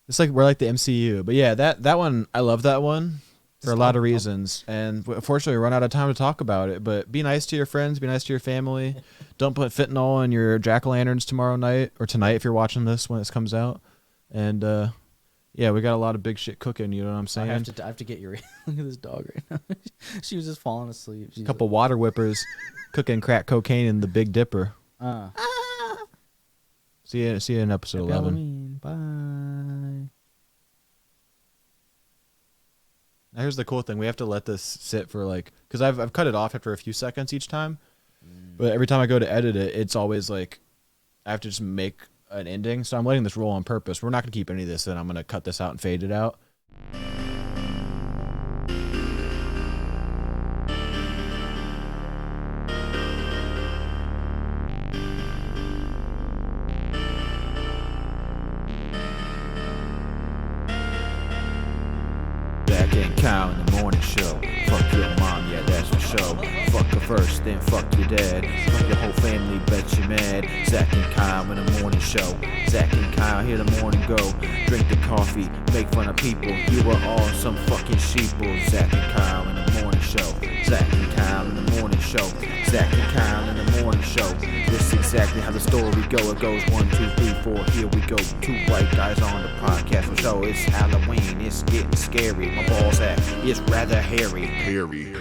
It's like we're like the MCU, but yeah, that one, I love that one for a lot of reasons, and unfortunately we run out of time to talk about it. But be nice to your friends, be nice to your family. Don't put fentanyl in your jack-o'-lanterns tomorrow night or tonight if you're watching this when this comes out. And yeah, we got a lot of big shit cooking. You know what I'm saying? I have to get your look at this dog right now. She was just falling asleep. A couple water whippers cooking crack cocaine in the Big Dipper. See you in episode 11. Halloween. Bye. Now here's the cool thing: we have to let this sit for like, because I've cut it off after a few seconds each time, but every time I go to edit it, it's always like I have to just make an ending. So I'm letting this roll on purpose. We're not gonna keep any of this, and I'm gonna cut this out and fade it out. Zach and Kyle in the morning show. Fuck your mom, yeah, that's for sure. Fuck her first, then fuck your dad. Fuck your whole family, bet you mad. Zach and Kyle in the morning show. Zach and Kyle, hear the morning go. Drink the coffee, make fun of people. You are all some fucking sheeple. Zach and Kyle in the morning show. Zach and Kyle in the morning show. Zach and Kyle in the morning show. This is exactly how the story go. It goes 1, 2, 3, 4. Here we go. 2 white guys on the podcast for show. It's Halloween. It's getting scary. My balls at it's rather hairy. Hairy.